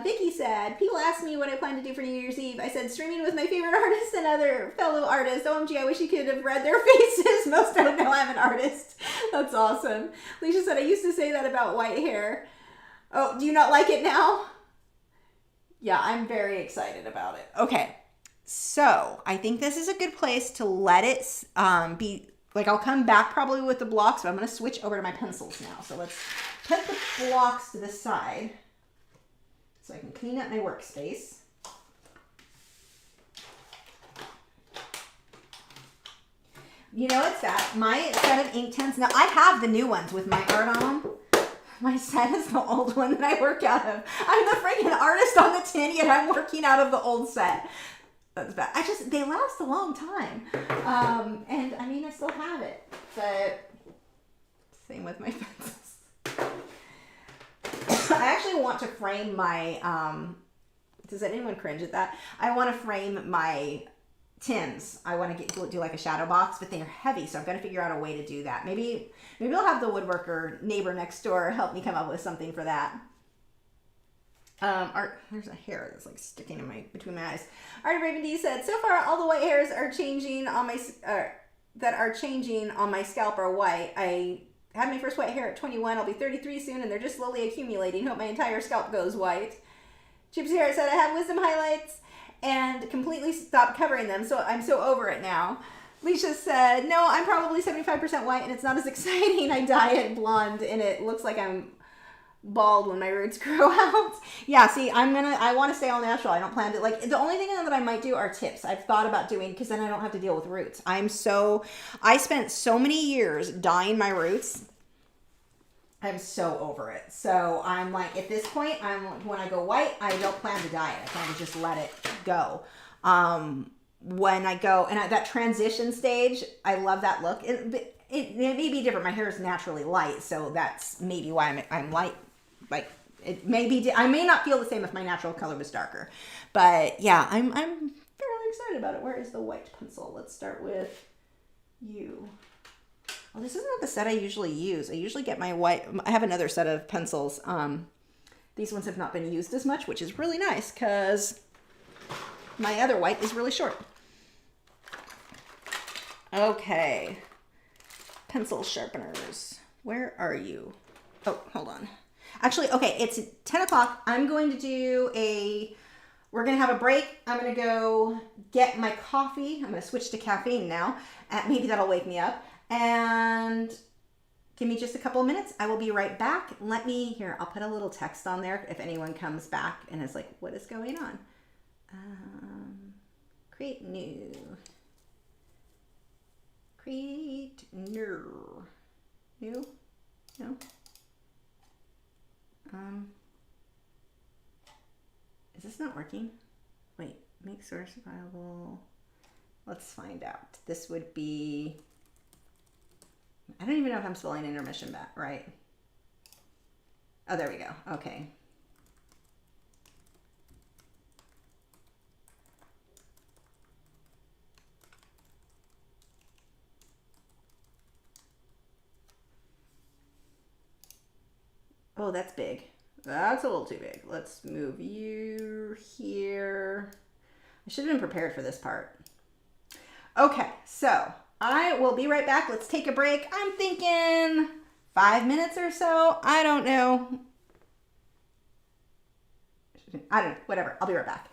Vicky said, people ask me what I plan to do for New Year's Eve. I said, streaming with my favorite artists and other fellow artists. OMG, I wish you could have read their faces. Most don't know I'm an artist. That's awesome. Alicia said, I used to say that about white hair. Oh, do you not like it now? Yeah, I'm very excited about it. Okay, so I think this is a good place to let it be. Like, I'll come back probably with the blocks, but I'm going to switch over to my pencils now. So let's put the blocks to the side so I can clean up my workspace. You know what's that? My set of Inktense. Now, I have the new ones with my art on them. My set is the old one that I work out of. I'm the freaking artist on the tin, yet I'm working out of the old set. That's bad. They last a long time. And I mean, I still have it, but same with my pencils. I actually want to frame my, does anyone cringe at that? I want to frame my tins. I want to do like a shadow box, but they're heavy, so I've got to figure out a way to do that. Maybe I'll have the woodworker neighbor next door help me come up with something for that. There's a hair that's like sticking in between my eyes. Art of Raven D said, so far all the white hairs are changing on my scalp are white. I had my first white hair at 21. I'll be 33 soon, and they're just slowly accumulating. Hope my entire scalp goes white. Gypsy Heart said, I have wisdom highlights and completely stopped covering them, so I'm so over it now. Leisha said, no, I'm probably 75% white, and it's not as exciting. I dye it blonde, and it looks like I'm bald when my roots grow out. Yeah, see, I want to stay all natural. I don't plan to, like, the only thing that I might do are tips. I've thought about doing, because then I don't have to deal with roots. I spent so many years dyeing my roots. I'm so over it. So I'm like, at this point, when I go white, I don't plan to dye it. I plan to just let it go. When I go, and at that transition stage, I love that look. It may be different. My hair is naturally light, so that's maybe why I'm light. Like, it may be, I may not feel the same if my natural color was darker. But yeah, I'm fairly excited about it. Where is the white pencil? Let's start with you. Well, this isn't the set I usually use. I usually get my white, I have another set of pencils. These ones have not been used as much, which is really nice because my other white is really short. Okay. Pencil sharpeners. Where are you? Oh, hold on. Actually, okay, it's 10 o'clock. I'm going to do a We're going to have a break. I'm going to go get my coffee. I'm going to switch to caffeine now. Maybe that'll wake me up. And give me just a couple of minutes. I will be right back. Let me, here, I'll put a little text on there if anyone comes back and is like, what is going on? Create new. Create new. New? No? Is this not working? Wait, make source viable. Let's find out. This would be, I don't even know if I'm spelling intermission back right. Oh, there we go. Okay. Oh, that's big. That's a little too big. Let's move you here. I should have been prepared for this part. Okay, so I will be right back. Let's take a break. I'm thinking 5 minutes or so. I don't know. Whatever. I'll be right back.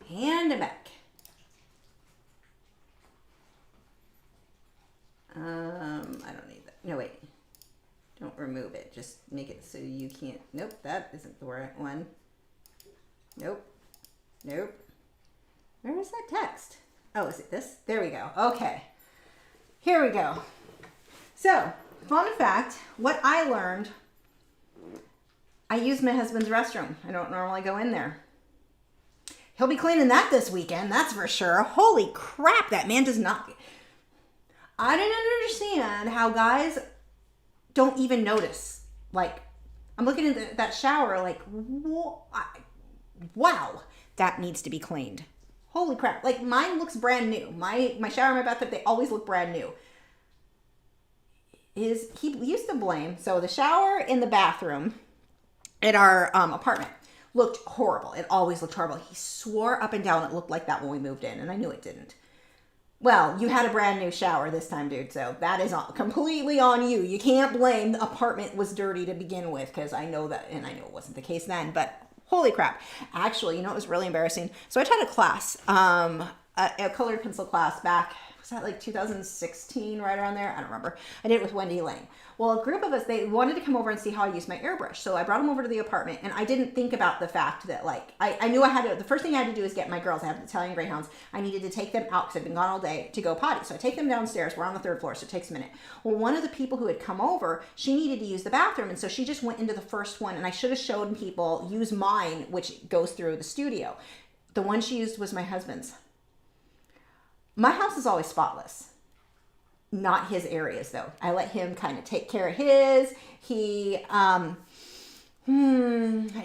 Hand it back. I don't need that. No, wait. Don't remove it. Just make it so you can't. Nope, that isn't the right one. Nope. Nope. Where is that text? Oh, is it this? There we go. Okay. Here we go. So, fun fact, what I learned, I use my husband's restroom. I don't normally go in there. He'll be cleaning that this weekend, that's for sure. Holy crap, that man does not. I didn't understand how guys don't even notice. Like, I'm looking at that shower like, wow, that needs to be cleaned. Holy crap. Like, mine looks brand new. My shower and my bathtub, they always look brand new. He used to blame, so the shower in the bathroom at our apartment looked horrible. It always looked horrible. He swore up and down it looked like that when we moved in, and I knew it didn't. Well, you had a brand new shower this time, dude, so that is completely on you. You can't blame the apartment was dirty to begin with, because I know that, and I know it wasn't the case then, but holy crap. Actually, you know, it was really embarrassing. So I taught a class, a colored pencil class back, was that like 2016, right around there? I don't remember. I did it with Wendy Lang. Well, a group of us, they wanted to come over and see how I use my airbrush. So I brought them over to the apartment, and I didn't think about the fact that, like, I knew I had to, the first thing I had to do is get my girls, I have Italian Greyhounds. I needed to take them out because I've been gone all day to go potty. So I take them downstairs. We're on the 3rd floor, so it takes a minute. Well, one of the people who had come over, she needed to use the bathroom, and so she just went into the first one, and I should have showed people use mine, which goes through the studio. The one she used was my husband's. My house is always spotless. Not his areas though. I let him kind of take care of his. It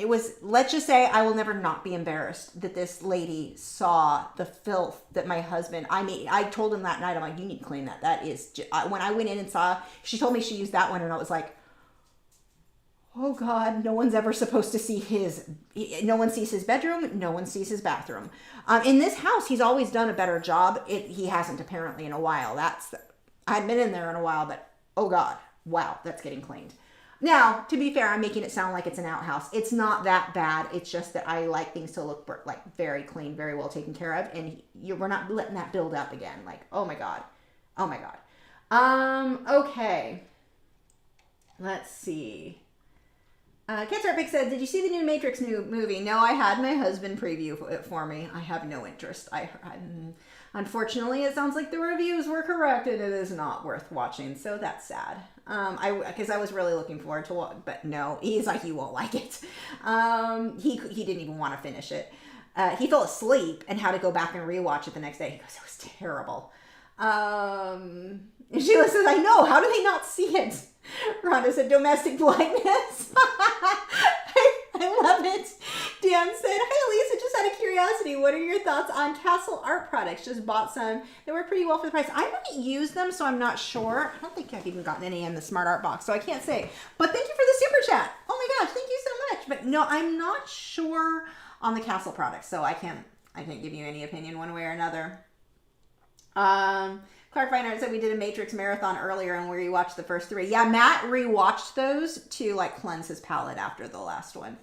was, let's just say I will never not be embarrassed that this lady saw the filth that my husband, I told him that night, I'm like, you need to clean that. That is, when I went in and saw, she told me she used that one, and I was like, oh God, no one's ever supposed to see no one sees his bedroom, no one sees his bathroom. In this house, he's always done a better job. He hasn't apparently in a while. I hadn't been in there in a while, but oh God, wow, that's getting cleaned. Now, to be fair, I'm making it sound like it's an outhouse. It's not that bad. It's just that I like things to look like very clean, very well taken care of, and we're not letting that build up again. Like, oh my God. Oh my God. Okay. Let's see. Kids Art Pick said, did you see the new Matrix movie? No, I had my husband preview it for me. I have no interest. Unfortunately, it sounds like the reviews were correct, and it is not worth watching, so that's sad. Because I was really looking forward to it, but no, he's like, you won't like it. He didn't even want to finish it. He fell asleep and had to go back and rewatch it the next day. He goes, it was terrible. And Sheila says, I know, how do they not see it? Rhonda said, domestic blindness. I love it. Dan said, hi Lisa, just out of curiosity, what are your thoughts on Castle Art products? Just bought some. They work pretty well for the price. I haven't used them, so I'm not sure. I don't think I've even gotten any in the Smart Art box, so I can't say. But thank you for the super chat. Oh my gosh, thank you so much. But no, I'm not sure on the Castle products, so I can't give you any opinion one way or another. Clark Fine Art said we did a Matrix marathon earlier and we rewatched the first 3. Yeah, Matt rewatched those to like cleanse his palate after the last one.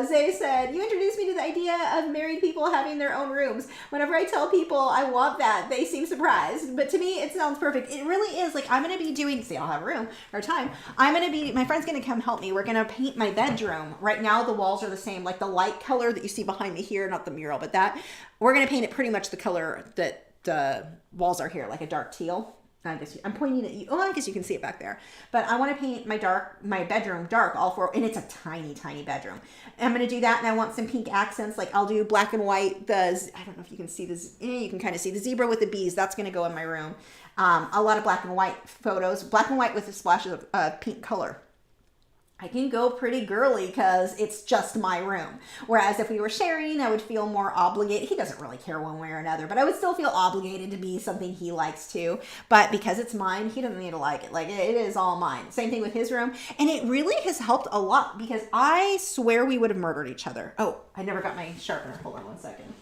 Zay said, you introduced me to the idea of married people having their own rooms. Whenever I tell people I want that, they seem surprised. But to me, it sounds perfect. It really is. Like, I'm going to be doing, see, I'll have a room or time. My friend's going to come help me. We're going to paint my bedroom. Right now, the walls are the same, like the light color that you see behind me here, not the mural, but that. We're going to paint it pretty much the color that the walls are here, like a dark teal. I guess I'm pointing at you. Oh, I guess you can see it back there. But I want to paint my bedroom dark, all 4, and it's a tiny, tiny bedroom. And I'm going to do that, and I want some pink accents. Like I'll do black and white. I don't know if you can see this. You can kind of see the zebra with the bees. That's going to go in my room. A lot of black and white photos. Black and white with a splash of pink color. I can go pretty girly because it's just my room. Whereas if we were sharing, I would feel more obligated. He doesn't really care one way or another, but I would still feel obligated to be something he likes too. But because it's mine, he doesn't need to like it. Like it is all mine. Same thing with his room. And it really has helped a lot because I swear we would have murdered each other. Oh, I never got my sharpener. Hold on one second.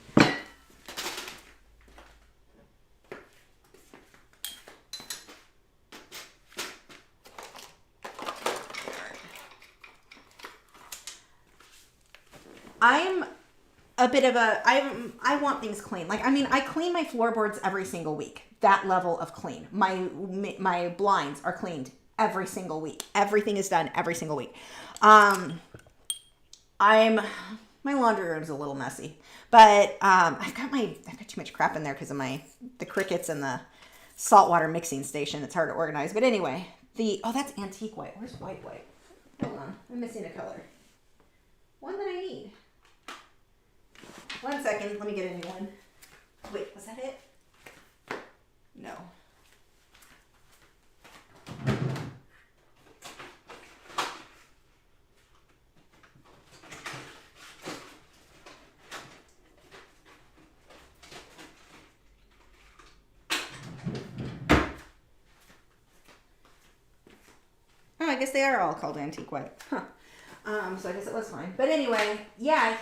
a bit of a, I want things clean. Like, I mean, I clean my floorboards every single week. That level of clean. My blinds are cleaned every single week. Everything is done every single week. My laundry room's a little messy, but I've got too much crap in there because of the crickets and the saltwater mixing station. It's hard to organize. But anyway, that's antique white. Where's white? Hold on, I'm missing a color. One that I need. 1 second, let me get a new one. Wait, was that it? No. Oh, I guess they are all called antique white. Huh. So I guess it was fine. But anyway, yeah,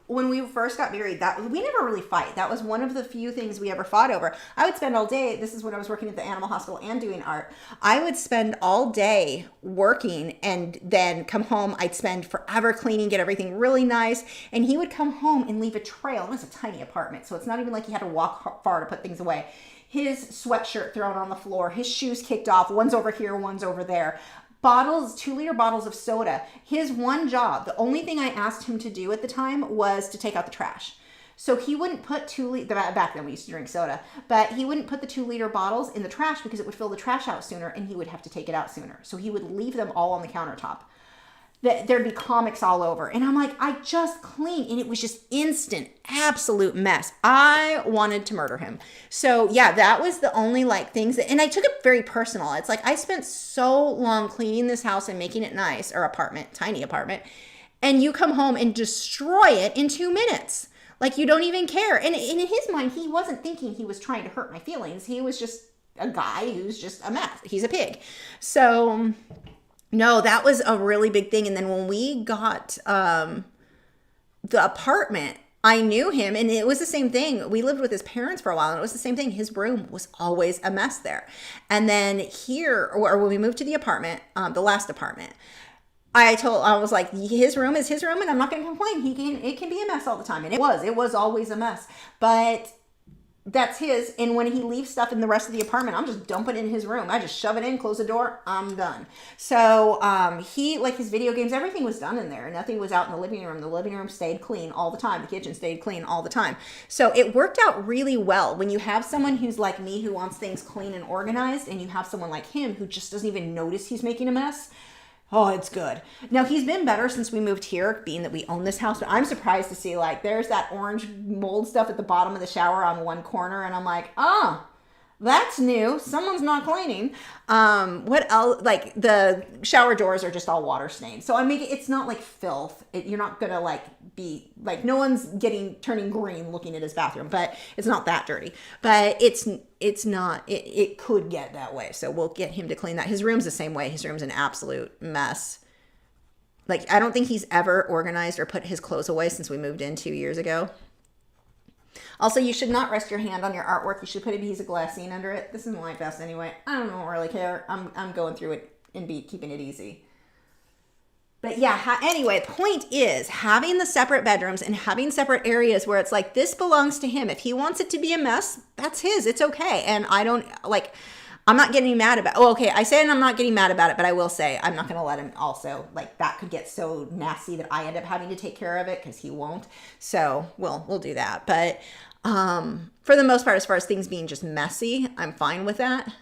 when we first got married, we never really fight. That was one of the few things we ever fought over. I would spend all day, this is when I was working at the animal hospital and doing art. I would spend all day working and then come home. I'd spend forever cleaning, get everything really nice. And he would come home and leave a trail. It was a tiny apartment, so it's not even like he had to walk far to put things away. His sweatshirt thrown on the floor, his shoes kicked off, one's over here, one's over there. Bottles, 2-liter bottles of soda. His one job, the only thing I asked him to do at the time was to take out the trash. So he wouldn't put back then we used to drink soda, but he wouldn't put the 2-liter bottles in the trash because it would fill the trash out sooner and he would have to take it out sooner. So he would leave them all on the countertop. There'd be comics all over. And I'm like, I just cleaned. And it was just instant, absolute mess. I wanted to murder him. So yeah, that was the only things and I took it very personal. It's like, I spent so long cleaning this house and making it nice, or tiny apartment. And you come home and destroy it in 2 minutes. Like, you don't even care. And in his mind, he wasn't thinking he was trying to hurt my feelings. He was just a guy who's just a mess. He's a pig. So no, that was a really big thing. And then when we got the apartment, I knew him, and it was the same thing. We lived with his parents for a while, and it was the same thing. His room was always a mess there. And then here, or when we moved to the apartment, the last apartment, I was like, his room is his room, and I'm not going to complain. It can be a mess all the time. And it was always a mess. But that's his, and when he leaves stuff in the rest of the apartment, I'm just dumping it in his room. I just shove it in, close the door, I'm done. So he, like his video games, everything was done in there. Nothing was out in the living room. The living room stayed clean all the time. The kitchen stayed clean all the time. So it worked out really well. When you have someone who's like me, who wants things clean and organized, and you have someone like him who just doesn't even notice he's making a mess, oh, it's good. Now, he's been better since we moved here, being that we own this house. But I'm surprised to see, there's that orange mold stuff at the bottom of the shower on one corner. And I'm like, oh, that's new. Someone's not cleaning. What else? The shower doors are just all water stained. So I mean, it's not like filth. You're not going to be no one's turning green looking at his bathroom, but it's not that dirty. But it's not, it could get that way. So we'll get him to clean that. His room's the same way. His room's an absolute mess. I don't think he's ever organized or put his clothes away since we moved in 2 years ago. Also, you should not rest your hand on your artwork. You should put a piece of glassine under it. This isn't my best anyway. I don't really care. I'm going through it and keeping it easy. But yeah, anyway, point is having the separate bedrooms and having separate areas where it's like, this belongs to him. If he wants it to be a mess, that's his. It's okay. And I don't I'm not getting mad about, I say I'm not getting mad about it, but I will say I'm not going to let him also, that could get so nasty that I end up having to take care of it because he won't. So we'll do that. But for the most part, as far as things being just messy, I'm fine with that.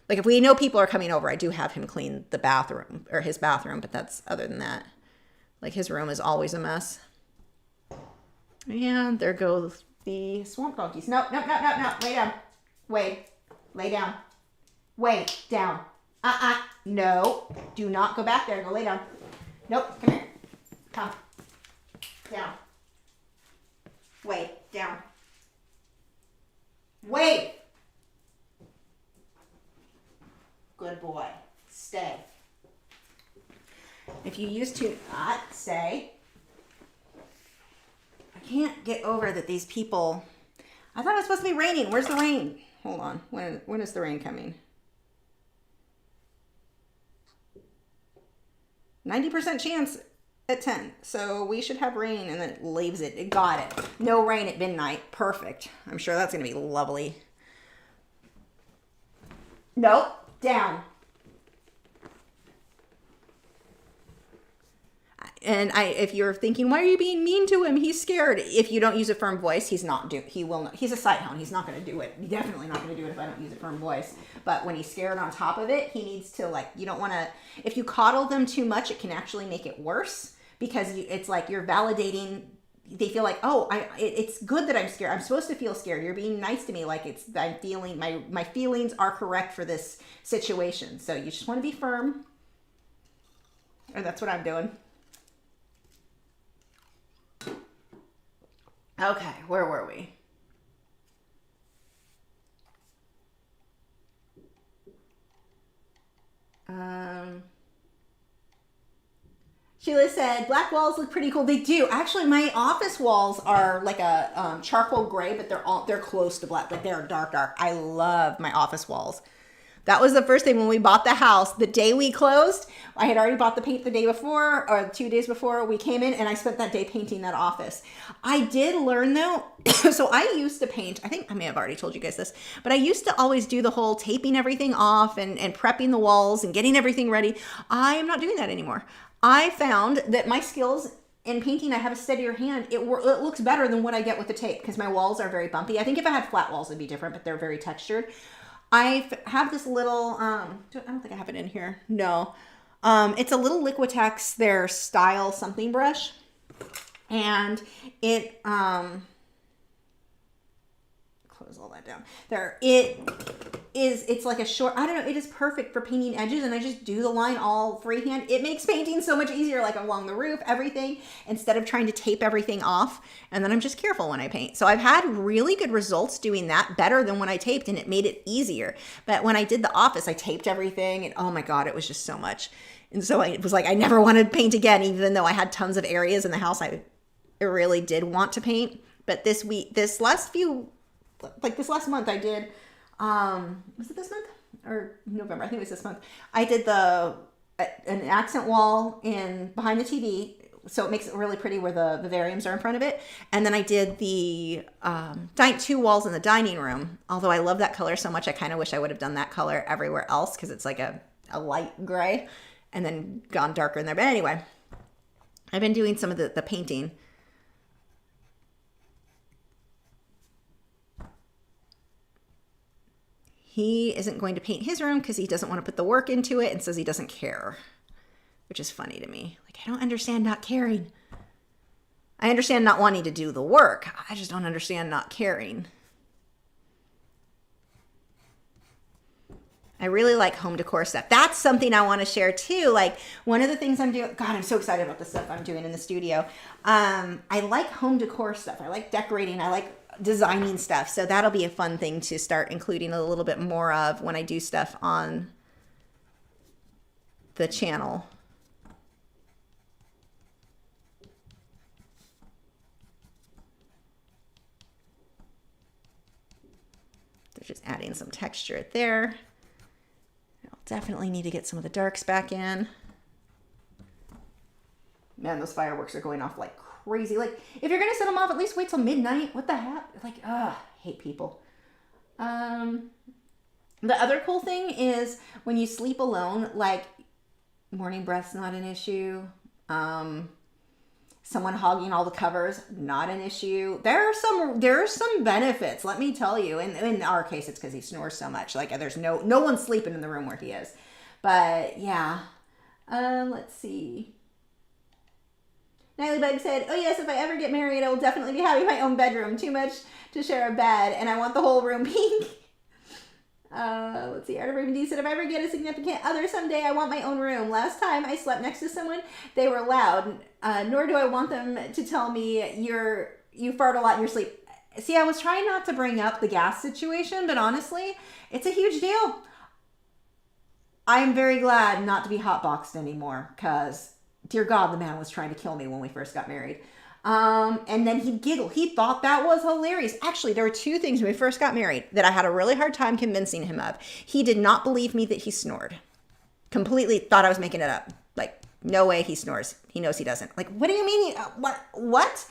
If we know people are coming over, I do have him clean the bathroom, or his bathroom, but that's other than that. His room is always a mess. Yeah, there goes the swamp donkeys. No. Lay down. Wait. Lay down. Wait. Down. No. Do not go back there. Go lay down. Nope. Come here. Come. Down. Wait. Down. Wait. Good boy. Stay. If you used to not stay, I can't get over that these people, I thought it was supposed to be raining. Where's the rain? Hold on. When is the rain coming? 90% chance at 10. So we should have rain, and then it leaves it. It got it. No rain at midnight. Perfect. I'm sure that's going to be lovely. Nope. Down. And if you're thinking, why are you being mean to him? He's scared. If you don't use a firm voice, he will not. He's a sight hound. He's not going to do it. He's definitely not going to do it if I don't use a firm voice. But when he's scared on top of it, he needs to, like, you don't want to, if you coddle them too much, it can actually make it worse, because it's like you're validating. They feel like, oh, it's good that I'm scared. I'm supposed to feel scared. You're being nice to me. Like I'm feeling, my feelings are correct for this situation. So you just want to be firm. And that's what I'm doing. Okay, where were we? Sheila said, black walls look pretty cool. They do. Actually, my office walls are like a charcoal gray, but they're close to black. Like they're dark. I love my office walls. That was the first thing when we bought the house. The day we closed, I had already bought the paint the day before, or 2 days before we came in, and I spent that day painting that office. I did learn though, so I used to paint, I think I may have already told you guys this, but I used to always do the whole taping everything off and prepping the walls and getting everything ready. I am not doing that anymore. I found that my skills in painting, I have a steadier hand. It looks better than what I get with the tape, because my walls are very bumpy. I think if I had flat walls, it'd be different, but they're very textured. I have this little, I don't think I have it in here. No. It's a little Liquitex, their Style something brush. And it, close all that down. It's like a short, I don't know, it is perfect for painting edges, and I just do the line all freehand. It makes painting so much easier, like along the roof, everything, instead of trying to tape everything off. And then I'm just careful when I paint. So I've had really good results doing that, better than when I taped, and it made it easier. But when I did the office, I taped everything, and oh my God, it was just so much. And so it was like, I never wanted to paint again, even though I had tons of areas in the house I really did want to paint. But this last month I did, was it this month or November? I think it was this month. I did an accent wall behind the TV, so it makes it really pretty where the vivariums are in front of it. And then I did the 2 walls in the dining room. Although I love that color so much, I kind of wish I would have done that color everywhere else, because it's like a light gray, and then gone darker in there. But anyway, I've been doing some of the painting. He isn't going to paint his room because he doesn't want to put the work into it, and says he doesn't care, which is funny to me. Like, I don't understand not caring. I understand not wanting to do the work. I just don't understand not caring. I really like home decor stuff. That's something I want to share too. Like, one of the things I'm doing, God, I'm so excited about the stuff I'm doing in the studio. I like home decor stuff. I like decorating. I like designing stuff. So that'll be a fun thing to start including a little bit more of when I do stuff on the channel. They're just adding some texture there. I'll definitely need to get some of the darks back in. Man, those fireworks are going off like crazy. Like, if you're gonna set them off, at least wait till midnight. What the heck? Like, hate people. The other cool thing is when you sleep alone, like, morning breath's not an issue. Someone hogging all the covers, not an issue. There are some benefits, let me tell you. And in our case, it's because he snores so much. Like, there's no one sleeping in the room where he is. But yeah, let's see. Nightly said, oh yes, if I ever get married, I will definitely be having my own bedroom. Too much to share a bed, and I want the whole room pink. Let's see. Art of Raven D said, if I ever get a significant other someday, I want my own room. Last time I slept next to someone, they were loud. Nor do I want them to tell me you fart a lot in your sleep. See, I was trying not to bring up the gas situation, but honestly, it's a huge deal. I'm very glad not to be hotboxed anymore, because dear God, the man was trying to kill me when we first got married. And then he'd giggle. He thought that was hilarious. Actually, there were 2 things when we first got married that I had a really hard time convincing him of. He did not believe me that he snored. Completely thought I was making it up. Like, No way he snores. He knows he doesn't. Like, what do you mean? What?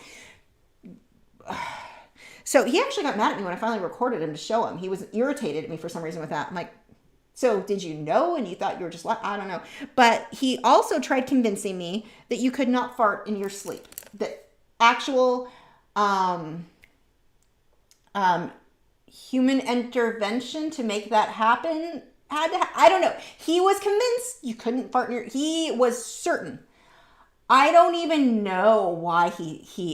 So he actually got mad at me when I finally recorded him to show him. He was irritated at me for some reason with that. I'm like, so did you know and you thought you were just like, I don't know. But he also tried convincing me that you could not fart in your sleep. That actual human intervention to make that happen I don't know. He was convinced you couldn't fart in your, he was certain. I don't even know why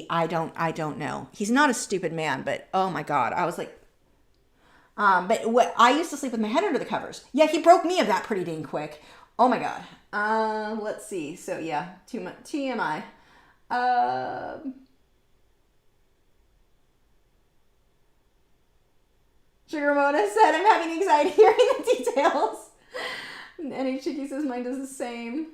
I don't know. He's not a stupid man, but oh my God. I was like, but what I used to sleep with my head under the covers. Yeah, he broke me of that pretty dang quick. Oh my God. Let's see. So yeah, too much TMI. Sugar Mona said, I'm having anxiety hearing the details. And NH Chicky says mine does the same.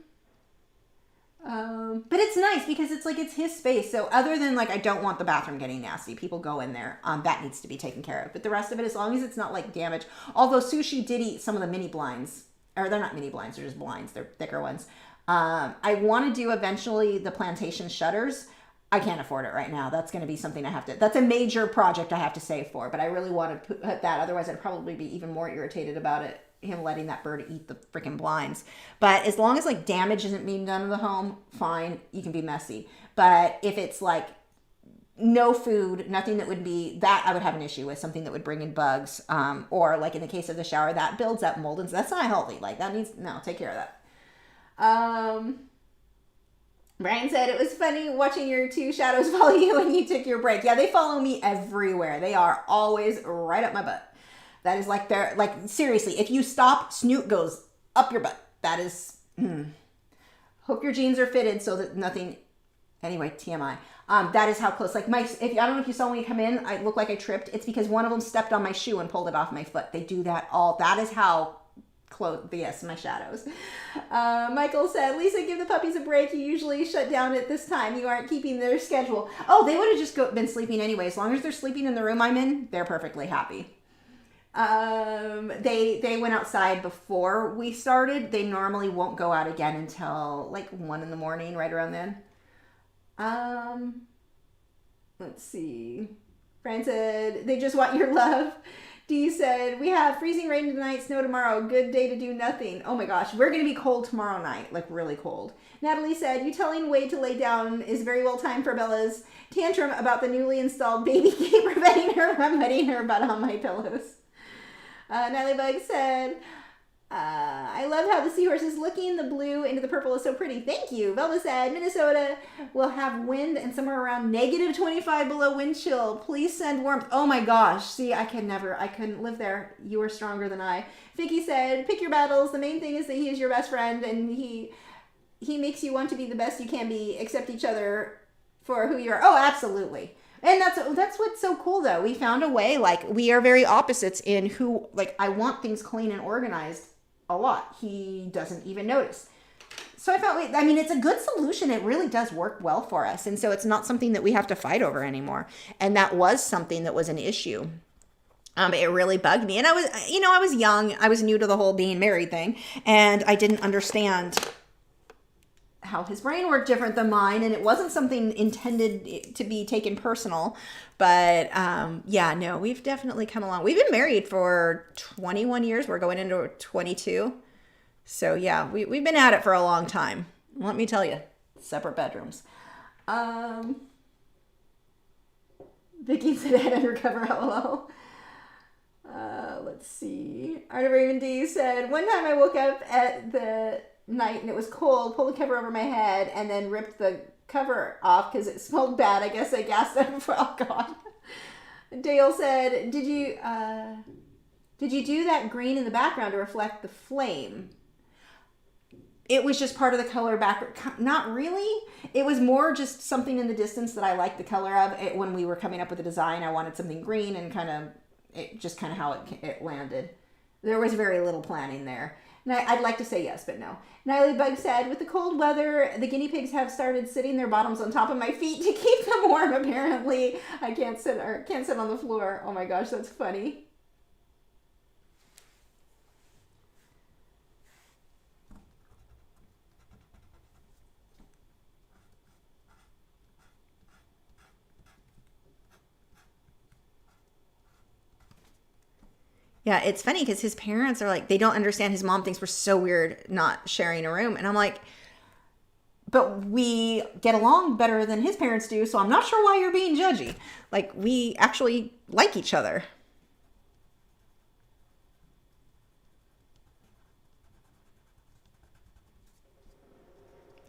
But it's nice because it's like, it's his space. So other than like, I don't want the bathroom getting nasty. People go in there. That needs to be taken care of. But the rest of it, as long as it's not like damage. Although Sushi did eat some of the mini blinds. Or they're not mini blinds, they're just blinds. They're thicker ones. I want to do eventually the plantation shutters. I can't afford it right now. That's going to be something I have to, that's a major project I have to save for. But I really want to put that. Otherwise, I'd probably be even more irritated about it. Him letting that bird eat the freaking blinds. But as long as like damage isn't being done to the home, fine, you can be messy. But if it's like no food, nothing that would be, that I would have an issue with, something that would bring in bugs, or like in the case of the shower, that builds up mold, and that's not healthy. Like that needs, no, take care of that. Brian said it was funny watching your two shadows follow you when you took your break. Yeah, they follow me everywhere. They are always right up my butt. That is like, they're like, seriously, if you stop, Snoot goes up your butt. That is, hope your jeans are fitted so that nothing, anyway, TMI. That is how close, like I don't know if you saw when you come in, I look like I tripped. It's because one of them stepped on my shoe and pulled it off my foot. They do that all, that is how close, yes, my shadows. Michael said, Lisa, give the puppies a break. You usually shut down at this time. You aren't keeping their schedule. Oh, they would have just been sleeping anyway. As long as they're sleeping in the room I'm in, they're perfectly happy. They went outside before we started. They normally won't go out again until like 1 in the morning, right around then. Let's see. Fran said, they just want your love. Dee said, we have freezing rain tonight, snow tomorrow. Good day to do nothing. Oh my gosh, we're going to be cold tomorrow night, like really cold. Natalie said, you telling Wade to lay down is very well timed for Bella's tantrum about the newly installed baby gate preventing her from putting her butt on my pillows. Natalie Bug said, I love how the seahorse is looking. The blue into the purple is so pretty. Thank you. Velma said, Minnesota will have wind and somewhere around negative 25 below wind chill. Please send warmth. Oh my gosh. See, I couldn't live there. You are stronger than I. Vicky said, pick your battles. The main thing is that he is your best friend and he makes you want to be the best you can be, accept each other for who you are. Oh, absolutely. And that's what's so cool though. We found a way, like we are very opposites in who, like I want things clean and organized a lot. He doesn't even notice. So I felt, I mean, it's a good solution. It really does work well for us. And so it's not something that we have to fight over anymore. And that was something that was an issue. It really bugged me. And I was young. I was new to the whole being married thing. And I didn't understand how his brain worked different than mine, and it wasn't something intended to be taken personal, but yeah, no, we've definitely come along. We've been married for 21 years. We're going into 22. So yeah, we've been at it for a long time. Let me tell you, separate bedrooms. Vicky said head undercover, lol. Let's see. Art of Raven D said, one time I woke up at the night and it was cold, pulled the cover over my head and then ripped the cover off because it smelled bad. I guess I gassed up for, oh God. Dale said, did you do that green in the background to reflect the flame? It was just part of the color background. Not really. It was more just something in the distance that I liked the color of it. When we were coming up with the design, I wanted something green and just kind of how it landed. There was very little planning there. I'd like to say yes, but no. Natalie Bug said, with the cold weather, the guinea pigs have started sitting their bottoms on top of my feet to keep them warm, apparently. I can't sit on the floor. Oh my gosh, that's funny. Yeah, it's funny because his parents are like, they don't understand. His mom thinks we're so weird not sharing a room. And I'm like, but we get along better than his parents do, so I'm not sure why you're being judgy. Like, we actually like each other.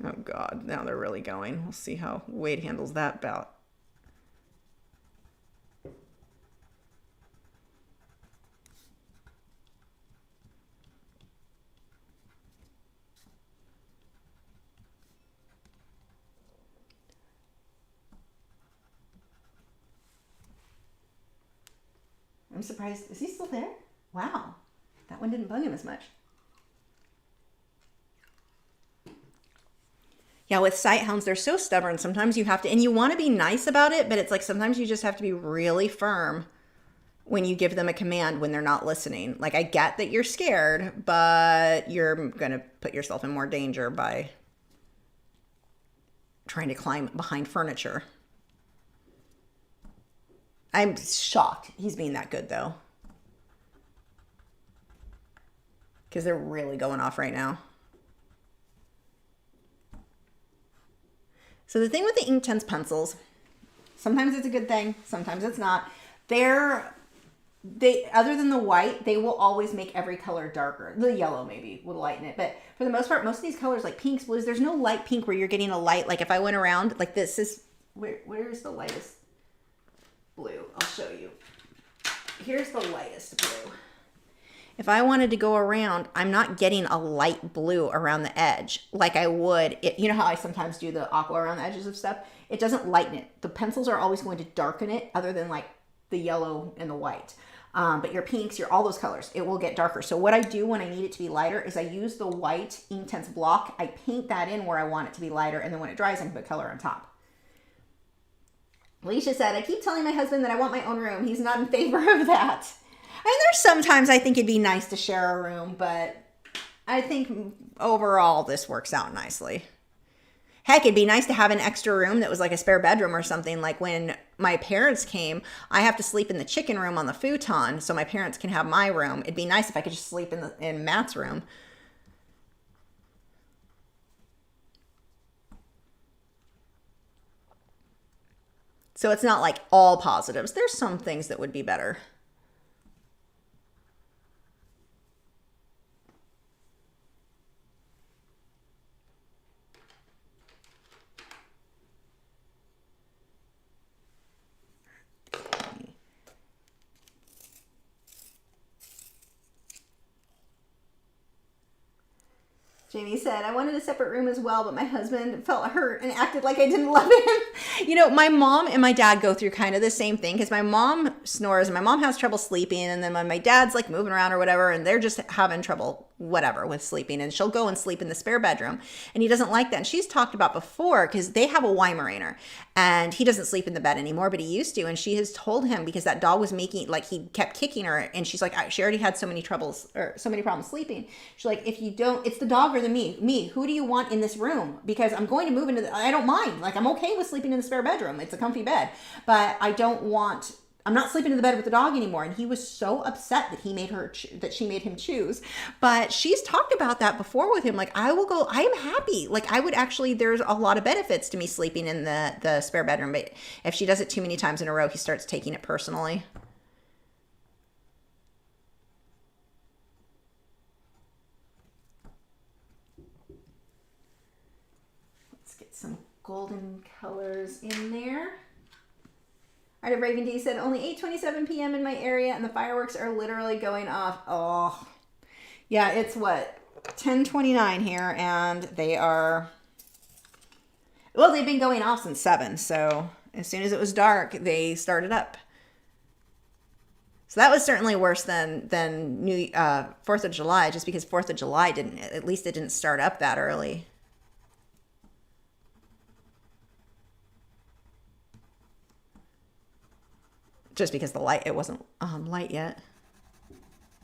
Oh God, now they're really going. We'll see how Wade handles that bout. I'm surprised. Is he still there? Wow. That one didn't bug him as much. Yeah, with sight hounds, they're so stubborn. Sometimes you have to, and you want to be nice about it, but it's like sometimes you just have to be really firm when you give them a command when they're not listening. Like, I get that you're scared, but you're going to put yourself in more danger by trying to climb behind furniture. I'm shocked he's being that good, though. Because they're really going off right now. So the thing with the Inktense pencils, sometimes it's a good thing, sometimes it's not. They other than the white, they will always make every color darker. The yellow maybe will lighten it, but for the most part, most of these colors like pinks, blues, there's no light pink where you're getting a light. Like if I went around, like this is, where's the lightest blue? I'll show you. Here's the lightest blue. If I wanted to go around, I'm not getting a light blue around the edge like I would. You know how I sometimes do the aqua around the edges of stuff? It doesn't lighten it. The pencils are always going to darken it other than like the yellow and the white. But your pinks, all those colors, it will get darker. So what I do when I need it to be lighter is I use the white Inktense block. I paint that in where I want it to be lighter, and then when it dries, I can put color on top. Alicia said, I keep telling my husband that I want my own room. He's not in favor of that. And there's sometimes I think it'd be nice to share a room, but I think overall this works out nicely. Heck, it'd be nice to have an extra room that was like a spare bedroom or something. Like when my parents came, I have to sleep in the chicken room on the futon so my parents can have my room. It'd be nice if I could just sleep in Matt's room. So it's not like all positives. There's some things that would be better. Jamie said, I wanted a separate room as well, but my husband felt hurt and acted like I didn't love him. You know, my mom and my dad go through kind of the same thing because my mom snores and my mom has trouble sleeping. And then when my dad's like moving around or whatever, and they're just having trouble, whatever, with sleeping, and she'll go and sleep in the spare bedroom. And he doesn't like that. And she's talked about before because they have a Weimaraner and he doesn't sleep in the bed anymore, but he used to. And she has told him because that dog was making, like, he kept kicking her. And she's like, she already had so many problems sleeping. She's like, if you don't, it's the dog or the me, who do you want in this room? Because I'm going to move into I don't mind. Like, I'm okay with sleeping in the spare bedroom. It's a comfy bed, but I'm not sleeping in the bed with the dog anymore. And he was so upset that she made him choose. But she's talked about that before with him. Like, I am happy. Like, there's a lot of benefits to me sleeping in the spare bedroom. But if she does it too many times in a row, he starts taking it personally. Let's get some golden colors in there. Art of Raven D said, only 8:27 p.m. in my area and the fireworks are literally going off. Oh, yeah, it's what, 10:29 here, and they've been going off since 7, so as soon as it was dark, they started up. So that was certainly worse than 4th of July, just because 4th of July at least it didn't start up that early. Just because it wasn't light yet.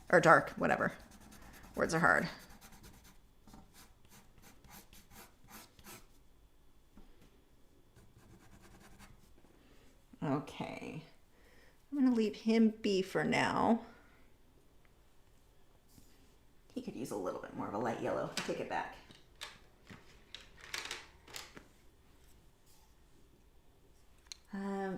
Or dark, whatever. Words are hard. Okay. I'm going to leave him be for now. use a little bit more of a light yellow. Take it back.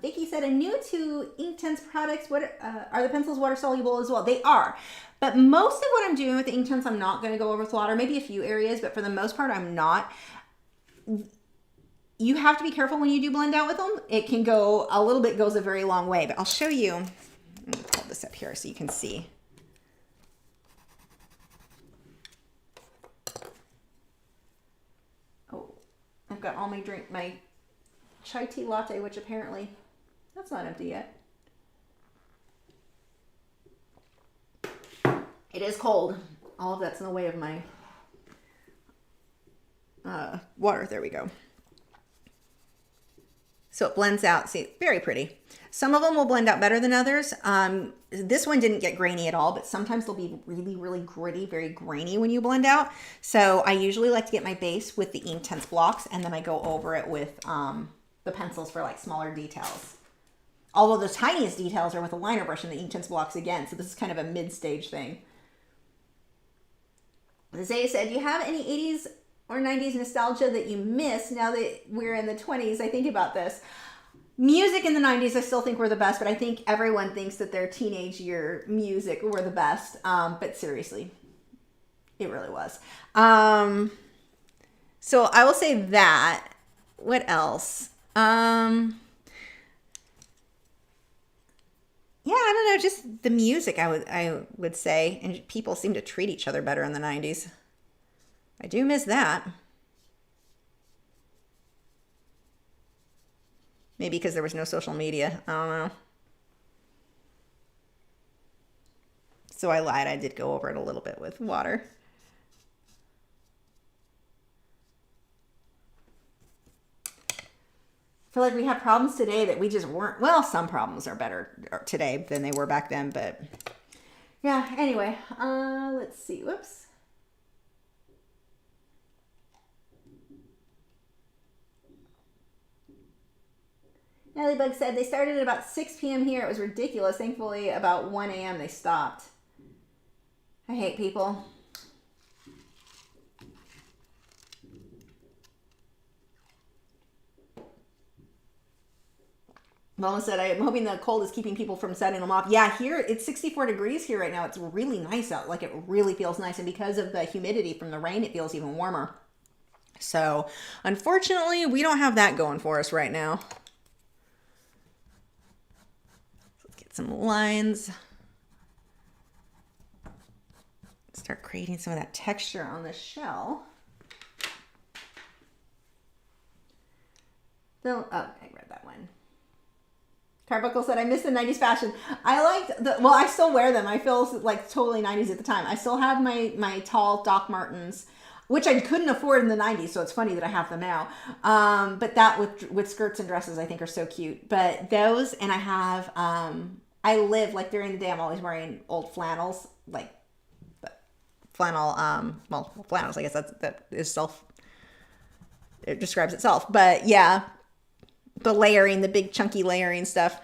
Vicky said, I'm new to Inktense products. What are the pencils water soluble as well? They are, but most of what I'm doing with the Inktense, I'm not going to go over with water. Maybe a few areas, but for the most part, I'm not. You have to be careful when you do blend out with them. It can go a little bit, goes a very long way. But I'll show you. Let me pull this up here so you can see. Oh, I've got all my chai tea latte, which apparently that's not empty yet. It is cold. All of that's in the way of my water. There we go. So it blends out. See, very pretty. Some of them will blend out better than others. This one didn't get grainy at all, but sometimes they'll be really, really gritty, very grainy when you blend out. So I usually like to get my base with the Inktense blocks, and then I go over it with the pencils for like smaller details. Although the tiniest details are with a liner brush and the Inktense blocks again. So this is kind of a mid-stage thing. Zay said, do you have any 80s or 90s nostalgia that you miss now that we're in the 20s? I think about this. Music in the 90s, I still think were the best, but I think everyone thinks that their teenage year music were the best. But seriously, it really was. So I will say that. What else? Yeah, I don't know, just the music, I would say. And people seem to treat each other better in the 90s. I do miss that. Maybe because there was no social media. I don't know. So I lied. I did go over it a little bit with water. I feel like we have problems today that we just weren't. Well, some problems are better today than they were back then, but yeah, anyway, let's see. Whoops. Nellybug said they started at about 6 p.m. here. It was ridiculous. Thankfully, about 1 a.m. they stopped. I hate people. Mama said, I'm hoping the cold is keeping people from setting them off. Yeah, here, it's 64 degrees here right now. It's really nice out. Like, it really feels nice. And because of the humidity from the rain, it feels even warmer. So, unfortunately, we don't have that going for us right now. Let's get some lines. Start creating some of that texture on the shell. Oh, I read that one. Carbuncle said, I miss the 90s fashion. I liked well, I still wear them. I feel like totally 90s at the time. I still have my tall Doc Martens, which I couldn't afford in the 90s, so it's funny that I have them now. But that with skirts and dresses, I think are so cute. But those, and I have, I live, like during the day, I'm always wearing old flannels, like flannel, well, flannels, I guess that is it describes itself. But yeah. The layering, the big chunky layering stuff.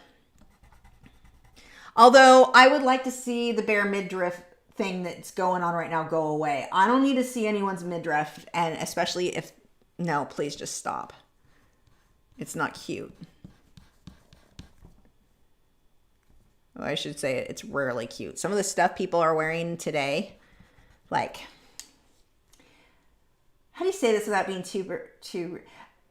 Although I would like to see the bare midriff thing that's going on right now go away. I don't need to see anyone's midriff, and especially if, no, please just stop. It's not cute. Well, I should say it's rarely cute. Some of the stuff people are wearing today, like, how do you say this without being too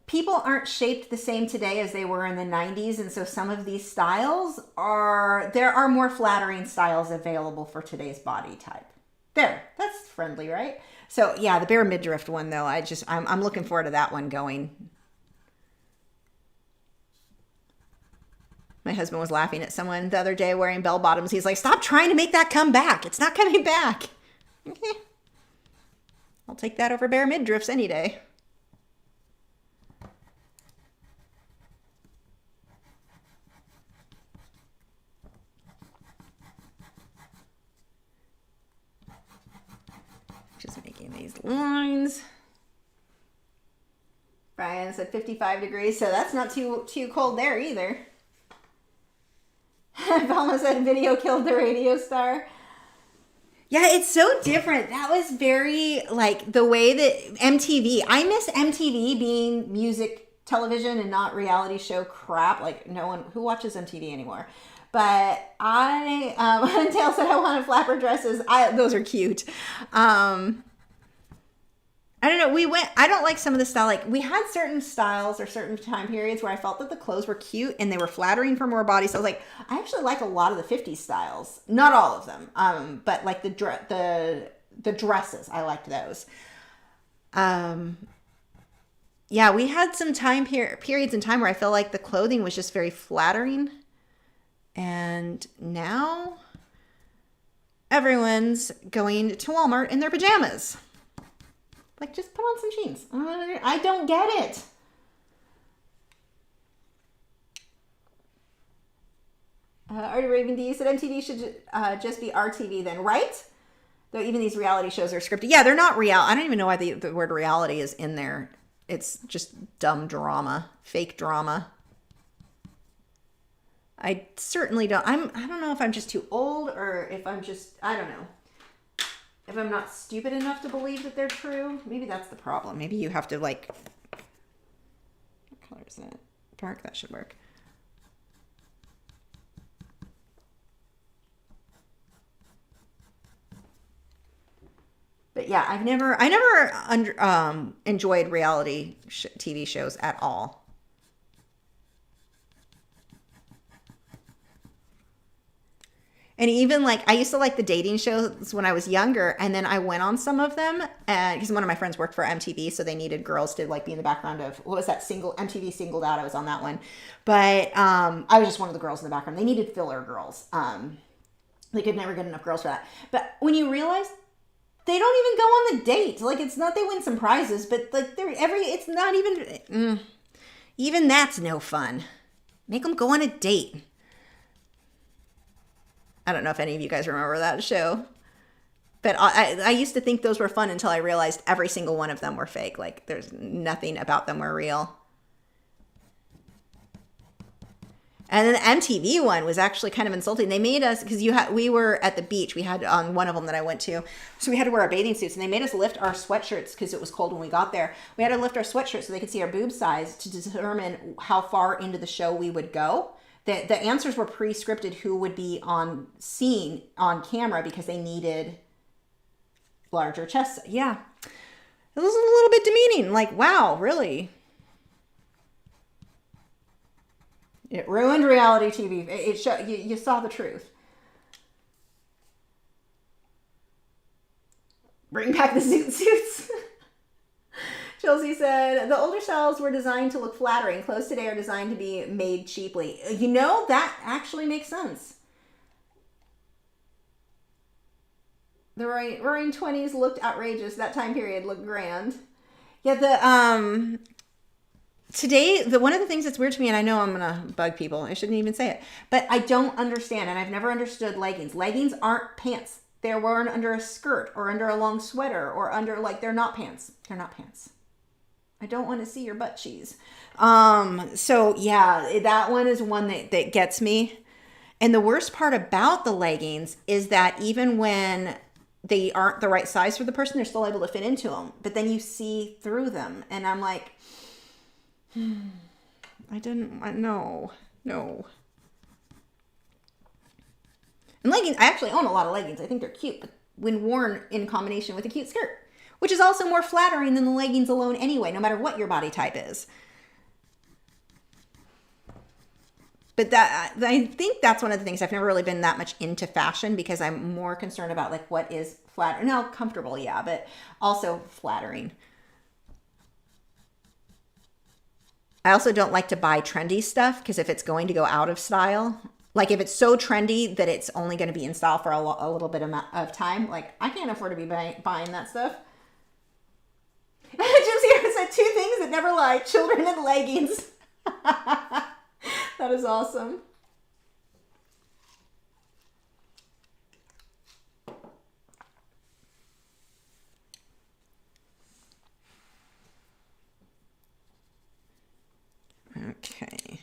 people aren't shaped the same today as they were in the 90s, and so some of these styles there are more flattering styles available for today's body type. There, that's friendly, right? So yeah, the bare midriff one though, I'm looking forward to that one going. My husband was laughing at someone the other day wearing bell bottoms. He's like, stop trying to make that come back. It's not coming back. I'll take that over bare midriffs any day. Just making these lines. Brian said 55 degrees, so that's not too cold there either. Velma said video killed the radio star. Yeah, it's so different. That was very like the way that MTV. I miss MTV being music television and not reality show crap. Like no one who watches MTV anymore. But I, Tail said I wanted flapper dresses. Those are cute. I don't know. I don't like some of the style. Like we had certain styles or certain time periods where I felt that the clothes were cute and they were flattering for more body. So I was like, I actually like a lot of the 50s styles. Not all of them. But like the dresses, I liked those. Yeah, we had some periods in time where I felt like the clothing was just very flattering. And now everyone's going to Walmart in their pajamas. Like, just put on some jeans. I don't get it. Artie Raven D said MTV should just be RTV then, right? Though even these reality shows are scripted. Yeah, they're not real. I don't even know why the word reality is in there. It's just dumb drama, fake drama. I certainly don't. I don't know if I'm just too old or if I'm just, I don't know. If I'm not stupid enough to believe that they're true, maybe that's the problem. Maybe you have to like, what color is that? Dark, that should work. But yeah, I never enjoyed reality TV shows at all. And even like, I used to like the dating shows when I was younger, and then I went on some of them, and because one of my friends worked for MTV, so they needed girls to like be in the background of, what was that MTV Singled Out? I was on that one, but I was just one of the girls in the background. They needed filler girls. They could never get enough girls for that. But when you realize they don't even go on the date, like it's not they win some prizes, but like it's not even that's no fun. Make them go on a date. I don't know if any of you guys remember that show, but I used to think those were fun until I realized every single one of them were fake. Like there's nothing about them were real. And then the MTV one was actually kind of insulting. They made us, because we were at the beach. We had on one of them that I went to, so we had to wear our bathing suits, and they made us lift our sweatshirts because it was cold when we got there. We had to lift our sweatshirts so they could see our boob size to determine how far into the show we would go. The answers were pre-scripted who would be on scene on camera because they needed larger chests. Yeah. It was a little bit demeaning. Like, wow, really? It ruined reality TV. It showed, you saw the truth. Bring back the zoot suits. Chelsea said, the older styles were designed to look flattering. Clothes today are designed to be made cheaply. You know, that actually makes sense. The roaring 20s looked outrageous. That time period looked grand. Yeah, today, one of the things that's weird to me, and I know I'm going to bug people. I shouldn't even say it. But I don't understand, and I've never understood leggings. Leggings aren't pants. They're worn under a skirt or under a long sweater or under, like, they're not pants. They're not pants. I don't want to see your butt cheese. So yeah, that one is one that gets me. And the worst part about the leggings is that even when they aren't the right size for the person, they're still able to fit into them. But then you see through them. And I'm like, no. And leggings, I actually own a lot of leggings. I think they're cute, but when worn in combination with a cute skirt, which is also more flattering than the leggings alone anyway, no matter what your body type is. But I think that's one of the things. I've never really been that much into fashion because I'm more concerned about like what is flattering. No, comfortable, yeah, but also flattering. I also don't like to buy trendy stuff because if it's going to go out of style, like if it's so trendy that it's only going to be in style for a little bit of time, like I can't afford to be buying that stuff. Gypsy said 2 things that never lie: children and leggings. That is awesome. Okay.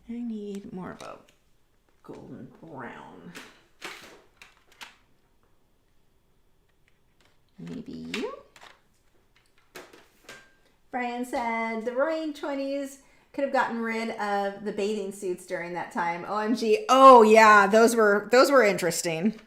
I need more of a golden brown. Maybe you. Brian said the Roaring 20s could have gotten rid of the bathing suits during that time. OMG. Oh yeah, those were interesting.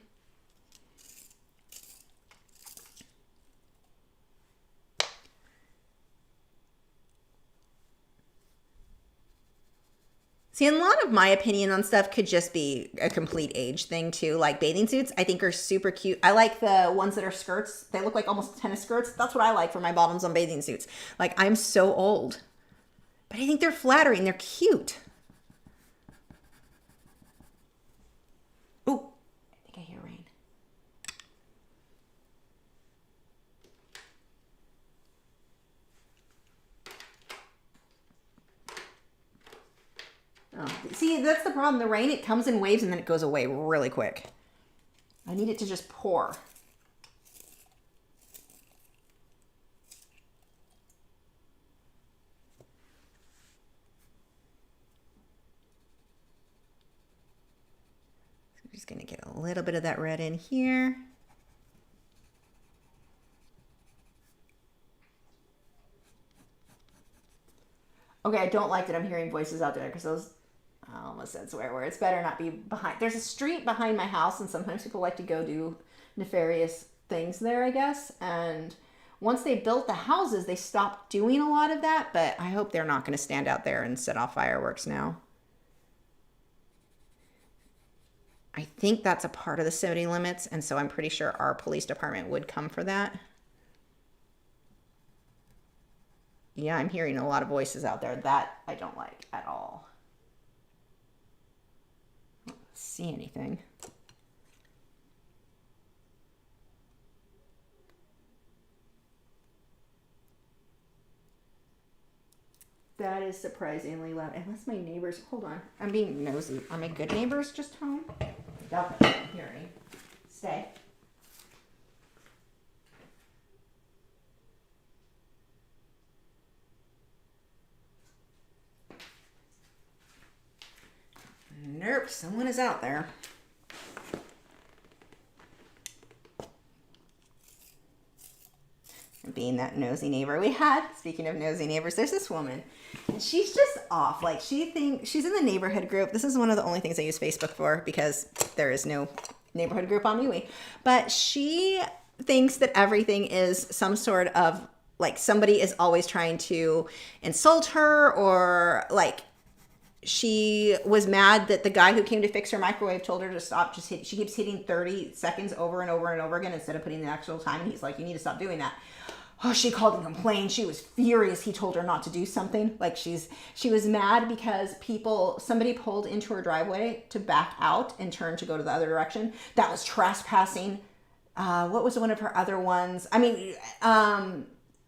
See, a lot of my opinion on stuff could just be a complete age thing too. Like bathing suits, I think are super cute. I like the ones that are skirts. They look like almost tennis skirts. That's what I like for my bottoms on bathing suits. Like, I'm so old. But I think they're flattering. They're cute. Oh, I think I hear rain. Oh, see, that's the problem. The rain, it comes in waves and then it goes away really quick. I need it to just pour. I'm just going to get a little bit of that red in here. Okay, I don't like that I'm hearing voices out there because those, I almost said swear words. Better not be behind. There's a street behind my house, and sometimes people like to go do nefarious things there, I guess. And once they built the houses, they stopped doing a lot of that, but I hope they're not going to stand out there and set off fireworks now. I think that's a part of the city limits, and so I'm pretty sure our police department would come for that. Yeah, I'm hearing a lot of voices out there. That I don't like at all. I don't see anything. That is surprisingly loud. Unless my neighbors, hold on. I'm being nosy. Are my good neighbors just home? Doubt that I'm hearing. Stay. Nope, someone is out there. Being that nosy neighbor we had. Speaking of nosy neighbors, there's this woman. And she's just off. Like, she thinks she's in the neighborhood group. This is one of the only things I use Facebook for because there is no neighborhood group on MeWe. But she thinks that everything is some sort of, like, somebody is always trying to insult her, or like she was mad that the guy who came to fix her microwave told her to stop. She keeps hitting 30 seconds over and over and over again instead of putting the actual time. And he's like, you need to stop doing that. Oh, she called and complained. She was furious. He told her not to do something. Like, she was mad because somebody pulled into her driveway to back out and turn to go to the other direction. That was trespassing. What was one of her other ones? I mean,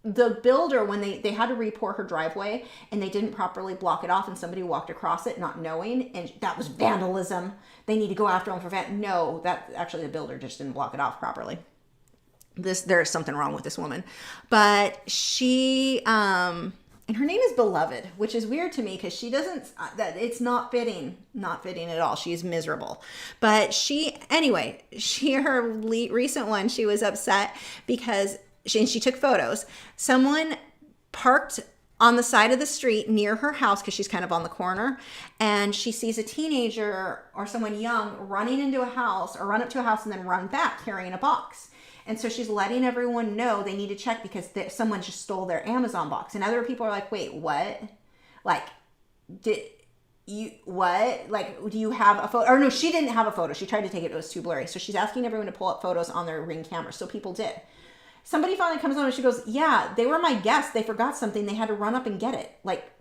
the builder, when they had to re-pour her driveway and they didn't properly block it off and somebody walked across it not knowing, and that was vandalism. They need to go after them for No, that actually the builder just didn't block it off properly. There's something wrong with this woman. But she, and her name is Beloved, which is weird to me because she doesn't, that it's not fitting at all. She's miserable. But her recent one, she was upset because she took photos. Someone parked on the side of the street near her house because she's kind of on the corner, and she sees a teenager or someone young running into a house or run up to a house and then run back carrying a box. And so she's letting everyone know they need to check because someone just stole their Amazon box. And other people are like, wait, what? Like, what? Like, do you have a photo? Or no, she didn't have a photo. She tried to take it. It was too blurry. So she's asking everyone to pull up photos on their Ring camera. So people did. Somebody finally comes on and she goes, yeah, they were my guests. They forgot something. They had to run up and get it. Like,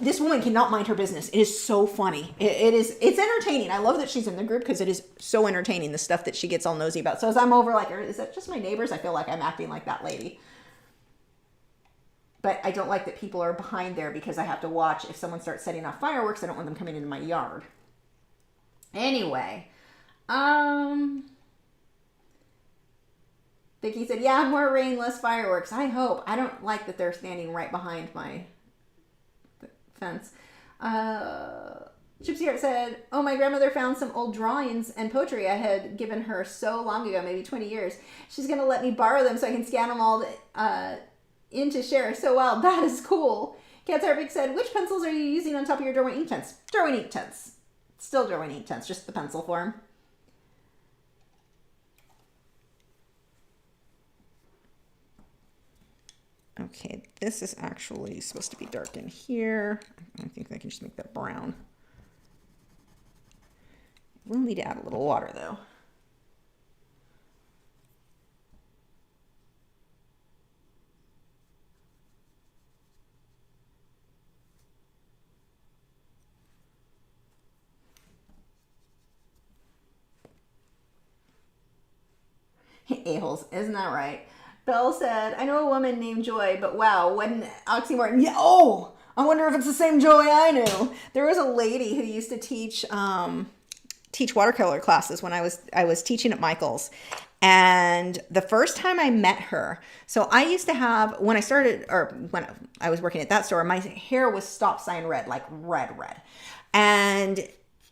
this woman cannot mind her business. It is so funny. It's entertaining. I love that she's in the group because it is so entertaining, the stuff that she gets all nosy about. So as I'm over, like, is that just my neighbors? I feel like I'm acting like that lady. But I don't like that people are behind there because I have to watch if someone starts setting off fireworks. I don't want them coming into my yard. Anyway, Vicky said, yeah, more rain, less fireworks. I hope. I don't like that they're standing right behind my fence. Gypsy Heart said, oh, my grandmother found some old drawings and poetry I had given her so long ago, maybe 20 years. She's going to let me borrow them so I can scan them all in to share. So, wow, that is cool. Cat's Heartbeat said, which pencils are you using on top of your Derwent Inktense? Derwent Inktense. Still Derwent Inktense, just the pencil form. Okay, this is actually supposed to be dark in here. I think I can just make that brown. We'll need to add a little water though. A-holes, isn't that right? Belle said, I know a woman named Joy, but wow, what an oxymoron. Yeah, oh, I wonder if it's the same Joy I knew. There was a lady who used to teach watercolor classes when I was teaching at Michael's. And the first time I met her, so I used to have, when I was working at that store, my hair was stop sign red, like red. And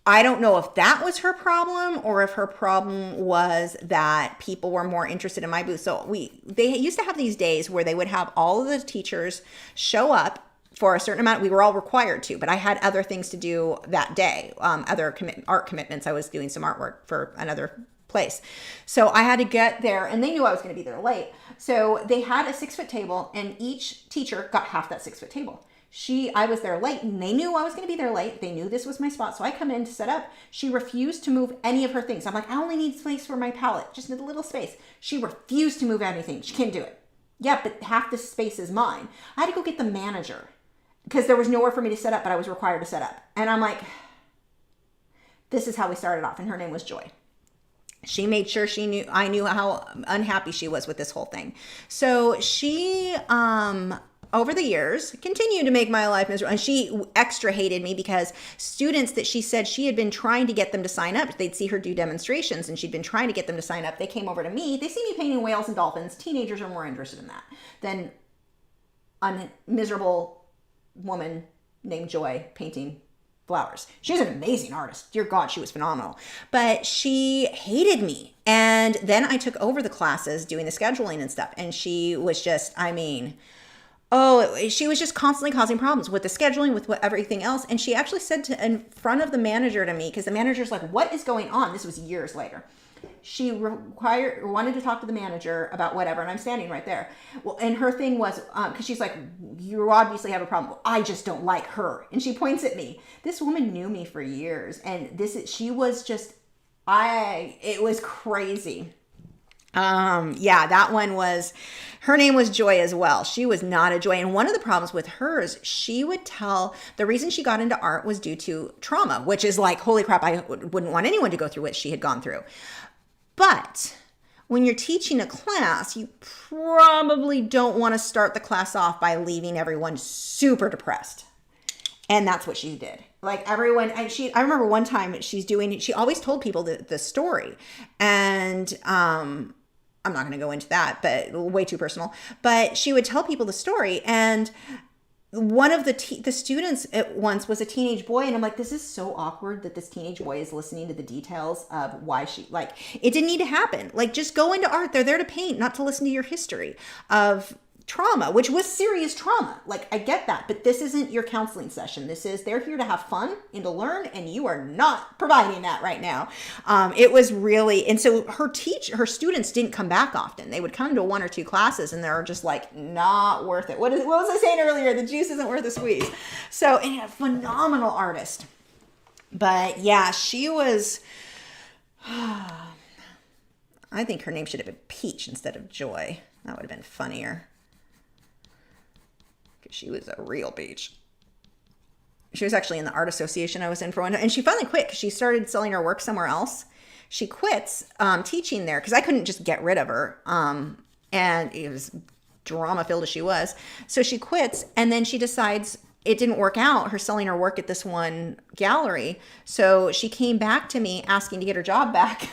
I don't know if that was her problem or if her problem was that people were more interested in my booth. So they used to have these days where they would have all of the teachers show up for a certain amount. We were all required to, but I had other things to do that day, other art commitments. I was doing some artwork for another place. So I had to get there, and they knew I was going to be there late. So they had a 6-foot table, and each teacher got half that 6-foot table. I was there late, and they knew I was going to be there late. They knew this was my spot. So I come in to set up. She refused to move any of her things. I'm like, I only need space for my palette, just need a little space. She refused to move anything. She can't do it. Yeah, but half the space is mine. I had to go get the manager because there was nowhere for me to set up, but I was required to set up. And I'm like, this is how we started off. And her name was Joy. She made sure I knew how unhappy she was with this whole thing. So she, over the years, continued to make my life miserable. And she extra hated me because students that she said she had been trying to get them to sign up, they'd see her do demonstrations and she'd been trying to get them to sign up. They came over to me. They see me painting whales and dolphins. Teenagers are more interested in that than a miserable woman named Joy painting flowers. She was an amazing artist. Dear God, she was phenomenal. But she hated me. And then I took over the classes doing the scheduling and stuff. And she was just, she was just constantly causing problems with the scheduling, with everything else. And she actually said in front of the manager to me, because the manager's like, what is going on? This was years later. She wanted to talk to the manager about whatever, and I'm standing right there. Well, and her thing was, because she's like, you obviously have a problem. Well, I just don't like her. And she points at me. This woman knew me for years, and it was crazy. That one was, her name was Joy as well. She was not a joy. And one of the problems with hers, she would tell the reason she got into art was due to trauma, which is like, holy crap, I wouldn't want anyone to go through what she had gone through. But when you're teaching a class, you probably don't want to start the class off by leaving everyone super depressed. And that's what she did. Like everyone, and I remember one time she always told people the story. And, I'm not going to go into that, but way too personal, but she would tell people the story. And one of the students at once was a teenage boy. And I'm like, this is so awkward that this teenage boy is listening to the details of why it didn't need to happen. Like, just go into art. They're there to paint, not to listen to your history of trauma, which was serious trauma. Like, I get that, but this isn't your counseling session. They're here to have fun and to learn, and you are not providing that right now. It was really, and so her students didn't come back often. They would come to 1 or 2 classes and they're just like, not worth it. What was I saying earlier? The juice isn't worth the squeeze. So, and a phenomenal artist. But yeah, she was, I think her name should have been Peach instead of Joy. That would have been funnier. She was a real peach. She was actually in the art association I was in for one time. And she finally quit because she started selling her work somewhere else. She quits teaching there because I couldn't just get rid of her. And it was drama-filled as she was. So she quits, and then she decides it didn't work out, her selling her work at this one gallery. So she came back to me asking to get her job back.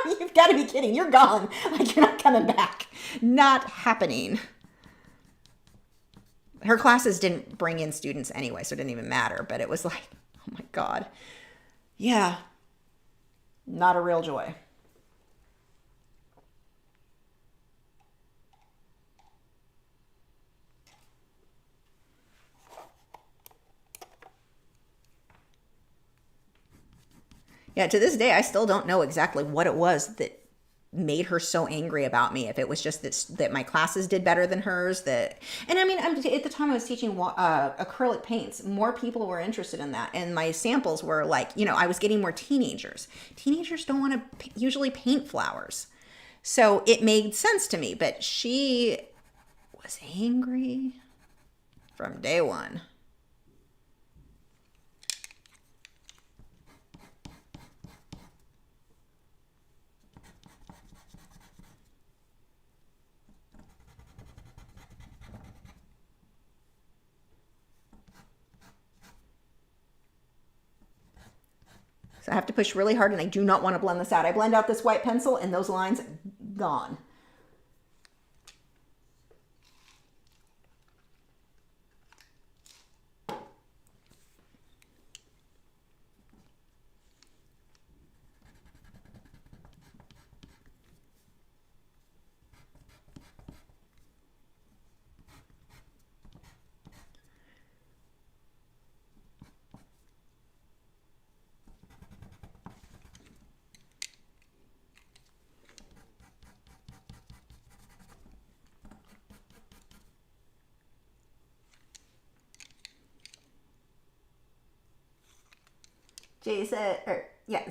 You've got to be kidding. You're gone. Like, you're not coming back. Not happening. Her classes didn't bring in students anyway, so it didn't even matter. But it was like, Oh my God. Yeah. Not a real joy. Yeah, to this day, I still don't know exactly what it was that made her so angry about me. If it was just that my classes did better than hers, and I mean, at the time I was teaching acrylic paints, more people were interested in that, and my samples were like, I was getting more teenagers. Teenagers don't want to usually paint flowers, so it made sense to me. But she was angry from day one. So I have to push really hard, and I do not want to blend this out. I blend out this white pencil and those lines, gone.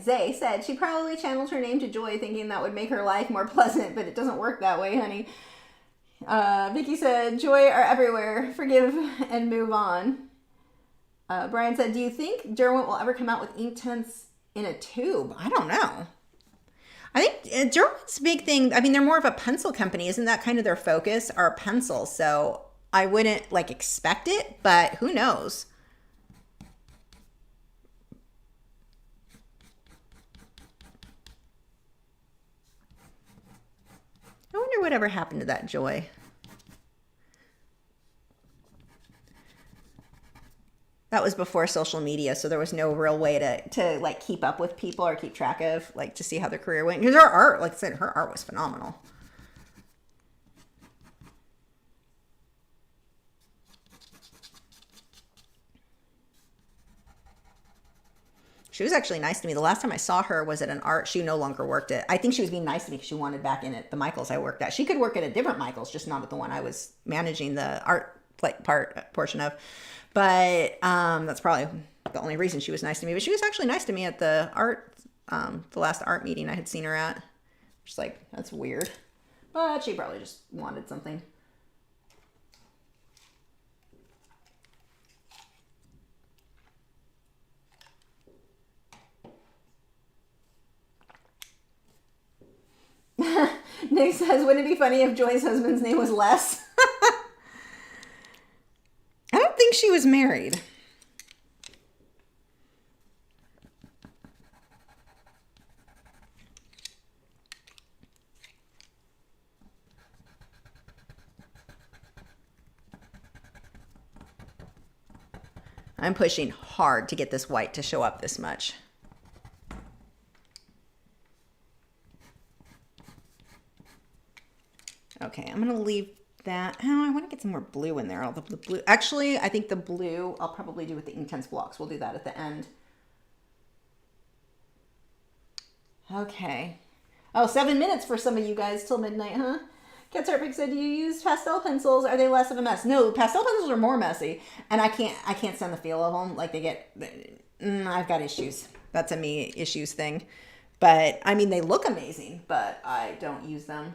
Zay said she probably channeled her name to Joy thinking that would make her life more pleasant, but it doesn't work that way, honey. Vicky said, joy are everywhere. Forgive and move on. Brian said, do you think Derwent will ever come out with Inktense in a tube? I don't know. I think Derwent's big thing, I mean, they're more of a pencil company. Isn't that kind of their focus, are pencils? So I wouldn't expect it, but who knows? I wonder whatever happened to that Joy. That was before social media, so there was no real way to keep up with people or keep track of, to see how their career went. Because her art, like I said, her art was phenomenal. She was actually nice to me. The last time I saw her was at an art. She no longer worked at. I think she was being nice to me because she wanted back in at the Michaels I worked at. She could work at a different Michaels, just not at the one I was managing the art portion of. But that's probably the only reason she was nice to me. But she was actually nice to me at the last art meeting I had seen her at. Just that's weird. But she probably just wanted something. Nick says, wouldn't it be funny if Joy's husband's name was Les? I don't think she was married. I'm pushing hard to get this white to show up this much. Okay, I'm going to leave that. Oh, I want to get some more blue in there. The blue. Actually, I think the blue I'll probably do with the Inktense blocks. We'll do that at the end. Okay. Oh, 7 minutes for some of you guys till midnight, huh? Cat Serpic said, do you use pastel pencils? Are they less of a mess? No, pastel pencils are more messy, and I can't stand the feel of them. I've got issues. That's a me issues thing. But I mean, they look amazing, but I don't use them.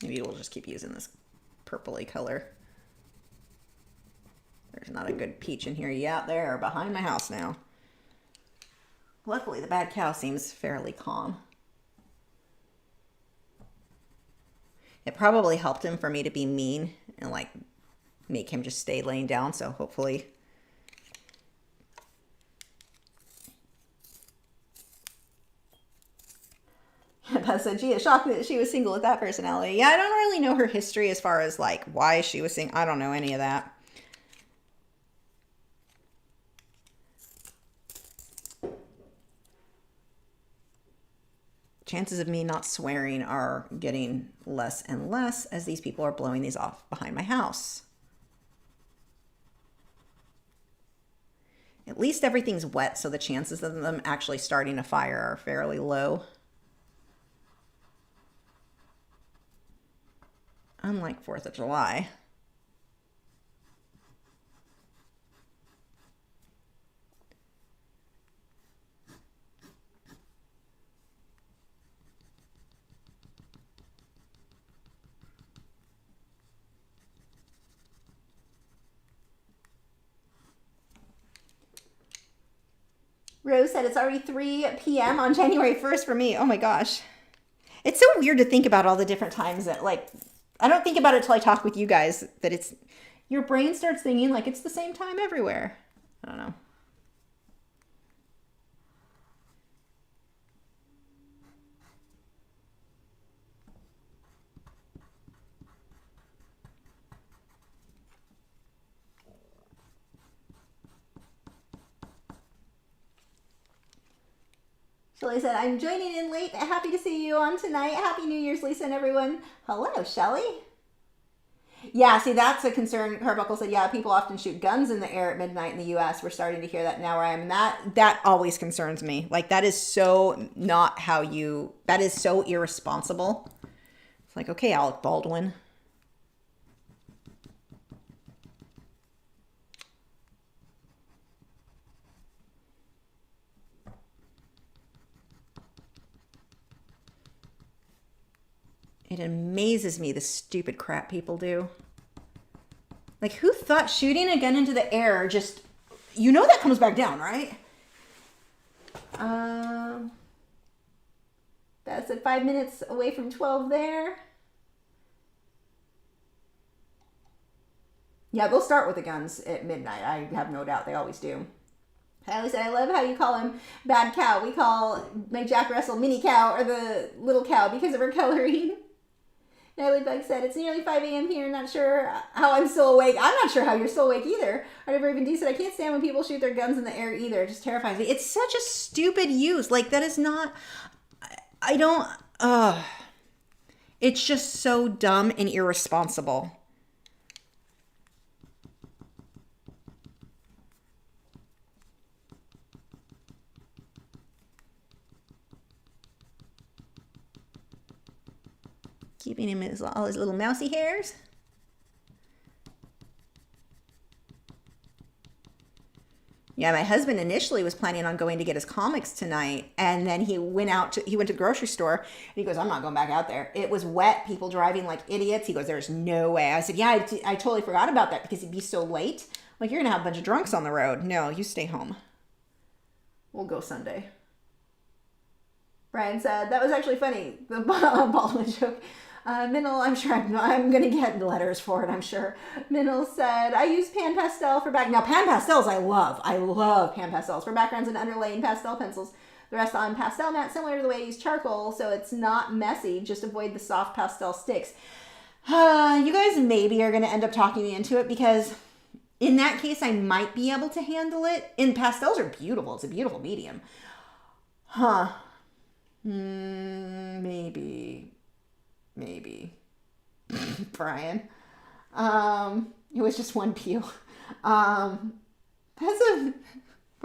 Maybe we'll just keep using this purpley color. There's not a good peach in here yet. They're behind my house now. Luckily, the bad cow seems fairly calm. It probably helped him for me to be mean and make him just stay laying down. So hopefully Beth said she is shocked that she was single with that personality. Yeah, I don't really know her history as far as like why she was single. I don't know any of that. Chances of me not swearing are getting less and less as these people are blowing these off behind my house. At least everything's wet, so the chances of them actually starting a fire are fairly low. Unlike 4th of July. Rose said it's already 3 p.m. on January 1st for me. Oh my gosh. It's so weird to think about all the different times that, like, I don't think about it till I talk with you guys, that it's, your brain starts thinking like it's the same time everywhere. I don't know. So Lisa said, I'm joining in late. Happy to see you on tonight. Happy New Year's, Lisa and everyone. Hello, Shelly. Yeah, see, that's a concern. Carbuckle said, yeah, people often shoot guns in the air at midnight in the U.S. We're starting to hear that now where I am. That always concerns me. Like, that is so not how you, that is so irresponsible. It's like, okay, Alec Baldwin. It amazes me the stupid crap people do. Like, who thought shooting a gun into the air just, you know that comes back down, right? That's at 5 minutes away from 12 there. Yeah, they'll start with the guns at midnight. I have no doubt. They always do. I always say, I love how you call him Bad Cow. We call my Jack Russell Mini Cow, or the little cow, because of her coloring. Natalie Bug said, it's nearly 5 a.m. here. Not sure how I'm still awake. I'm not sure how you're still awake either. Artie Raven D said, I can't stand when people shoot their guns in the air either. It just terrifies me. It's such a stupid use. Like, that is not, I don't, it's just so dumb and irresponsible. Keeping him in all his little mousy hairs. Yeah, my husband initially was planning on going to get his comics tonight, and then he went to the grocery store, and he goes, I'm not going back out there. It was wet, people driving like idiots. He goes, there's no way. I said, yeah, I totally forgot about that because it'd be so late. Like, you're going to have a bunch of drunks on the road. No, you stay home. We'll go Sunday. Brian said, that was actually funny, the Baldwin joke. Minnell, I'm sure I'm going to get letters for it, I'm sure. Minnell said, I use pan pastel for back. Now, pan pastels I love. I love pan pastels for backgrounds and underlaying pastel pencils. The rest on pastel mat, similar to the way I use charcoal, so it's not messy. Just avoid the soft pastel sticks. You guys maybe are going to end up talking me into it, because in that case, I might be able to handle it. And pastels are beautiful. It's a beautiful medium. Maybe. Brian. It was just one peel. We're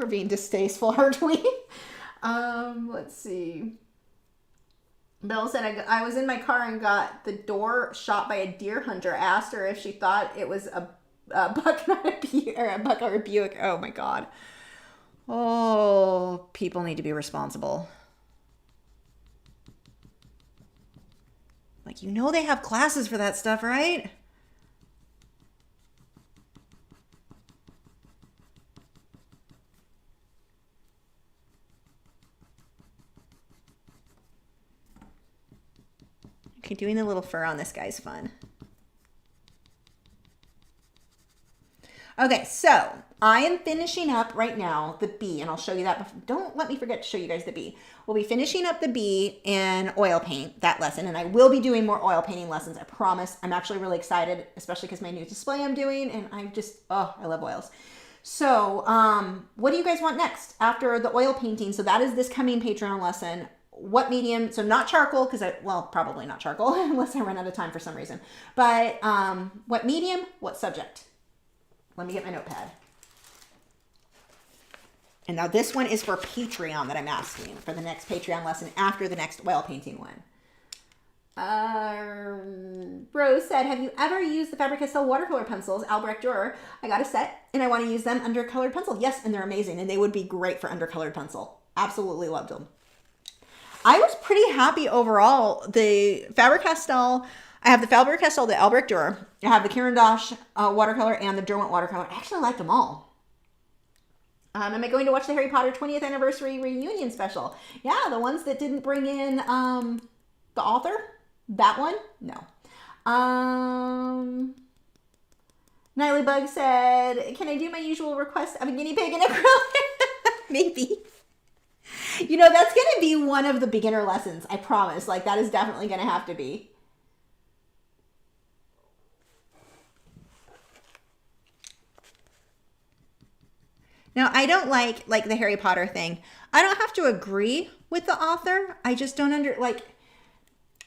being distasteful, aren't we? Let's see. Bill said, I was in my car and got the door shot by a deer hunter. Asked her if she thought it was a buck, not a buck or a Buick. Oh my God. Oh, people need to be responsible. Like, you know they have classes for that stuff, right? Okay, doing the little fur on this guy's fun. Okay, so I am finishing up right now the bee, and I'll show you that. Don't let me forget to show you guys the bee. We'll be finishing up the bee in oil paint, that lesson, and I will be doing more oil painting lessons, I promise. I'm actually really excited, especially because my new display I'm doing, and I just, oh, I love oils. So what do you guys want next after the oil painting? So that is this coming Patreon lesson. What medium? So not charcoal, because well, probably not charcoal unless I run out of time for some reason. But what medium? What subject? Let me get my notepad. And now this one is for Patreon that I'm asking for the next Patreon lesson after the next oil painting one. Rose said, have you ever used the Faber-Castell watercolor pencils, Albrecht Dürer? I got a set and I want to use them under colored pencil. Yes, and they're amazing and they would be great for undercolored pencil. Absolutely loved them. I was pretty happy overall. The Faber-Castell, I have the Faber-Castell, the Albrecht Dürer. I have the Caran d'Ache watercolor and the Derwent watercolor. I actually liked them all. Am I going to watch the Harry Potter 20th anniversary reunion special? Yeah, the ones that didn't bring in the author. That one? No. Niley Bug said, can I do my usual request of a guinea pig in acrylic? Maybe. You know, that's going to be one of the beginner lessons. I promise. Like, that is definitely going to have to be. Now, I don't like the Harry Potter thing. I don't have to agree with the author. I just don't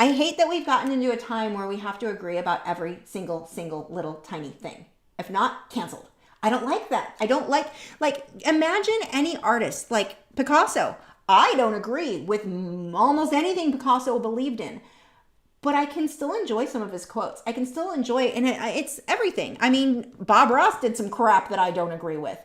I hate that we've gotten into a time where we have to agree about every single little tiny thing. If not, canceled. I don't like that. I don't like imagine any artist like Picasso. I don't agree with almost anything Picasso believed in, but I can still enjoy some of his quotes. I can still enjoy, and it's everything. I mean, Bob Ross did some crap that I don't agree with.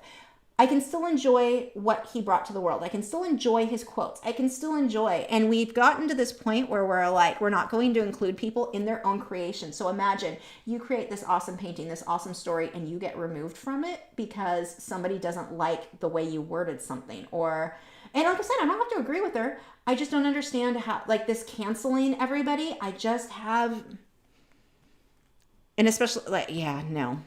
I can still enjoy what he brought to the world. I can still enjoy his quotes. I can still enjoy. And we've gotten to this point where we're not going to include people in their own creation. So imagine you create this awesome painting, this awesome story, and you get removed from it because somebody doesn't like the way you worded something. And like I said, I don't have to agree with her. I just don't understand how, this canceling everybody. I just have, and especially, no.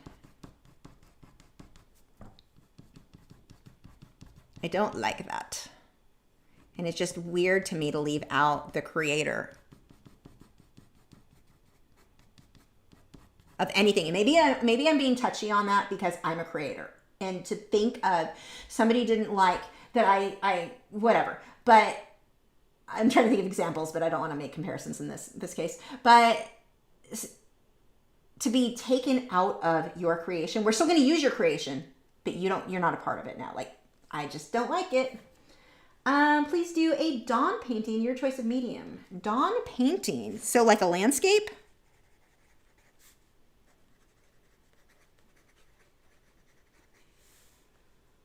I don't like that. And it's just weird to me to leave out the creator of anything. And maybe I'm being touchy on that because I'm a creator. And to think of somebody didn't like that I whatever. But I'm trying to think of examples, but I don't want to make comparisons in this case. But to be taken out of your creation, we're still going to use your creation, but you're not a part of it now. I just don't like it. Please do a dawn painting, your choice of medium. Dawn painting. So like a landscape?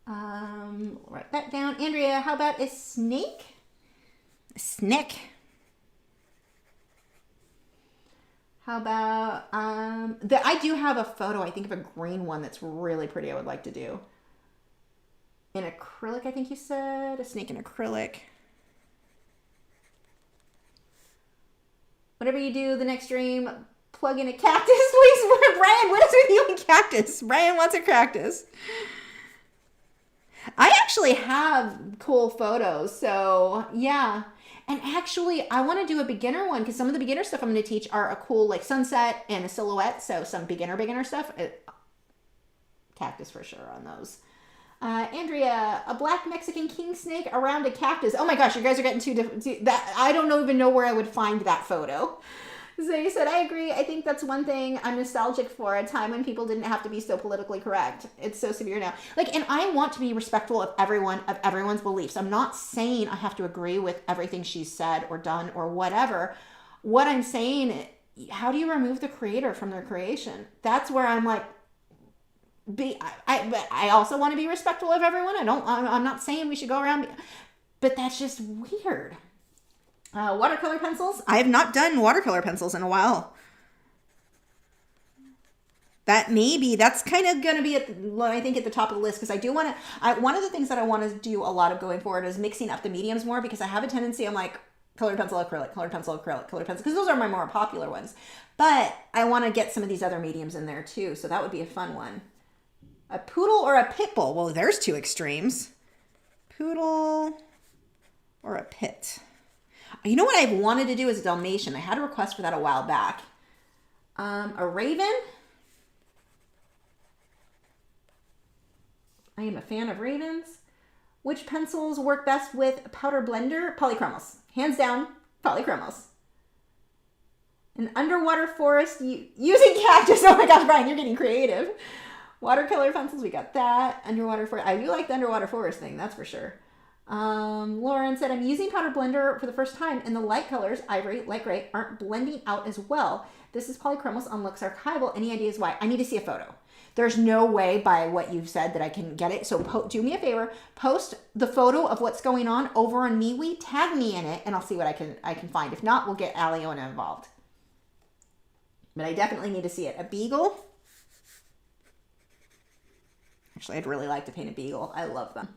Write that down. Andrea, how about a snake? A snake. How about, I do have a photo, I think of a green one that's really pretty I would like to do. In acrylic, I think you said. A snake in acrylic. Whatever you do the next stream, plug in a cactus, please. Brian, what is with you and cactus? Brian wants a cactus. I actually have cool photos, so yeah. And actually, I want to do a beginner one because some of the beginner stuff I'm going to teach are a cool sunset and a silhouette. So some beginner stuff. Cactus for sure on those. Andrea, a black Mexican king snake around a cactus. Oh my gosh, you guys are getting too different. I don't even know where I would find that photo. So you said, I agree. I think that's one thing I'm nostalgic for, a time when people didn't have to be so politically correct. It's so severe now. And I want to be respectful of everyone's beliefs. I'm not saying I have to agree with everything she's said or done or whatever. What I'm saying, how do you remove the creator from their creation? That's where I'm like, I also want to be respectful of everyone. I'm not saying we should go around, but that's just weird. Watercolor pencils. I have not done watercolor pencils in a while. That's kind of going to be I think at the top of the list because I do want to, one of the things that I want to do a lot of going forward is mixing up the mediums more because I have a tendency, I'm like, colored pencil, acrylic, colored pencil, acrylic, colored pencil, because those are my more popular ones. But I want to get some of these other mediums in there too, so that would be a fun one. A poodle or a pit bull? Well, there's two extremes. Poodle or a pit. You know what I've wanted to do is a Dalmatian. I had a request for that a while back. A raven. I am a fan of ravens. Which pencils work best with powder blender? Polychromos. Hands down, polychromos. An underwater forest using cactus. Oh my gosh, Brian, you're getting creative. Watercolor pencils, we got that. Underwater forest. I do like the underwater forest thing, that's for sure. Lauren said, I'm using powder blender for the first time and the light colors, ivory, light gray, aren't blending out as well. This is polychromos on Lux Archival. Any ideas why? I need to see a photo. There's no way by what you've said that I can get it. So do me a favor, post the photo of what's going on over on MeWe, tag me in it, and I'll see what I can find. If not, we'll get Aliona involved. But I definitely need to see it. A beagle. Actually, I'd really like to paint a beagle. I love them.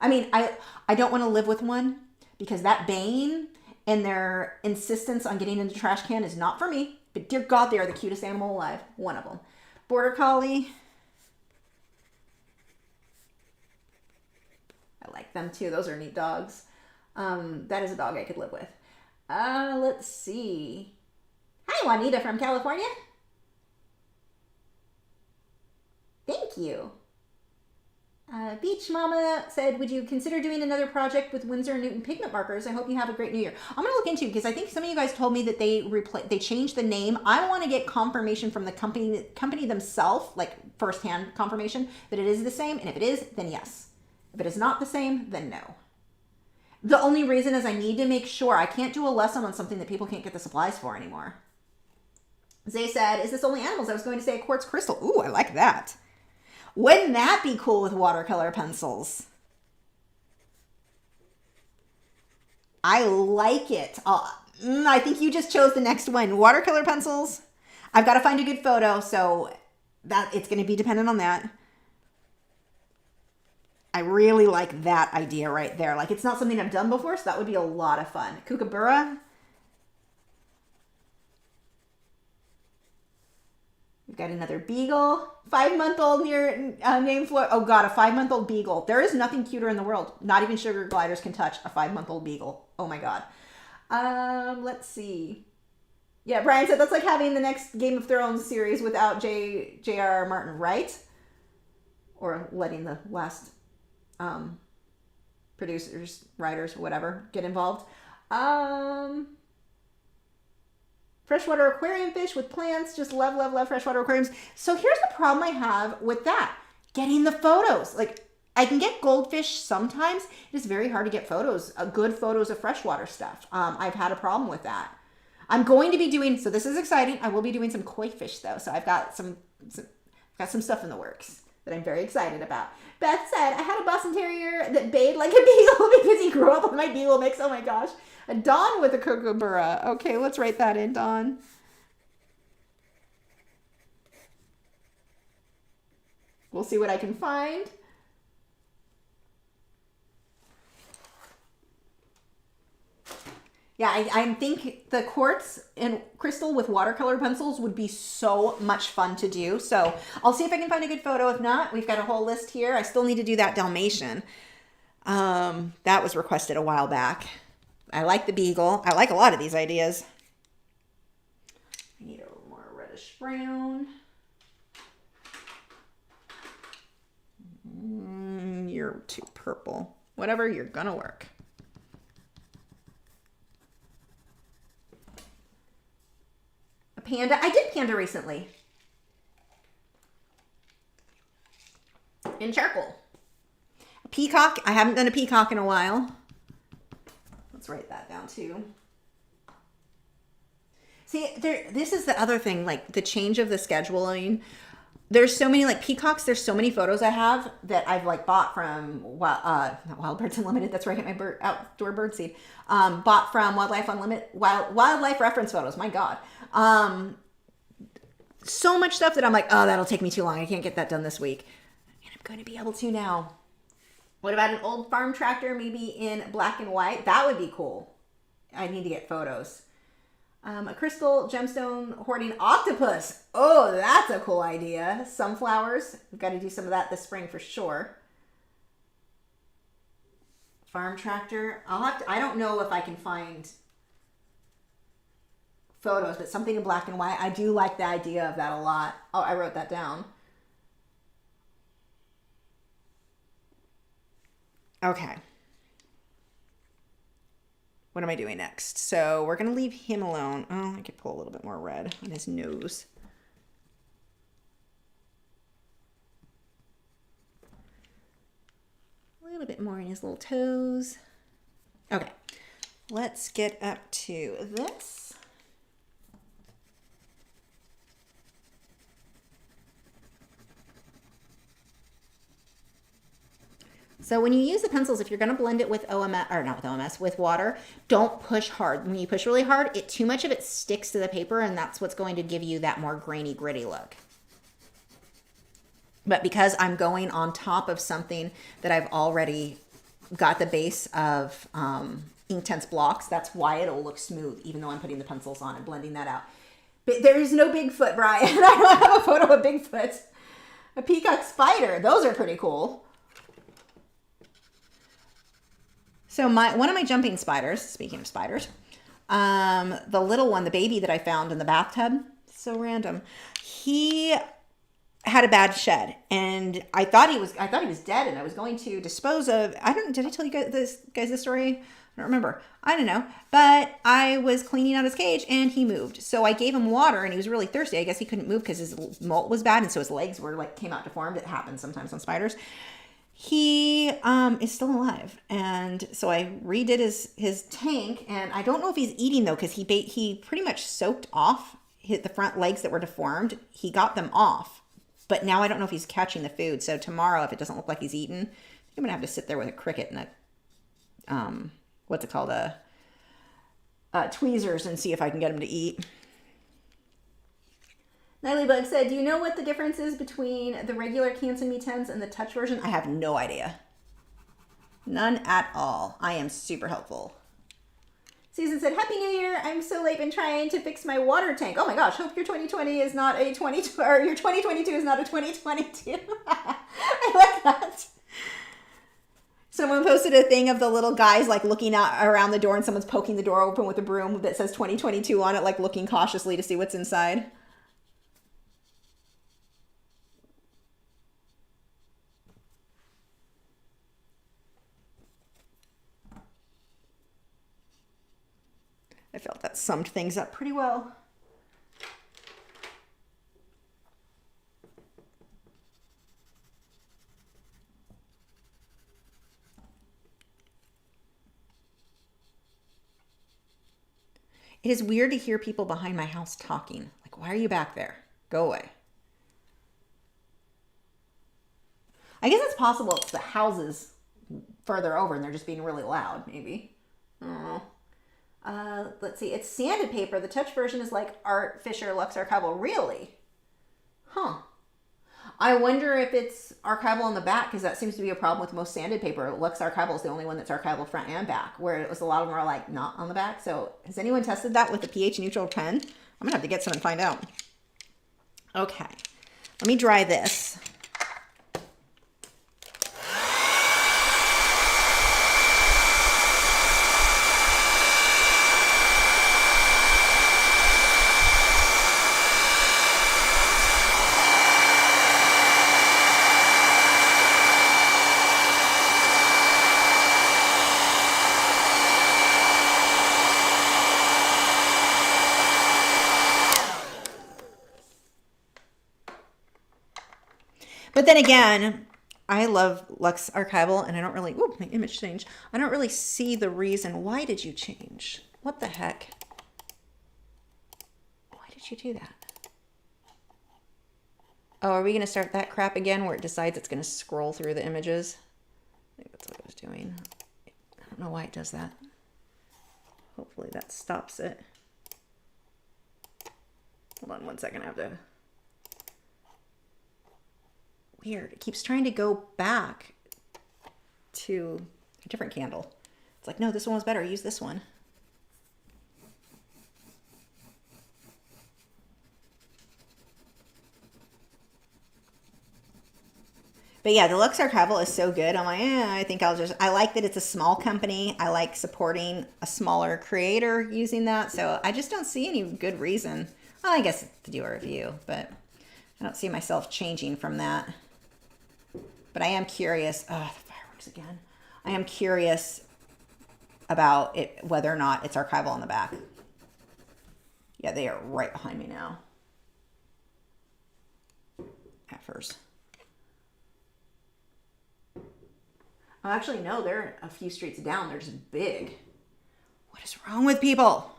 I mean, I don't want to live with one because that bane and their insistence on getting in the trash can is not for me. But dear God, they are the cutest animal alive. One of them. Border Collie. I like them too. Those are neat dogs. That is a dog I could live with. Let's see. Hi, Juanita from California. Thank you. Beach Mama said, would you consider doing another project with Winsor & Newton pigment markers? I hope you have a great new year. I'm going to look into it because I think some of you guys told me that they changed the name. I want to get confirmation from the company themselves, like firsthand confirmation that it is the same. And if it is, then yes. If it is not the same, then no. The only reason is I need to make sure I can't do a lesson on something that people can't get the supplies for anymore. Zay said, is this only animals? I was going to say a quartz crystal. Ooh, I like that. Wouldn't that be cool with watercolor pencils? I like it. I think you just chose the next one. Watercolor pencils. I've got to find a good photo, so that it's going to be dependent on that. I really like that idea right there. Like, it's not something I've done before, so that would be a lot of fun. Kookaburra. We've got another beagle. 5-month-old named Flora. Oh God, a 5-month-old beagle. There is nothing cuter in the world. Not even sugar gliders can touch a 5-month-old beagle. Oh my God. Let's see. Yeah, Brian said that's like having the next Game of Thrones series without J.R.R. Martin, right? Or letting the last producers, writers, whatever, get involved. Freshwater aquarium fish with plants. Just love, love, love freshwater aquariums. So here's the problem I have with that. Getting the photos. Like, I can get goldfish sometimes. It is very hard to get photos, good photos of freshwater stuff. I've had a problem with that. I'm going to be doing, so this is exciting. I will be doing some koi fish though. So I've got some stuff in the works that I'm very excited about. Beth said, I had a Boston Terrier that bayed like a beagle because he grew up with my beagle mix. Oh my gosh. A Dawn with a kookaburra. Okay, let's write that in, Dawn. We'll see what I can find. Yeah, I think the quartz and crystal with watercolor pencils would be so much fun to do. So I'll see if I can find a good photo. If not, we've got a whole list here. I still need to do that Dalmatian. That was requested a while back. I like the beagle. I like a lot of these ideas. I need a little more reddish brown. You're too purple. Whatever, you're gonna work. A panda. I did panda recently. In charcoal. A peacock. I haven't done a peacock in a while. Let's write that down too. See, this is the other thing, like the change of the scheduling. There's so many, like peacocks, there's so many photos I have that I've like bought from, not Wild Birds Unlimited, that's where I get my outdoor bird seed. Bought from Wildlife Unlimited, Wildlife reference photos, my God. So much stuff that I'm like, oh, that'll take me too long. I can't get that done this week. And I'm going to be able to now. What about an old farm tractor, maybe in black and white? That would be cool. I need to get photos. A crystal gemstone hoarding octopus. Oh, that's a cool idea. Sunflowers. We've got to do some of that this spring for sure. Farm tractor. I don't know if I can find photos, but something in black and white. I do like the idea of that a lot. Oh, I wrote that down. Okay. What am I doing next? So we're going to leave him alone. Oh, I could pull a little bit more red on his nose. A little bit more in his little toes. Okay, let's get up to this. So when you use the pencils, if you're going to blend it with OMS, or not with OMS, with water, don't push hard. When you push really hard, too much of it sticks to the paper, and that's what's going to give you that more grainy, gritty look. But because I'm going on top of something that I've already got the base of Inktense blocks, that's why it'll look smooth, even though I'm putting the pencils on and blending that out. But there's no Bigfoot, Brian. I don't have a photo of Bigfoot. A peacock spider. Those are pretty cool. So one of my jumping spiders, speaking of spiders, the little one, the baby that I found in the bathtub, so random, he had a bad shed, and I thought he was dead, and I was going to dispose of. Did I tell you guys this story? I don't remember. I don't know, but I was cleaning out his cage, and he moved. So I gave him water, and he was really thirsty. I guess he couldn't move because his molt was bad, and so his legs came out deformed. It happens sometimes on spiders. He is still alive, and so I redid his tank, and I don't know if he's eating though, because he pretty much soaked off the front legs that were deformed. He got them off, but now I don't know if he's catching the food. So tomorrow, if it doesn't look like he's eaten, I think I'm gonna have to sit there with a cricket and a what's it called, tweezers, and see if I can get him to eat. Nightly said, do you know what the difference is between the regular Canson Me 10s and the touch version? I have no idea. None at all. I am super helpful. Susan said, Happy New Year. I'm so late been trying to fix my water tank. Oh my gosh, hope your 2020 is not a 20, or your 2022 is not a 2022. I like that. Someone posted a thing of the little guys like looking out around the door, and someone's poking the door open with a broom that says 2022 on it, like looking cautiously to see what's inside. I felt that summed things up pretty well. It is weird to hear people behind my house talking. Like, why are you back there? Go away. I guess it's possible it's the houses further over and they're just being really loud, maybe. I don't know. Let's see. It's sanded paper. The touch version is like Art Fisher Lux Archival. Really? Huh. I wonder if it's archival on the back, because that seems to be a problem with most sanded paper. Lux Archival is the only one that's archival front and back, where it was a lot of them are like not on the back. So has anyone tested that with a pH neutral pen? I'm gonna have to get some and find out. Okay, let me dry this. But then again, I love Lux Archival, and I don't really, my image changed. I don't really see the reason. Why did you change? What the heck? Why did you do that? Oh, are we going to start that crap again where it decides it's going to scroll through the images? I think that's what it was doing. I don't know why it does that. Hopefully that stops it. Hold on one second. I have to... Weird. It keeps trying to go back to a different candle. It's like, no, this one was better. Use this one. But yeah, the Lux Archival is so good. I'm like, I think I like that it's a small company. I like supporting a smaller creator using that. So I just don't see any good reason. Well, I guess to do a review, but I don't see myself changing from that. But I am curious. Oh, the fireworks again. I am curious about it, whether or not it's archival on the back. Yeah, they are right behind me now. At first. Oh, actually, no, they're a few streets down. They're just big. What is wrong with people?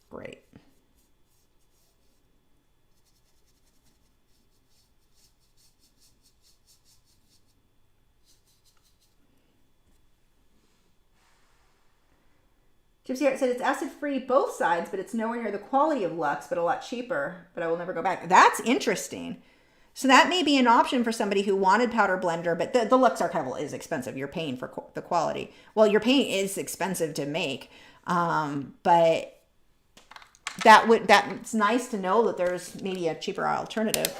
Great. Gypsy Heart said it's acid-free both sides, but it's nowhere near the quality of Lux, but a lot cheaper. But I will never go back. That's interesting. So that may be an option for somebody who wanted powder blender, but the Lux Archival is expensive. You're paying for the quality. Well, your paint is expensive to make, but that's nice to know that there's maybe a cheaper alternative.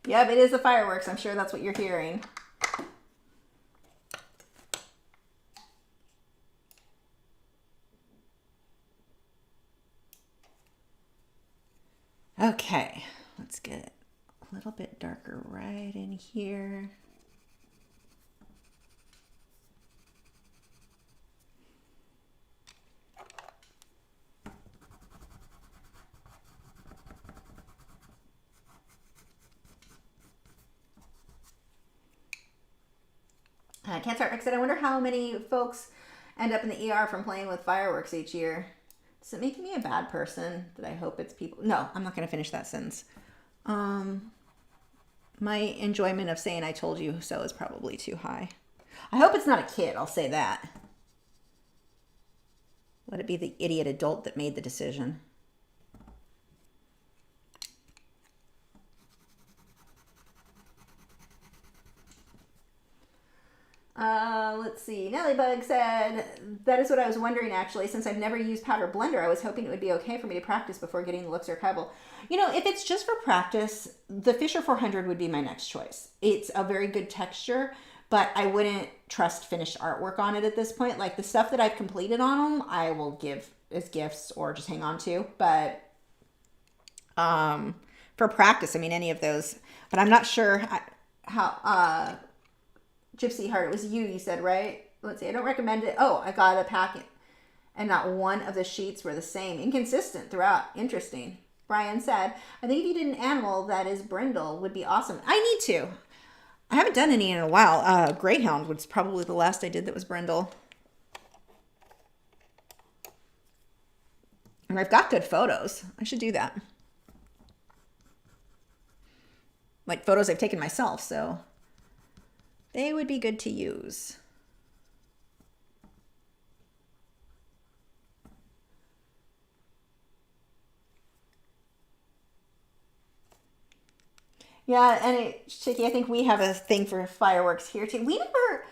Yep, it is the fireworks. I'm sure that's what you're hearing. Okay, let's get it a little bit darker right in here. Cancer Rick said, I wonder how many folks end up in the ER from playing with fireworks each year. Does it make me a bad person that I hope it's people? No, I'm not going to finish that sentence. My enjoyment of saying I told you so is probably too high. I hope it's not a kid. I'll say that. Let it be the idiot adult that made the decision. Let's see. Nellybug said, that is what I was wondering actually. Since I've never used powder blender, I was hoping it would be okay for me to practice before getting the Lux Archival. You know, if it's just for practice, the Fisher 400 would be my next choice. It's a very good texture, but I wouldn't trust finished artwork on it at this point. Like the stuff that I've completed on them, I will give as gifts or just hang on to. But for practice, I mean, any of those. But I'm not sure how... Gypsy Heart, it was you said, right? Let's see, I don't recommend it. Oh, I got a packet and not one of the sheets were the same. Inconsistent throughout. Interesting. Brian said, I think if you did an animal that is brindle would be awesome. I need to. I haven't done any in a while. Greyhound was probably the last I did that was brindle. And I've got good photos. I should do that. Like photos I've taken myself, so... they would be good to use. Yeah, and Chicky, I think we have a thing for fireworks here too. We never,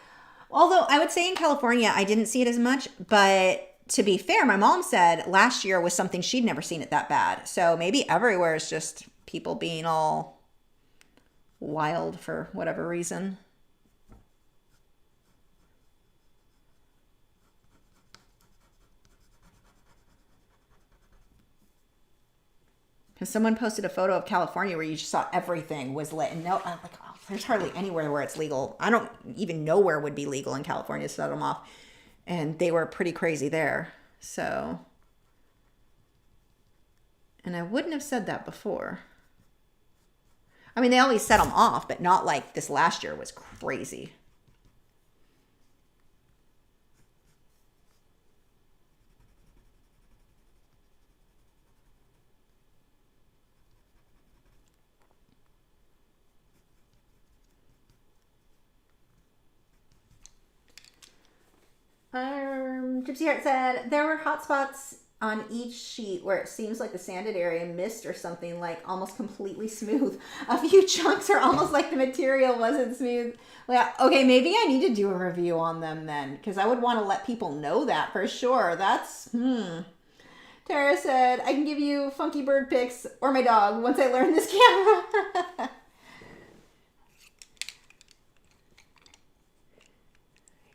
although I would say in California, I didn't see it as much, but to be fair, my mom said last year was something she'd never seen it that bad. So maybe everywhere is just people being all wild for whatever reason. Because someone posted a photo of California where you just saw everything was lit. And no, I'm like, oh, there's hardly anywhere where it's legal. I don't even know where would be legal in California to set them off. And they were pretty crazy there. So, and I wouldn't have said that before. I mean, they always set them off, but not like this last year was crazy. Gypsy Heart said there were hot spots on each sheet where it seems like the sanded area missed or something, like almost completely smooth. A few chunks are almost like the material wasn't smooth. Well, okay, maybe I need to do a review on them then, because I would want to let people know that for sure. That's, Tara said, I can give you funky bird pics or my dog once I learn this camera.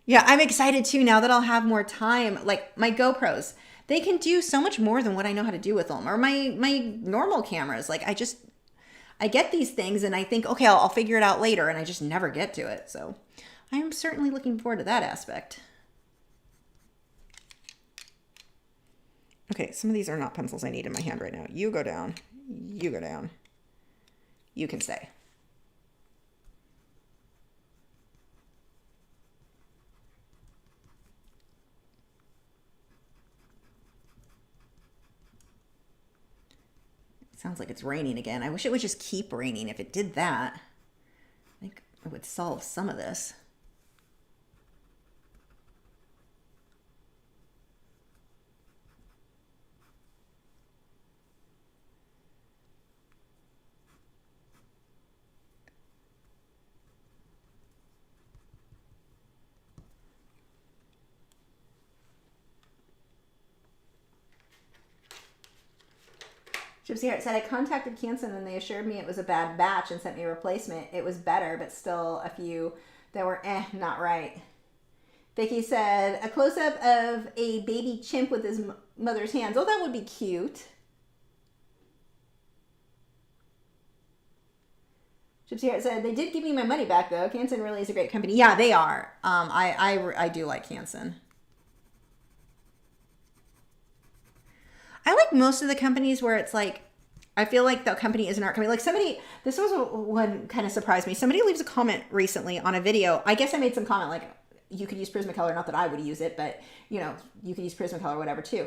Yeah, I'm excited too now that I'll have more time. Like my GoPros, they can do so much more than what I know how to do with them. Or my normal cameras. Like I get these things and I think, okay, I'll figure it out later, and I just never get to it. So I am certainly looking forward to that aspect. Okay, some of these are not pencils I need in my hand right now. You go down. You go down. You can stay. Sounds like it's raining again. I wish it would just keep raining. If it did that, I think it would solve some of this. Gypsy Heart said, I contacted Canson and they assured me it was a bad batch and sent me a replacement. It was better, but still a few that were not right. Vicky said, a close-up of a baby chimp with his mother's hands. Oh, that would be cute. Gypsy Heart said, they did give me my money back, though. Canson really is a great company. Yeah, they are. I do like Canson. I like most of the companies where it's like, I feel like the company is an art company. Like somebody, this was one kind of surprised me. Somebody leaves a comment recently on a video. I guess I made some comment like, you could use Prismacolor. Not that I would use it, but you know, you could use Prismacolor or whatever too.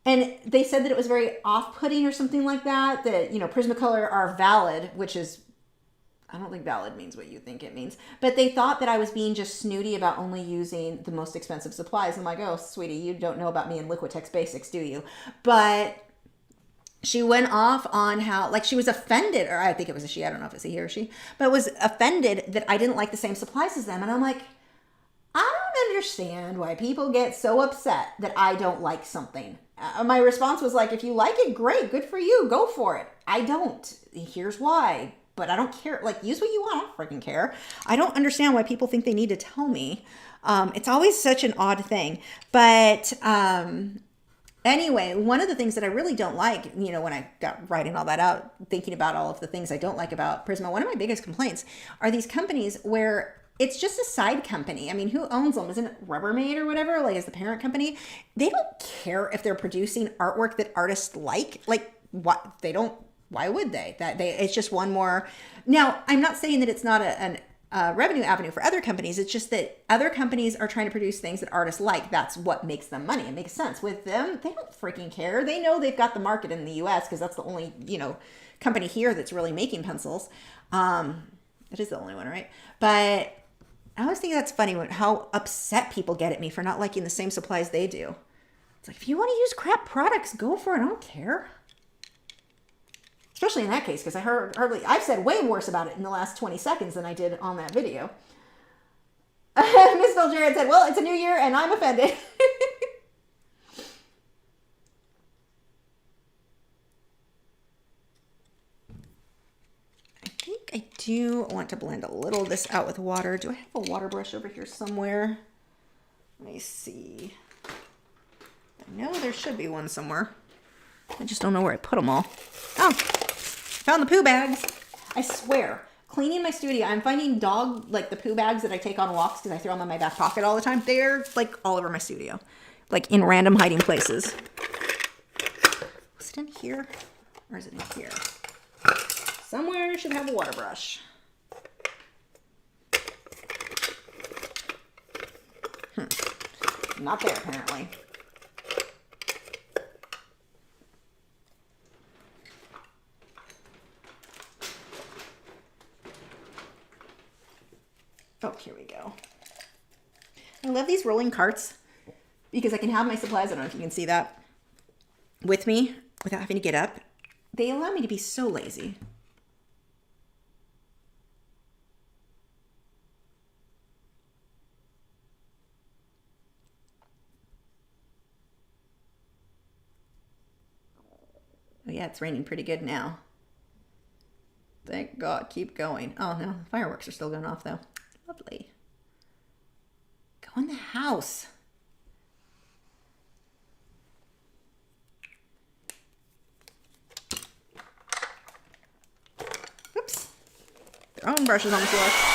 And they said that it was very off-putting or something like that. That, you know, Prismacolor are valid, which is, I don't think valid means what you think it means. But they thought that I was being just snooty about only using the most expensive supplies. I'm like, oh, sweetie, you don't know about me in Liquitex Basics, do you? But she went off on how, like, she was offended, or I think it was a she, I don't know if it's a he or she, but was offended that I didn't like the same supplies as them. And I'm like, I don't understand why people get so upset that I don't like something. My response was like, if you like it, great, good for you, go for it. I don't. Here's why. But I don't care. Like, use what you want. I don't freaking care. I don't understand why people think they need to tell me. It's always such an odd thing. But anyway, one of the things that I really don't like, you know, when I got writing all that out, thinking about all of the things I don't like about Prisma, one of my biggest complaints are these companies where it's just a side company. I mean, who owns them? Isn't it Rubbermaid or whatever? Like, is the parent company? They don't care if they're producing artwork that artists like. Like, what? They don't. Why would they? It's just one more. Now, I'm not saying that it's not a revenue avenue for other companies. It's just that other companies are trying to produce things that artists like. That's what makes them money. It makes sense. With them, they don't freaking care. They know they've got the market in the U.S. because that's the only, you know, company here that's really making pencils. It is the only one, right? But I always think that's funny how upset people get at me for not liking the same supplies they do. It's like, if you want to use crap products, go for it. I don't care. Especially in that case, because I've said way worse about it in the last 20 seconds than I did on that video. Miss Bill Jared said, well, it's a new year and I'm offended. I think I do want to blend a little of this out with water. Do I have a water brush over here somewhere? Let me see. I know there should be one somewhere. I just don't know where I put them all. Oh, found the poo bags. I swear, cleaning my studio, I'm finding like the poo bags that I take on walks because I throw them in my back pocket all the time. They're like all over my studio, like in random hiding places. Was it in here? Or is it in here? Somewhere I should have a water brush. Not there, apparently. Oh, here we go. I love these rolling carts. because I can have my supplies, I don't know if you can see that, with me without having to get up. They allow me to be so lazy. Oh yeah, it's raining pretty good now. Thank God, keep going. Oh no, fireworks are still going off though. Lovely. Go in the house. Oops. Their own brushes on the floor.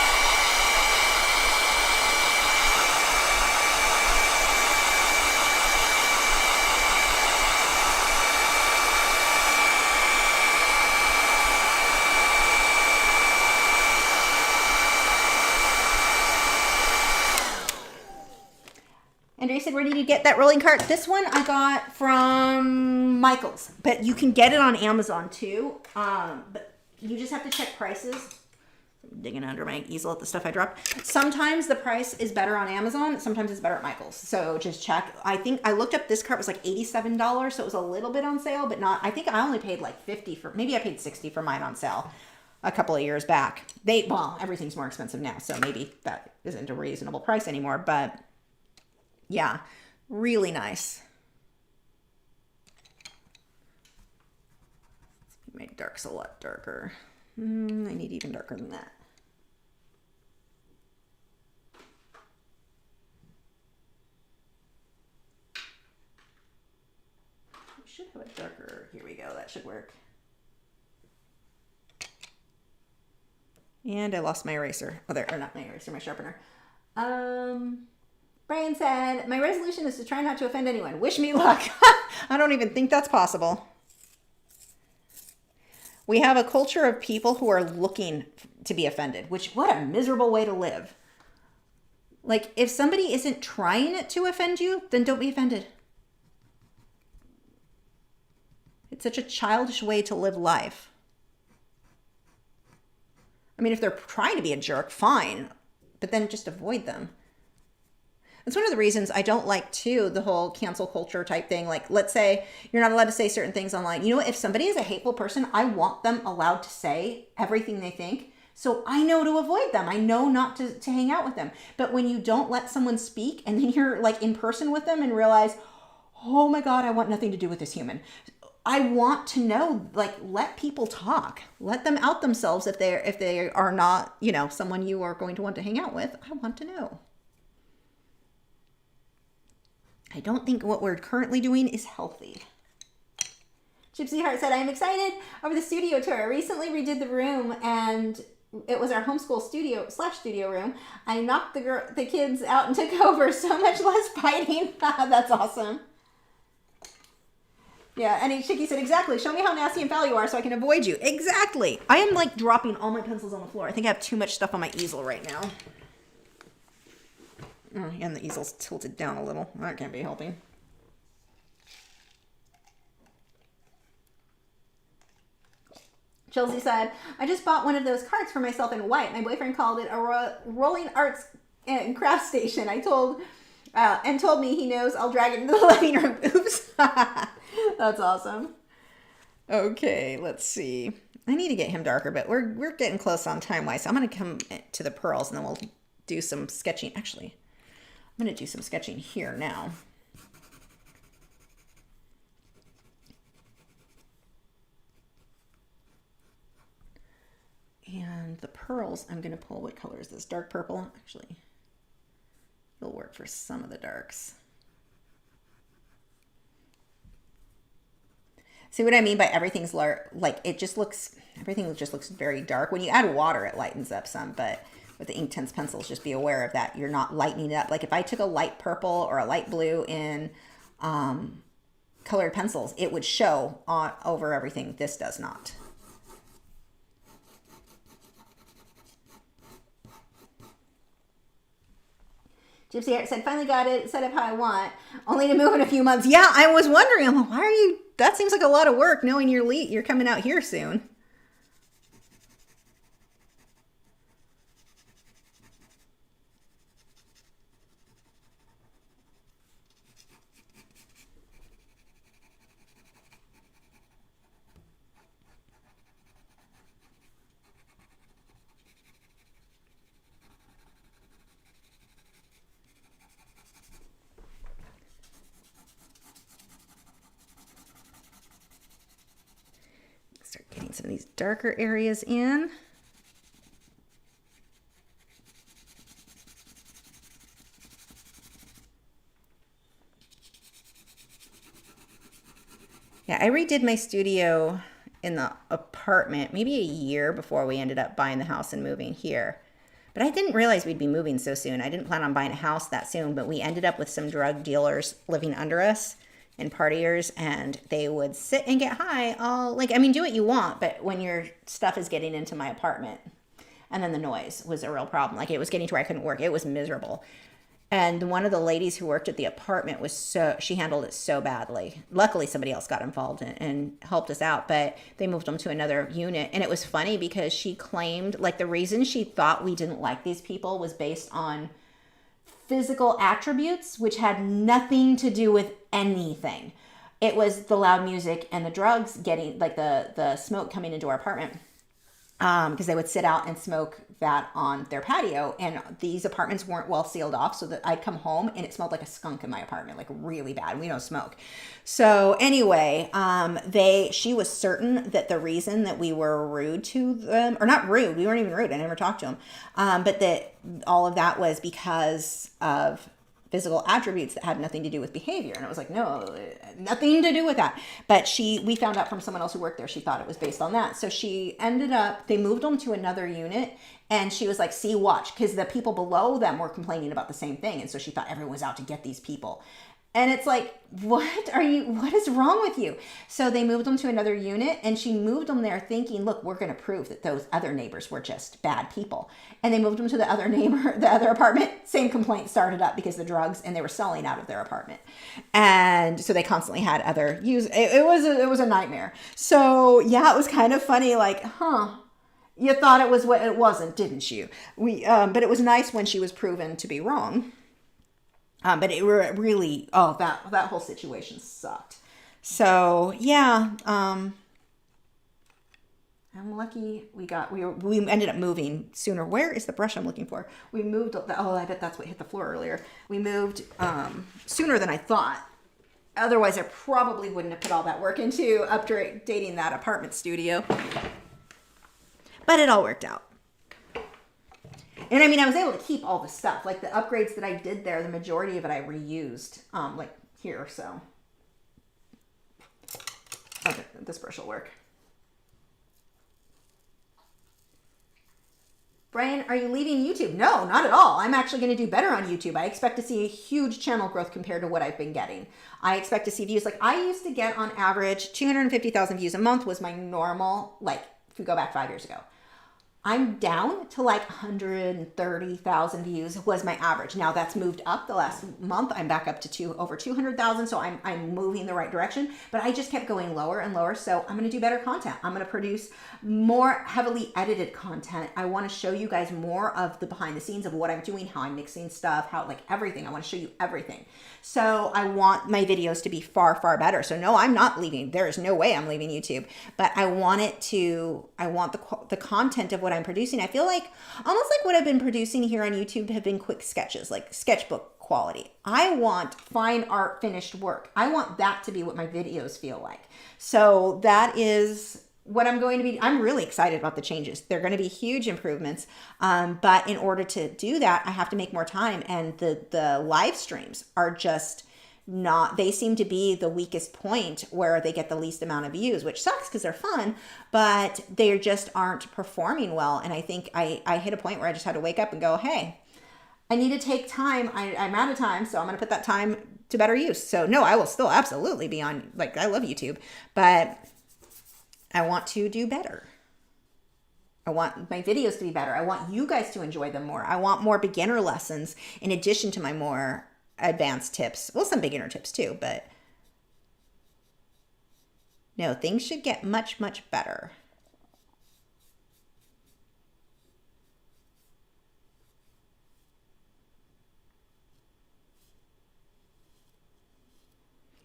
Andrea said, where did you get that rolling cart? This one I got from Michael's, but you can get it on Amazon too. But you just have to check prices. I'm digging under my easel at the stuff I dropped. Sometimes the price is better on Amazon. Sometimes it's better at Michael's. So just check. I think I looked up, this cart was like $87. So it was a little bit on sale, but not, I think I only paid like 50 for, maybe I paid 60 for mine on sale a couple of years back. Well, everything's more expensive now. So maybe that isn't a reasonable price anymore, but yeah, really nice. My dark's a lot darker. I need even darker than that. I should have a darker, here we go, that should work. And I lost my eraser. Oh, there, or not my eraser, my sharpener. Brian said, my resolution is to try not to offend anyone. Wish me luck. I don't even think that's possible. We have a culture of people who are looking to be offended, which, what a miserable way to live. Like, if somebody isn't trying to offend you, then don't be offended. It's such a childish way to live life. I mean, if they're trying to be a jerk, fine, but then just avoid them. It's one of the reasons I don't like, too, the whole cancel culture type thing. Like, let's say you're not allowed to say certain things online. You know what? If somebody is a hateful person, I want them allowed to say everything they think. So I know to avoid them. I know not to hang out with them. But when you don't let someone speak and then you're like in person with them and realize, oh my God, I want nothing to do with this human. I want to know, like, let people talk. Let them out themselves if they are not, you know, someone you are going to want to hang out with. I want to know. I don't think what we're currently doing is healthy. Gypsy Heart said, I am excited over the studio tour. I recently redid the room and it was our homeschool studio room. I knocked the kids out and took over. So much less fighting. That's awesome. Yeah, and Chicky said, exactly. Show me how nasty and foul you are so I can avoid you. Exactly. I am like dropping all my pencils on the floor. I think I have too much stuff on my easel right now. Oh, and the easel's tilted down a little. That can't be helping. Chelsea said, I just bought one of those carts for myself in white. My boyfriend called it a rolling arts and craft station. I told me he knows I'll drag it into the living room. Oops. That's awesome. Okay, let's see. I need to get him darker, but we're getting close on time-wise. So I'm going to come to the pearls and then we'll do some sketching. Actually, I'm going to do some sketching here now. And the pearls, I'm going to pull, what color is this? Dark purple. Actually, it'll work for some of the darks. See what I mean by everything's like, it just looks, everything just looks very dark. When you add water, it lightens up some, but with the Inktense pencils, just be aware of that. You're not lightening it up. Like if I took a light purple or a light blue in colored pencils, it would show over everything. This does not. Gypsy Heart said, finally got it set up how I want, only to move in a few months. Yeah, I was wondering, I'm like, why are you, that seems like a lot of work knowing you're coming out here soon. these darker areas in. Yeah, I redid my studio in the apartment maybe a year before we ended up buying the house and moving here. But I didn't realize we'd be moving so soon. I didn't plan on buying a house that soon, but we ended up with some drug dealers living under us and partiers, and they would sit and get high all, like, I mean, do what you want, but when your stuff is getting into my apartment, and then the noise was a real problem. Like, it was getting to where I couldn't work. It was miserable. And one of the ladies who worked at the apartment she handled it so badly. Luckily, somebody else got involved and helped us out, but they moved them to another unit. And it was funny because she claimed, like, the reason she thought we didn't like these people was based on physical attributes, which had nothing to do with anything. It was the loud music and the drugs getting, like, the smoke coming into our apartment. Because they would sit out and smoke that on their patio, and these apartments weren't well sealed off, so that I'd come home and it smelled like a skunk in my apartment, like really bad. We don't smoke. So anyway, she was certain that the reason that we were rude to them, or not rude, we weren't even rude, I never talked to them, but that all of that was because of physical attributes that had nothing to do with behavior. And I was like, no, nothing to do with that. But we found out from someone else who worked there, she thought it was based on that. So they moved them to another unit, and she was like, see, watch, because the people below them were complaining about the same thing. And so she thought everyone was out to get these people. And it's like, what is wrong with you? So they moved them to another unit, and she moved them there thinking, look, we're going to prove that those other neighbors were just bad people. And they moved them to the other apartment. Same complaint started up because of the drugs, and they were selling out of their apartment. And so they constantly had other use. It was a nightmare. So yeah, it was kind of funny. Like, you thought it was what it wasn't, didn't you? But it was nice when she was proven to be wrong. But it really, that whole situation sucked. So yeah, I'm lucky we ended up moving sooner. Where is the brush I'm looking for? We moved, I bet that's what hit the floor earlier. We moved sooner than I thought. Otherwise, I probably wouldn't have put all that work into updating that apartment studio. But it all worked out. And I mean, I was able to keep all the stuff, like the upgrades that I did there, the majority of it I reused, like here, so. Okay, this brush will work. Brian, are you leaving YouTube? No, not at all. I'm actually going to do better on YouTube. I expect to see a huge channel growth compared to what I've been getting. I expect to see views. Like, I used to get on average 250,000 views a month was my normal, like, if we go back 5 years ago. I'm down to like 130,000 views was my average. Now that's moved up the last month. I'm back up to over 200,000. So I'm moving the right direction, but I just kept going lower and lower. So I'm going to do better content. I'm going to produce more heavily edited content. I want to show you guys more of the behind the scenes of what I'm doing, how I'm mixing stuff, how, like, everything. I want to show you everything. So I want my videos to be far, far better. So no, I'm not leaving. There is no way I'm leaving YouTube, but I want the content of what I'm producing. I feel like almost like what I've been producing here on YouTube have been quick sketches, like sketchbook quality. I want fine art, finished work. I want that to be what my videos feel like. So that is what I'm going to be. I'm really excited about the changes. They're going to be huge improvements. But in order to do that, I have to make more time. And the live streams are just not, they seem to be the weakest point where they get the least amount of views, which sucks because they're fun, but they just aren't performing well. And I think I hit a point where I just had to wake up and go, hey, I need to take time. I'm out of time, so I'm going to put that time to better use. So no, I will still absolutely be on, like, I love YouTube, but I want to do better. I want my videos to be better. I want you guys to enjoy them more. I want more beginner lessons in addition to my more advanced tips. Well, some beginner tips too, but no, things should get much, much better.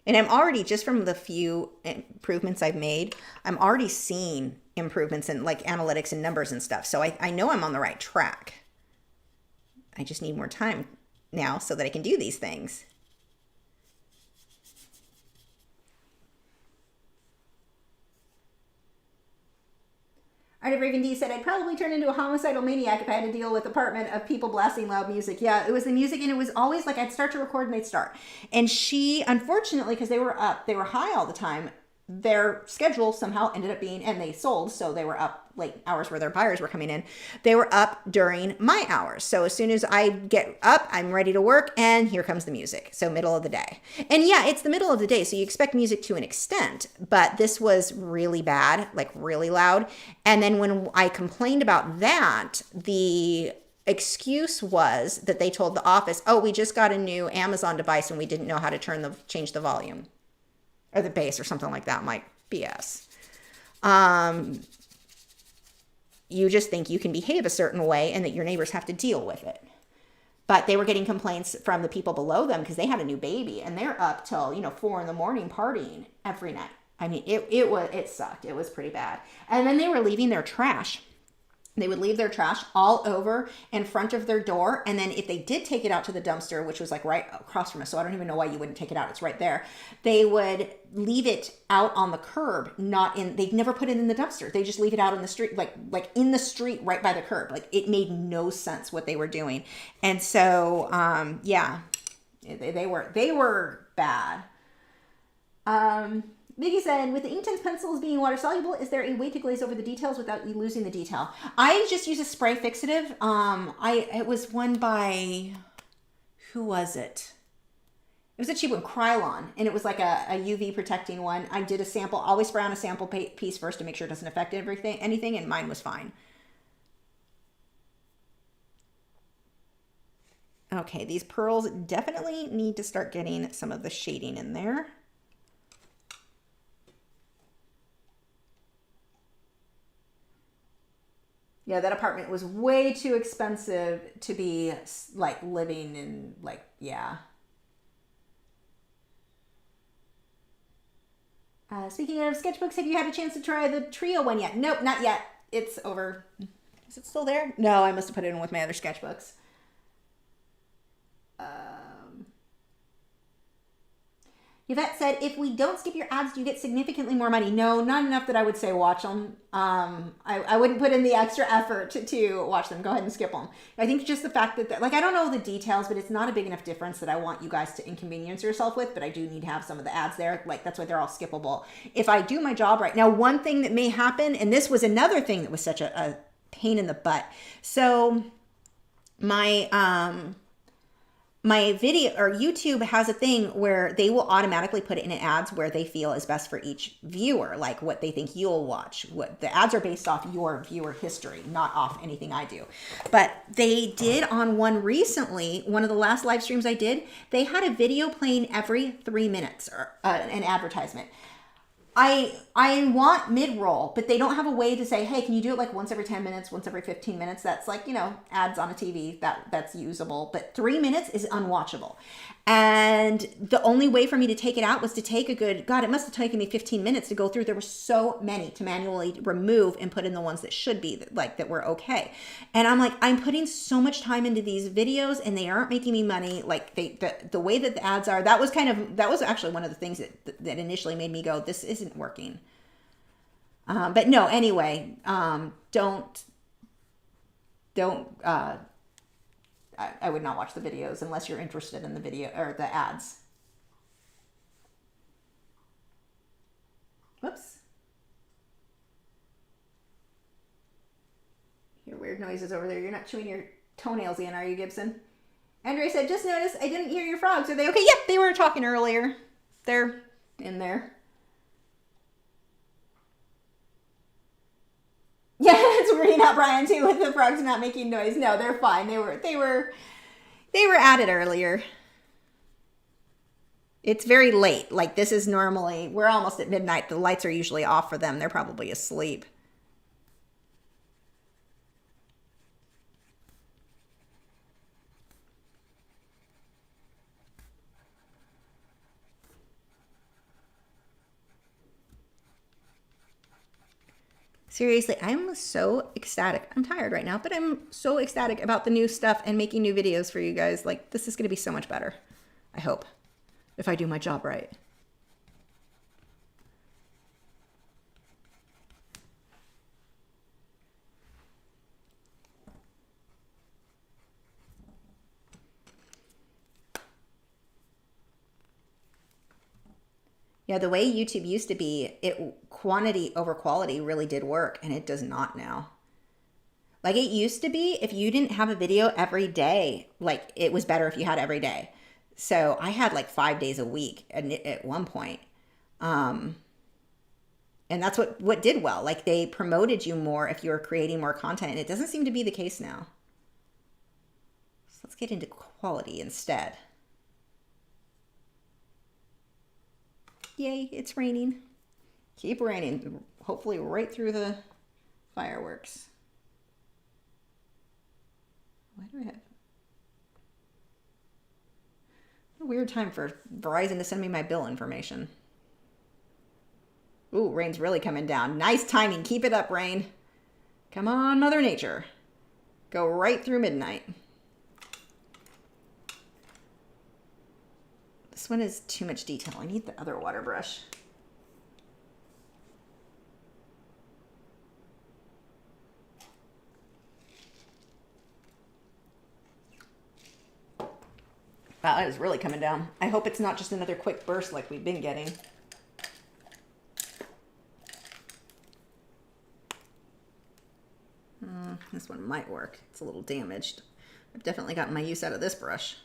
And I'm already, just from the few improvements I've made, I'm already seeing improvements in, like, analytics and numbers and stuff. So I know I'm on the right track. I just need more time now so that I can do these things. Art of Raven D said, I'd probably turn into a homicidal maniac if I had to deal with an apartment of people blasting loud music. Yeah, it was the music, and it was always like I'd start to record and they'd start. And she, unfortunately, because they were high all the time, their schedule somehow ended up being, and they sold, so they were up late hours where their buyers were coming in. They were up during my hours. So as soon as I get up, I'm ready to work, and here comes the music. So middle of the day. And yeah, it's the middle of the day, so you expect music to an extent, but this was really bad, like really loud. And then when I complained about that, the excuse was that they told the office, oh, we just got a new Amazon device and we didn't know how to change the volume or the bass or something like that. I'm like, BS. You just think you can behave a certain way and that your neighbors have to deal with it. But they were getting complaints from the people below them because they had a new baby and they're up till, 4 a.m. partying every night. I mean, it sucked. It was pretty bad. And then they were leaving their trash. They would leave their trash all over in front of their door. And then if they did take it out to the dumpster, which was like right across from us, so I don't even know why you wouldn't take it out. It's right there. They would leave it out on the curb, they'd never put it in the dumpster. They just leave it out on the street, like in the street right by the curb. Like it made no sense what they were doing. And so, yeah, they were bad. Miggy said, with the Inktense pencils being water soluble, is there a way to glaze over the details without you losing the detail? I just use a spray fixative. It was one by, who was it? It was a cheap one, Krylon, and it was like a UV protecting one. I did a sample, always spray on a sample piece first to make sure it doesn't affect anything, and mine was fine. Okay, these pearls definitely need to start getting some of the shading in there. Yeah, that apartment was way too expensive to be like living in, like, yeah. Speaking of sketchbooks, have you had a chance to try the trio one yet? Nope, not yet. It's over. Is it still there? No, I must have put it in with my other sketchbooks. Yvette said, if we don't skip your ads, do you get significantly more money? No, not enough that I would say watch them. I wouldn't put in the extra effort to watch them. Go ahead and skip them. I think just the fact that, like, I don't know the details, but it's not a big enough difference that I want you guys to inconvenience yourself with, but I do need to have some of the ads there. Like, that's why they're all skippable. If I do my job right. Now, one thing that may happen, and this was another thing that was such a pain in the butt. So my video or YouTube has a thing where they will automatically put it in ads where they feel is best for each viewer, like what they think you'll watch. What the ads are based off your viewer history, not off anything I do. But they did on one recently, one of the last live streams I did, they had a video playing every 3 minutes or an advertisement. I want mid-roll, but they don't have a way to say, hey, can you do it like once every 10 minutes, once every 15 minutes? That's like, ads on a TV, that's usable. But 3 minutes is unwatchable. And the only way for me to take it out was to take it must have taken me 15 minutes to go through. There were so many to manually remove and put in the ones that should be, like, that were okay. And I'm like, I'm putting so much time into these videos and they aren't making me money. Like the way that the ads are, that was actually one of the things that initially made me go, this isn't working. But no, anyway, don't I would not watch the videos unless you're interested in the video or the ads. Whoops. Hear weird noises over there. You're not chewing your toenails in, are you, Gibson? Andre said, just noticed I didn't hear your frogs. Are they okay? Yep, they were talking earlier. They're in there. Yeah, it's weirding out Brian too with the frogs not making noise. No, they're fine. They were at it earlier. It's very late. Like, this is normally, we're almost at midnight. The lights are usually off for them. They're probably asleep. Seriously, I'm so ecstatic. I'm tired right now, but I'm so ecstatic about the new stuff and making new videos for you guys. Like, this is going to be so much better. I hope. If I do my job right. Yeah, the way YouTube used to be, quantity over quality really did work, and it does not now. Like it used to be, if you didn't have a video every day, like it was better if you had every day. So I had like 5 days a week at one point. And that's what did well. Like they promoted you more if you were creating more content. And it doesn't seem to be the case now. So let's get into quality instead. Yay, it's raining. Keep raining. Hopefully right through the fireworks. Why do I have a weird time for Verizon to send me my bill information? Ooh, rain's really coming down. Nice timing. Keep it up, rain. Come on, Mother Nature. Go right through midnight. This one is too much detail. I need the other water brush. Wow, that is really coming down. I hope it's not just another quick burst like we've been getting. This one might work. It's a little damaged. I've definitely gotten my use out of this brush.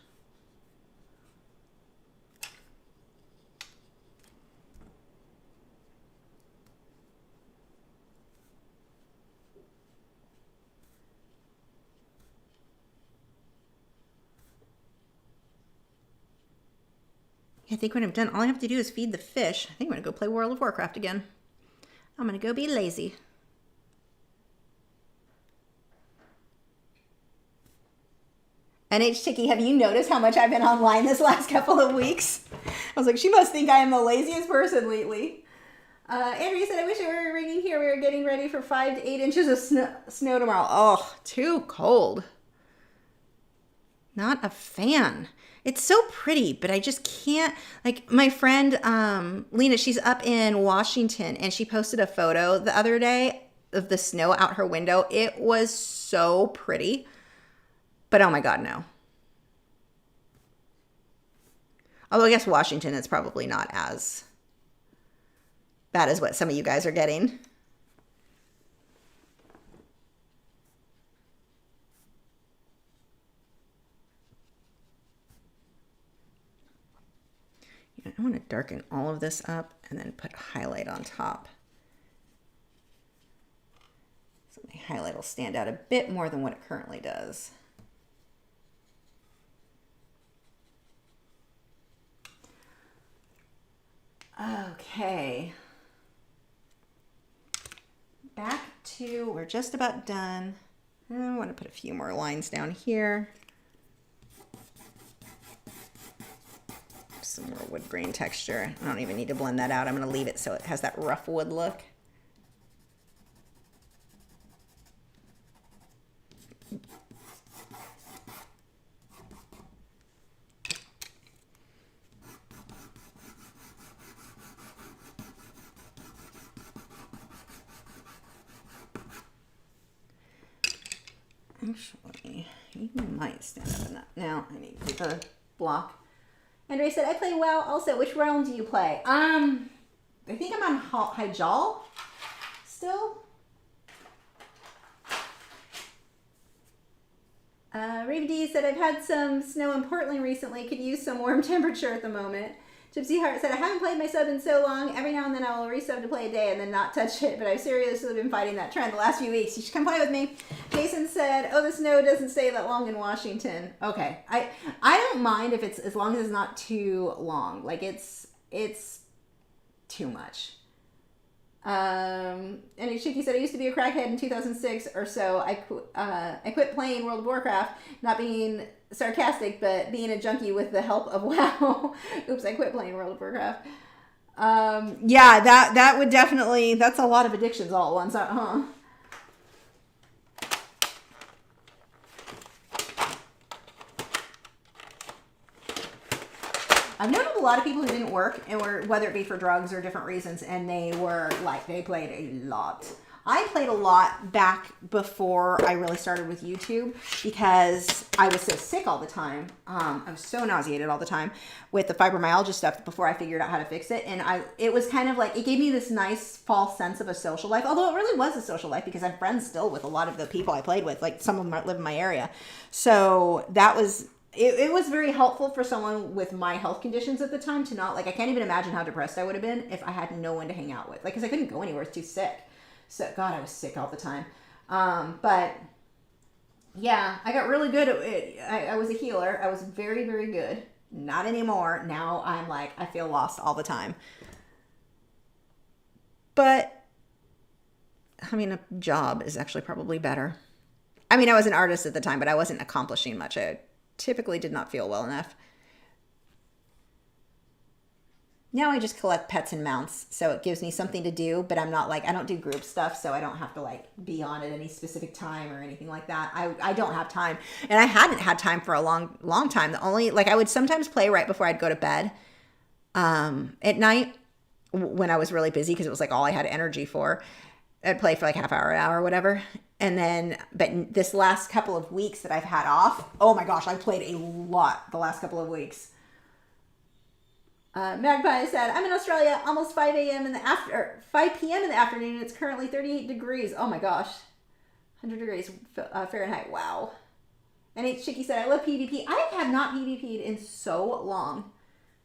I think when I'm done, all I have to do is feed the fish. I think I'm going to go play World of Warcraft again. I'm going to go be lazy. NH Chicky, have you noticed how much I've been online this last couple of weeks? I was like, she must think I am the laziest person lately. Andrea said, I wish it were raining here. We were getting ready for 5 to 8 inches of snow tomorrow. Oh, too cold. Not a fan. It's so pretty, but I just can't. Like my friend Lena, she's up in Washington, and she posted a photo the other day of the snow out her window. It was so pretty. But oh my God, no. Although I guess Washington is probably not as bad as what some of you guys are getting. I want to darken all of this up and then put highlight on top. So my highlight will stand out a bit more than what it currently does. Okay. Back to, we're just about done. I want to put a few more lines down here. Some more wood grain texture. I don't even need to blend that out. I'm going to leave it so it has that rough wood look. Actually, you might stand up in that. Now I need to put a block. Andrea said, I play WoW also. Which realm do you play? I think I'm on Hyjal still. Raven D said, I've had some snow in Portland recently. Could use some warm temperature at the moment. Gypsy Heart said, I haven't played my sub in so long. Every now and then I will resub to play a day and then not touch it. But I've seriously been fighting that trend the last few weeks. You should come play with me. Jason said, oh, the snow doesn't stay that long in Washington. Okay. I don't mind if it's, as long as it's not too long. Like it's too much. And Shiki said, I used to be a crackhead in 2006 or so. I quit playing World of Warcraft, not being sarcastic, but being a junkie with the help of WoW. Oops, I quit playing World of Warcraft. Yeah, that would definitely, that's a lot of addictions all at once, huh? I've known a lot of people who didn't work, and were, whether it be for drugs or different reasons, and they were like, they played a lot. I played a lot back before I really started with YouTube because I was so sick all the time. I was so nauseated all the time with the fibromyalgia stuff before I figured out how to fix it. And it was kind of like, it gave me this nice false sense of a social life, although it really was a social life because I'm friends still with a lot of the people I played with, like some of them live in my area. So that was, it was very helpful for someone with my health conditions at the time to not, like, I can't even imagine how depressed I would have been if I had no one to hang out with. Like, because I couldn't go anywhere, I was too sick. So, God, I was sick all the time. But, yeah, I got really good at it. I was a healer. I was very, very good. Not anymore. Now I'm like, I feel lost all the time. But, I mean, a job is actually probably better. I mean, I was an artist at the time, but I wasn't accomplishing much. I typically did not feel well enough. Now I just collect pets and mounts, so it gives me something to do, but I'm not like, I don't do group stuff, so I don't have to like be on at any specific time or anything like that. I don't have time, and I hadn't had time for a long time. The only, like, I would sometimes play right before I'd go to bed at night when I was really busy because it was like all I had energy for. I'd play for like half hour, an hour, or whatever. And then, but this last couple of weeks that I've had off, oh my gosh, I played a lot the last couple of weeks. Magpie said, I'm in Australia, almost 5 a.m. in the 5 p.m. in the afternoon. It's currently 38 degrees. Oh my gosh. 100 degrees Fahrenheit. Wow. And H. Chicky said, I love PvP. I have not PvP'd in so long.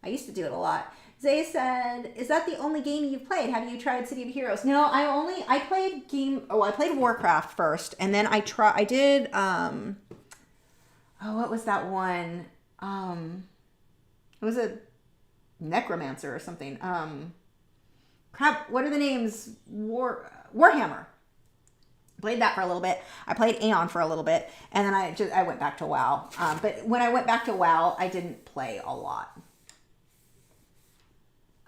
I used to do it a lot. Zay said, is that the only game you've played? Have you tried City of Heroes? No, I played Warcraft first. And then I did, what was that one? It was a necromancer or something. Crap, what are the names? Warhammer. Played that for a little bit. I played Aeon for a little bit, and then I went back to WoW. But when I went back to WoW, I didn't play a lot.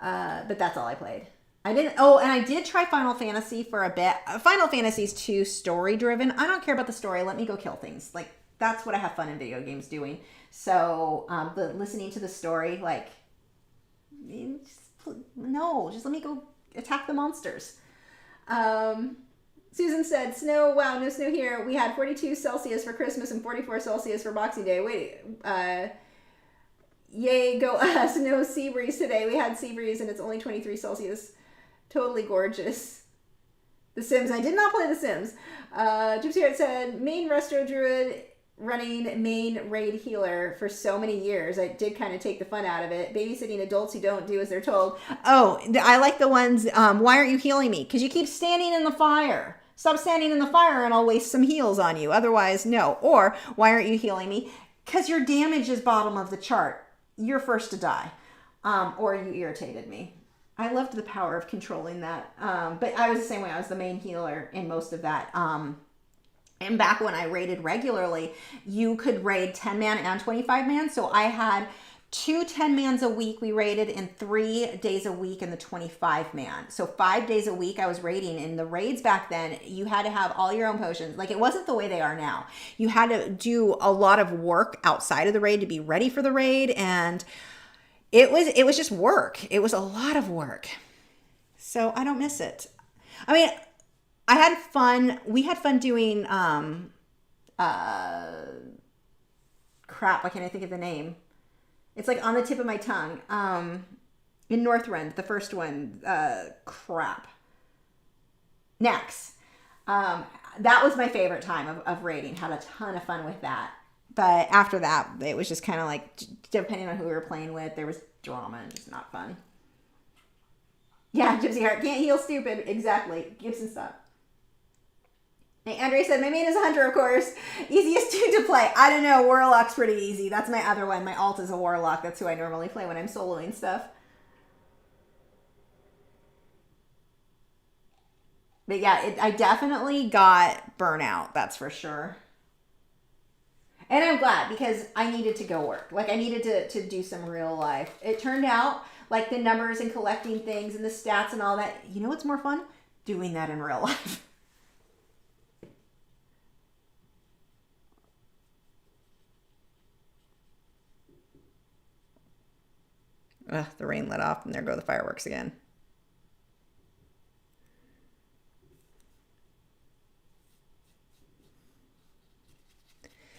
But that's all I played. I didn't. Oh, and I did try Final Fantasy for a bit. Final Fantasy's too story driven. I don't care about the story. Let me go kill things. Like, that's what I have fun in video games doing. So, but listening to the story, like, just let me go attack the monsters. Susan said, snow, wow, no snow here. We had 42 Celsius for Christmas and 44 Celsius for Boxing Day. Wait, yay, go us. No sea breeze today. We had sea breeze and it's only 23 Celsius. Totally gorgeous. The Sims. I did not play The Sims. Gypsy Heart said, main resto druid running main raid healer for so many years. I did kind of take the fun out of it. Babysitting adults who don't do as they're told. Oh, I like the ones, why aren't you healing me? Because you keep standing in the fire. Stop standing in the fire and I'll waste some heals on you. Otherwise, no. Or, why aren't you healing me? Because your damage is bottom of the chart. You're first to die. Or you irritated me. I loved the power of controlling that. But I was the same way. I was the main healer in most of that. And back when I raided regularly, you could raid 10-man and 25-man. So I had 2 10-mans a week we raided and 3 days a week in the 25-man. So 5 days a week I was raiding. In the raids back then, you had to have all your own potions. Like, it wasn't the way they are now. You had to do a lot of work outside of the raid to be ready for the raid. And it was just work. It was a lot of work. So I don't miss it. I mean, I had fun. We had fun doing, crap, why can't I think of the name? It's like on the tip of my tongue. In Northrend, the first one, crap. Nax. That was my favorite time of raiding. Had a ton of fun with that. But after that, it was just kind of like, depending on who we were playing with, there was drama and just not fun. Yeah, Gypsy Heart, can't heal stupid. Exactly. Gibson, stop. Andre said, my main is a hunter, of course. Easiest to play. I don't know. Warlock's pretty easy. That's my other one. My alt is a warlock. That's who I normally play when I'm soloing stuff. But yeah, I definitely got burnout. That's for sure. And I'm glad because I needed to go work. Like, I needed to do some real life. It turned out like the numbers and collecting things and the stats and all that. You know what's more fun? Doing that in real life. Ugh, the rain let off and there go the fireworks again.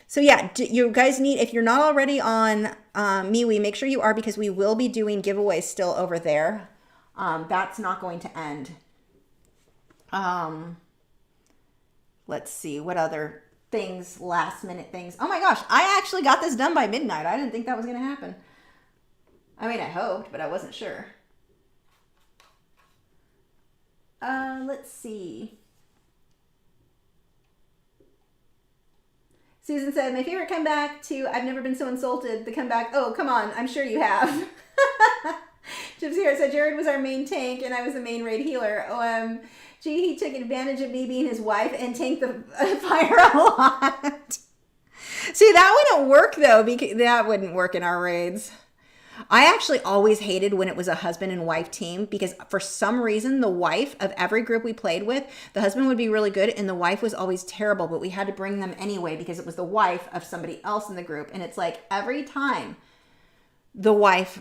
So yeah, you guys need, if you're not already on MeWe, make sure you are, because we will be doing giveaways still over there. That's not going to end. Let's see, what other things, last minute things. Oh my gosh, I actually got this done by midnight. I didn't think that was going to happen. I mean, I hoped, but I wasn't sure. Let's see. Susan said, my favorite comeback to I've never been so insulted. The comeback, oh, come on, I'm sure you have. Gypsy Heart said, Jared was our main tank and I was the main raid healer. Gee, he took advantage of me being his wife and tanked the fire a lot. See, that wouldn't work though, because that wouldn't work in our raids. I actually always hated when it was a husband and wife team, because for some reason, the wife of every group we played with, the husband would be really good and the wife was always terrible, but we had to bring them anyway because it was the wife of somebody else in the group. And it's like every time the wife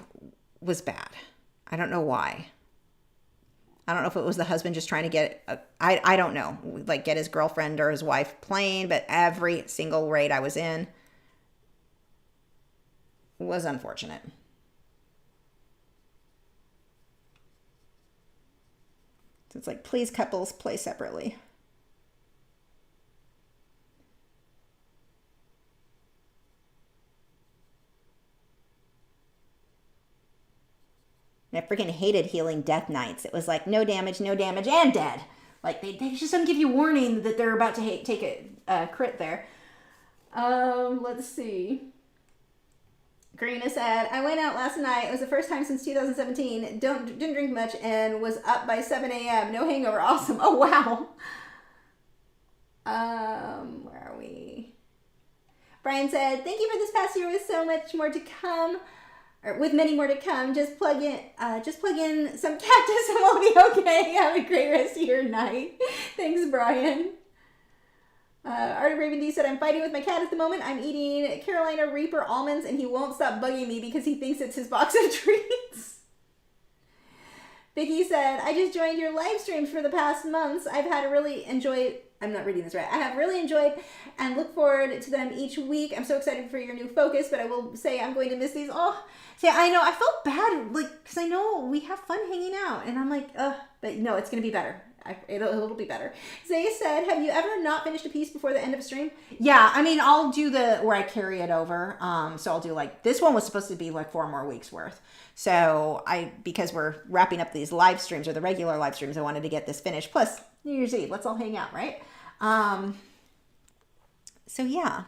was bad. I don't know why. I don't know if it was the husband just trying to get, I don't know, like get his girlfriend or his wife playing, but every single raid I was in was unfortunate. So it's like, please couples play separately. And I freaking hated healing death knights. It was like no damage, and dead. Like they just don't give you warning that they're about to take a crit there. Let's see. Karina said, I went out last night. It was the first time since 2017. Didn't drink much and was up by 7 a.m. No hangover. Awesome. Oh, wow. Where are we? Brian said, thank you for this past year with so much more to come. Or with many more to come. Just plug in some cactus and we'll be okay. Have a great rest of your night. Thanks, Brian. Art of Raven D said, I'm fighting with my cat at the moment. I'm eating Carolina Reaper almonds and he won't stop bugging me because he thinks it's his box of treats. Vicky said, I just joined your live streams for the past months. I've had to really enjoy, I'm not reading this right. I have really enjoyed and look forward to them each week. I'm so excited for your new focus, but I will say I'm going to miss these. Oh, see, I know, I felt bad, like, because I know we have fun hanging out and I'm like, but no, it's going to be better. It'll be better. Zay said, have you ever not finished a piece before the end of a stream? Yeah, I mean, I'll do where I carry it over. So I'll do like, this one was supposed to be like 4 more weeks worth. So because we're wrapping up these live streams or the regular live streams, I wanted to get this finished. Plus New Year's Eve, let's all hang out, right? So yeah,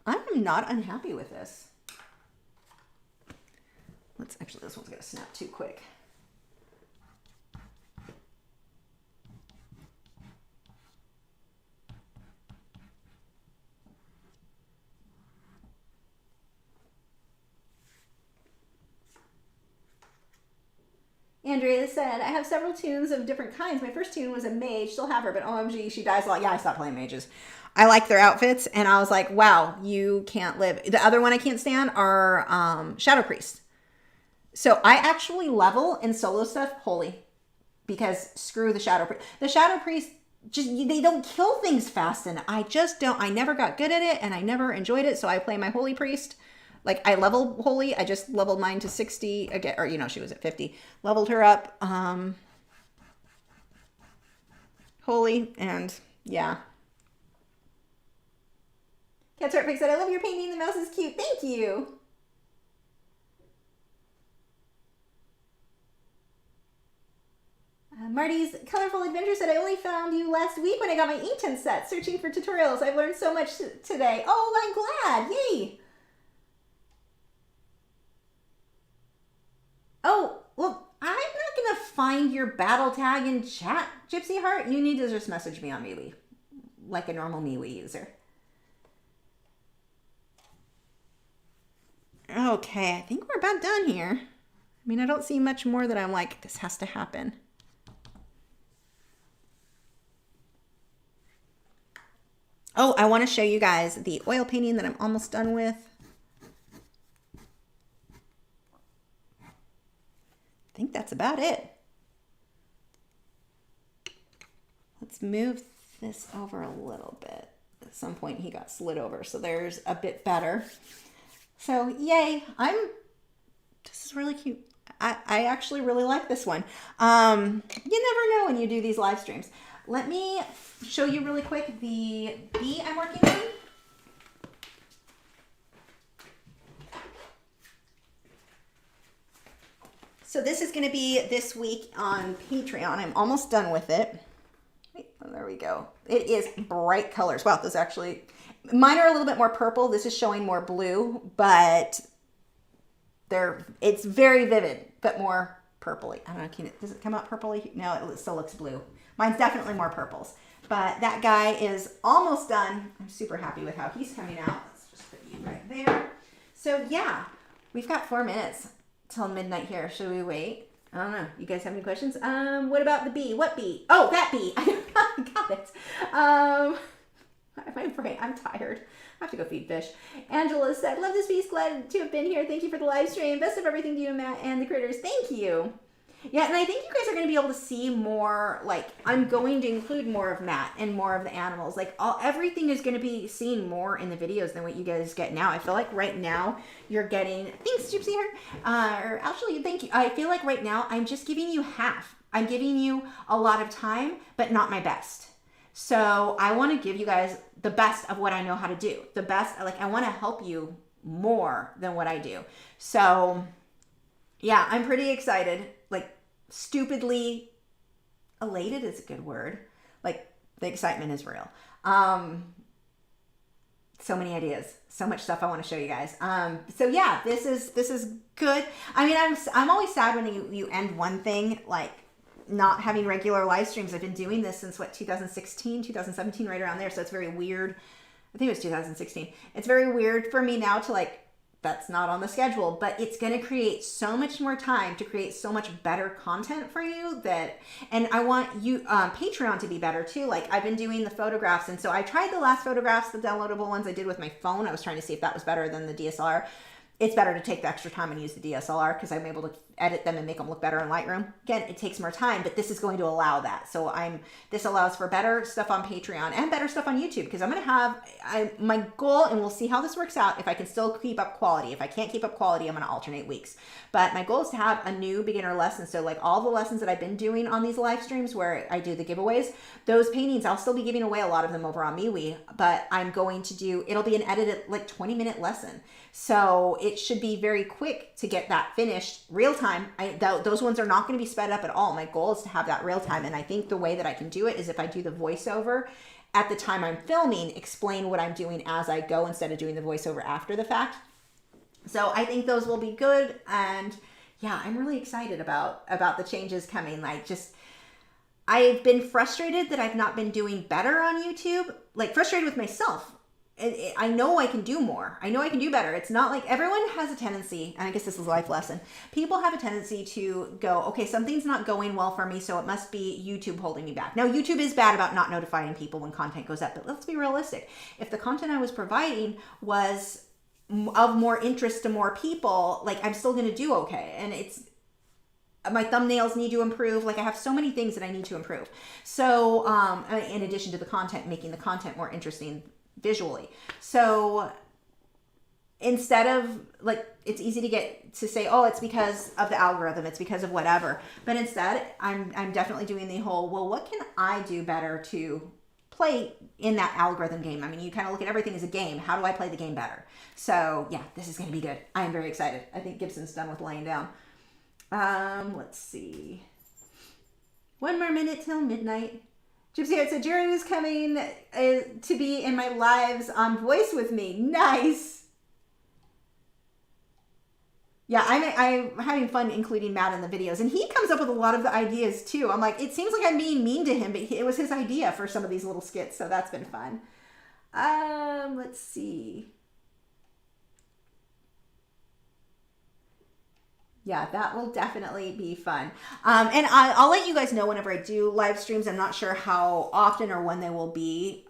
I'm not unhappy with this. This one's gonna snap too quick. Andrea said, I have several tunes of different kinds. My first tune was a mage, still have her, but OMG, she dies a lot. Yeah, I stopped playing mages. I like their outfits, and I was like, wow, you can't live. The other one I can't stand are Shadow Priests. So I actually level in solo stuff holy, because screw the Shadow Priest. The Shadow Priest, they don't kill things fast, and I never got good at it, and I never enjoyed it, so I play my Holy Priest. Like, I leveled Holy. I just leveled mine to 60 again, or, she was at 50. Leveled her up. Holy, and yeah. Cat's Heart Pig said, I love your painting. The mouse is cute. Thank you. Marty's Colorful Adventure said, I only found you last week when I got my Inktense set. Searching for tutorials. I've learned so much today. Oh, I'm glad. Yay. Oh, well, I'm not going to find your battle tag in chat, Gypsy Heart. You need to just message me on MeWe, like a normal MeWe user. Okay, I think we're about done here. I mean, I don't see much more that I'm like, this has to happen. Oh, I want to show you guys the oil painting that I'm almost done with. I think that's about it. Let's move this over a little bit. some point he got slid over. So there's a bit better. So yay, this is really cute. I actually really like this one. You never know when you do these live streams. Let me show you really quick the bee I'm working on. So this is going to be this week on Patreon. I'm almost done with it. Wait, oh, there we go. It is bright colors. Wow, those actually, mine are a little bit more purple. This is showing more blue, but it's very vivid, but more purpley. I don't know, does it come out purpley? No, it still looks blue. Mine's definitely more purples. But that guy is almost done. I'm super happy with how he's coming out. Let's just put you right there. So yeah, we've got 4 minutes till midnight here. Should we wait? I don't know. You guys have any questions? What about the bee? What bee? Oh, that bee. I got it. My brain, I'm tired. I have to go feed fish. Angela said, love this piece. Glad to have been here. Thank you for the live stream. Best of everything to you, Matt, and the critters. Thank you. Yeah, and I think you guys are going to be able to see more, like, I'm going to include more of Matt and more of the animals. Like, everything is going to be seen more in the videos than what you guys get now. I feel like right now you're getting, thanks, Gypsy Heart, or actually, thank you. I feel like right now I'm just giving you half. I'm giving you a lot of time, but not my best. So I want to give you guys the best of what I know how to do. The best, like, I want to help you more than what I do. So yeah, I'm pretty excited. Like, stupidly elated is a good word. Like, the excitement is real. So many ideas, so much stuff I want to show you guys. So yeah, this is good. I mean, I'm always sad when you end one thing, like not having regular live streams. I've been doing this since 2016, 2017, right around there. So it's very weird. I think it was 2016. It's very weird for me now to, like, that's not on the schedule, but it's going to create so much more time to create so much better content for you and I want you, Patreon to be better too. Like, I've been doing the photographs, and so I tried the last photographs, the downloadable ones I did with my phone. I was trying to see if that was better than the DSLR. It's better to take the extra time and use the DSLR because I'm able to edit them and make them look better in Lightroom. Again, it takes more time, but this is going to allow that. So this allows for better stuff on Patreon and better stuff on YouTube, because I'm going to have my goal, and we'll see how this works out, if I can still keep up quality. If I can't keep up quality, I'm going to alternate weeks. But my goal is to have a new beginner lesson. So like all the lessons that I've been doing on these live streams where I do the giveaways, those paintings, I'll still be giving away a lot of them over on MeWe, but I'm going to it'll be an edited, like, 20-minute lesson. So it should be very quick to get that finished real time. Those ones are not going to be sped up at all. My goal is to have that real time. And I think the way that I can do it is if I do the voiceover at the time I'm filming, explain what I'm doing as I go instead of doing the voiceover after the fact. So I think those will be good. And yeah, I'm really excited about the changes coming. Like, I've been frustrated that I've not been doing better on YouTube, like frustrated with myself. I know I can do more. I know I can do better. It's not like everyone has a tendency, and I guess this is a life lesson. People have a tendency to go, okay, something's not going well for me, so it must be YouTube holding me back. Now, YouTube is bad about not notifying people when content goes up, but let's be realistic. If the content I was providing was of more interest to more people, like, I'm still going to do okay. And my thumbnails need to improve. Like, I have so many things that I need to improve. So, in addition to the content, making the content more interesting visually. So instead of, like, it's easy to say, oh, it's because of the algorithm, it's because of whatever. But instead, I'm definitely doing the whole, well, what can I do better to play in that algorithm game? I mean, you kind of look at everything as a game. How do I play the game better? So yeah, this is going to be good. I am very excited. I think Gibson's done with laying down. Let's see. 1 more minute till midnight. Gypsy Heart said, Jerry was coming to be in my lives on voice with me. Nice. Yeah, I'm having fun including Matt in the videos. And he comes up with a lot of the ideas too. I'm like, it seems like I'm being mean to him, but it was his idea for some of these little skits. So that's been fun. Let's see. Yeah, that will definitely be fun. And I'll let you guys know whenever I do live streams. I'm not sure how often or when they will be.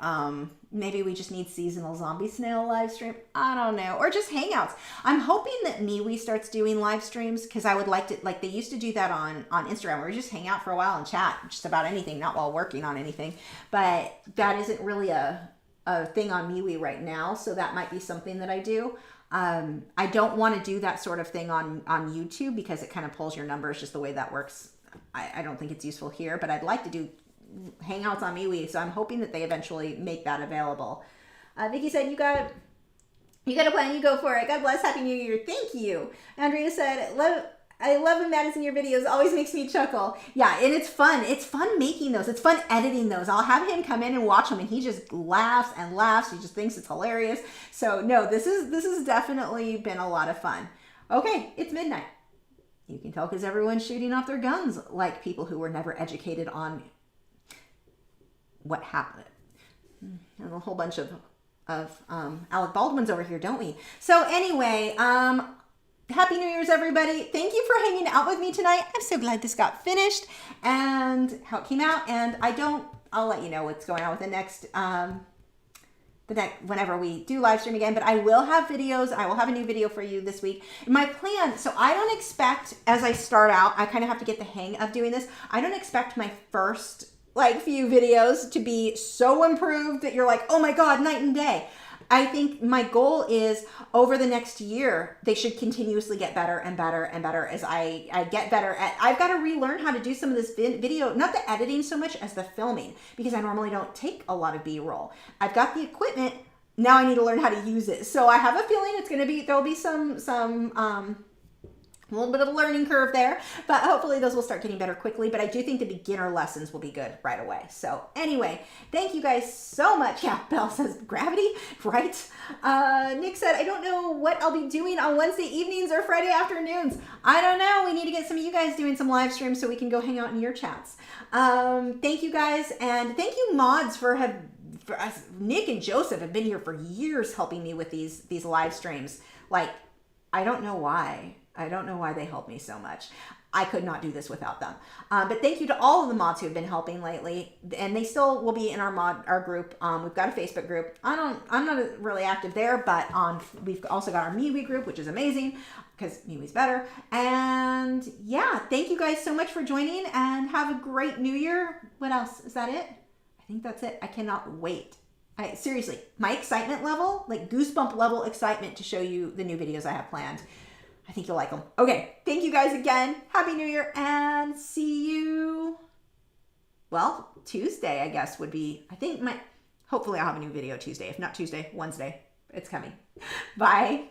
Maybe we just need seasonal zombie snail live stream. I don't know. Or just hangouts. I'm hoping that MeWe starts doing live streams, because I would like to, like they used to do that on Instagram, where we just hang out for a while and chat just about anything, not while working on anything. But that isn't really a a thing on MeWe right now, so that might be something that I do. I don't want to do that sort of thing on YouTube because it kind of pulls your numbers, just the way that works. I don't think it's useful here, but I'd like to do Hangouts on MeWe, so I'm hoping that they eventually make that available. Vicky said, you got a plan, you go for it. God bless, Happy New Year. Thank you. Andrea said, I love when Matt is in your videos. Always makes me chuckle. Yeah, and it's fun. It's fun making those. It's fun editing those. I'll have him come in and watch them, and he just laughs and laughs. He just thinks it's hilarious. So no, this has definitely been a lot of fun. Okay, it's midnight. You can tell because everyone's shooting off their guns like people who were never educated on what happened. And a whole bunch of Alec Baldwin's over here, don't we? So anyway, Happy New Year's, everybody. Thank you for hanging out with me tonight. I'm so glad this got finished and how it came out. And I'll let you know what's going on with the next, whenever we do live stream again, but I will have videos. I will have a new video for you this week. My plan, so I don't expect, as I start out, I kind of have to get the hang of doing this. I don't expect my first few videos to be so improved that you're like, oh my God, night and day. I think my goal is over the next year, they should continuously get better and better and better as I get better at, I've got to relearn how to do some of this video, not the editing so much as the filming, because I normally don't take a lot of B-roll. I've got the equipment. Now I need to learn how to use it. So I have a feeling it's going to be, there'll be a little bit of a learning curve there, but hopefully those will start getting better quickly. But I do think the beginner lessons will be good right away. So anyway, thank you guys so much. Yeah, Belle says gravity, right? Nick said, I don't know what I'll be doing on Wednesday evenings or Friday afternoons. I don't know. We need to get some of you guys doing some live streams so we can go hang out in your chats. Thank you guys. And thank you mods for us. Nick and Joseph have been here for years helping me with these live streams. Like, I don't know why. I don't know why they help me so much. I could not do this without them. But thank you to all of the mods who have been helping lately, and they still will be in our group. We've got a Facebook group. I'm not really active there, but we've also got our MeWe group, which is amazing because MeWe's better. And yeah, thank you guys so much for joining, and have a great New Year. What else? Is that it? I think that's it. I cannot wait. Seriously, my excitement level, like goosebump level excitement to show you the new videos I have planned. I think you'll like them. Okay, thank you guys again. Happy New Year, and see you, well, Tuesday, I guess, would be, hopefully I'll have a new video Tuesday. If not Tuesday, Wednesday. It's coming. Bye.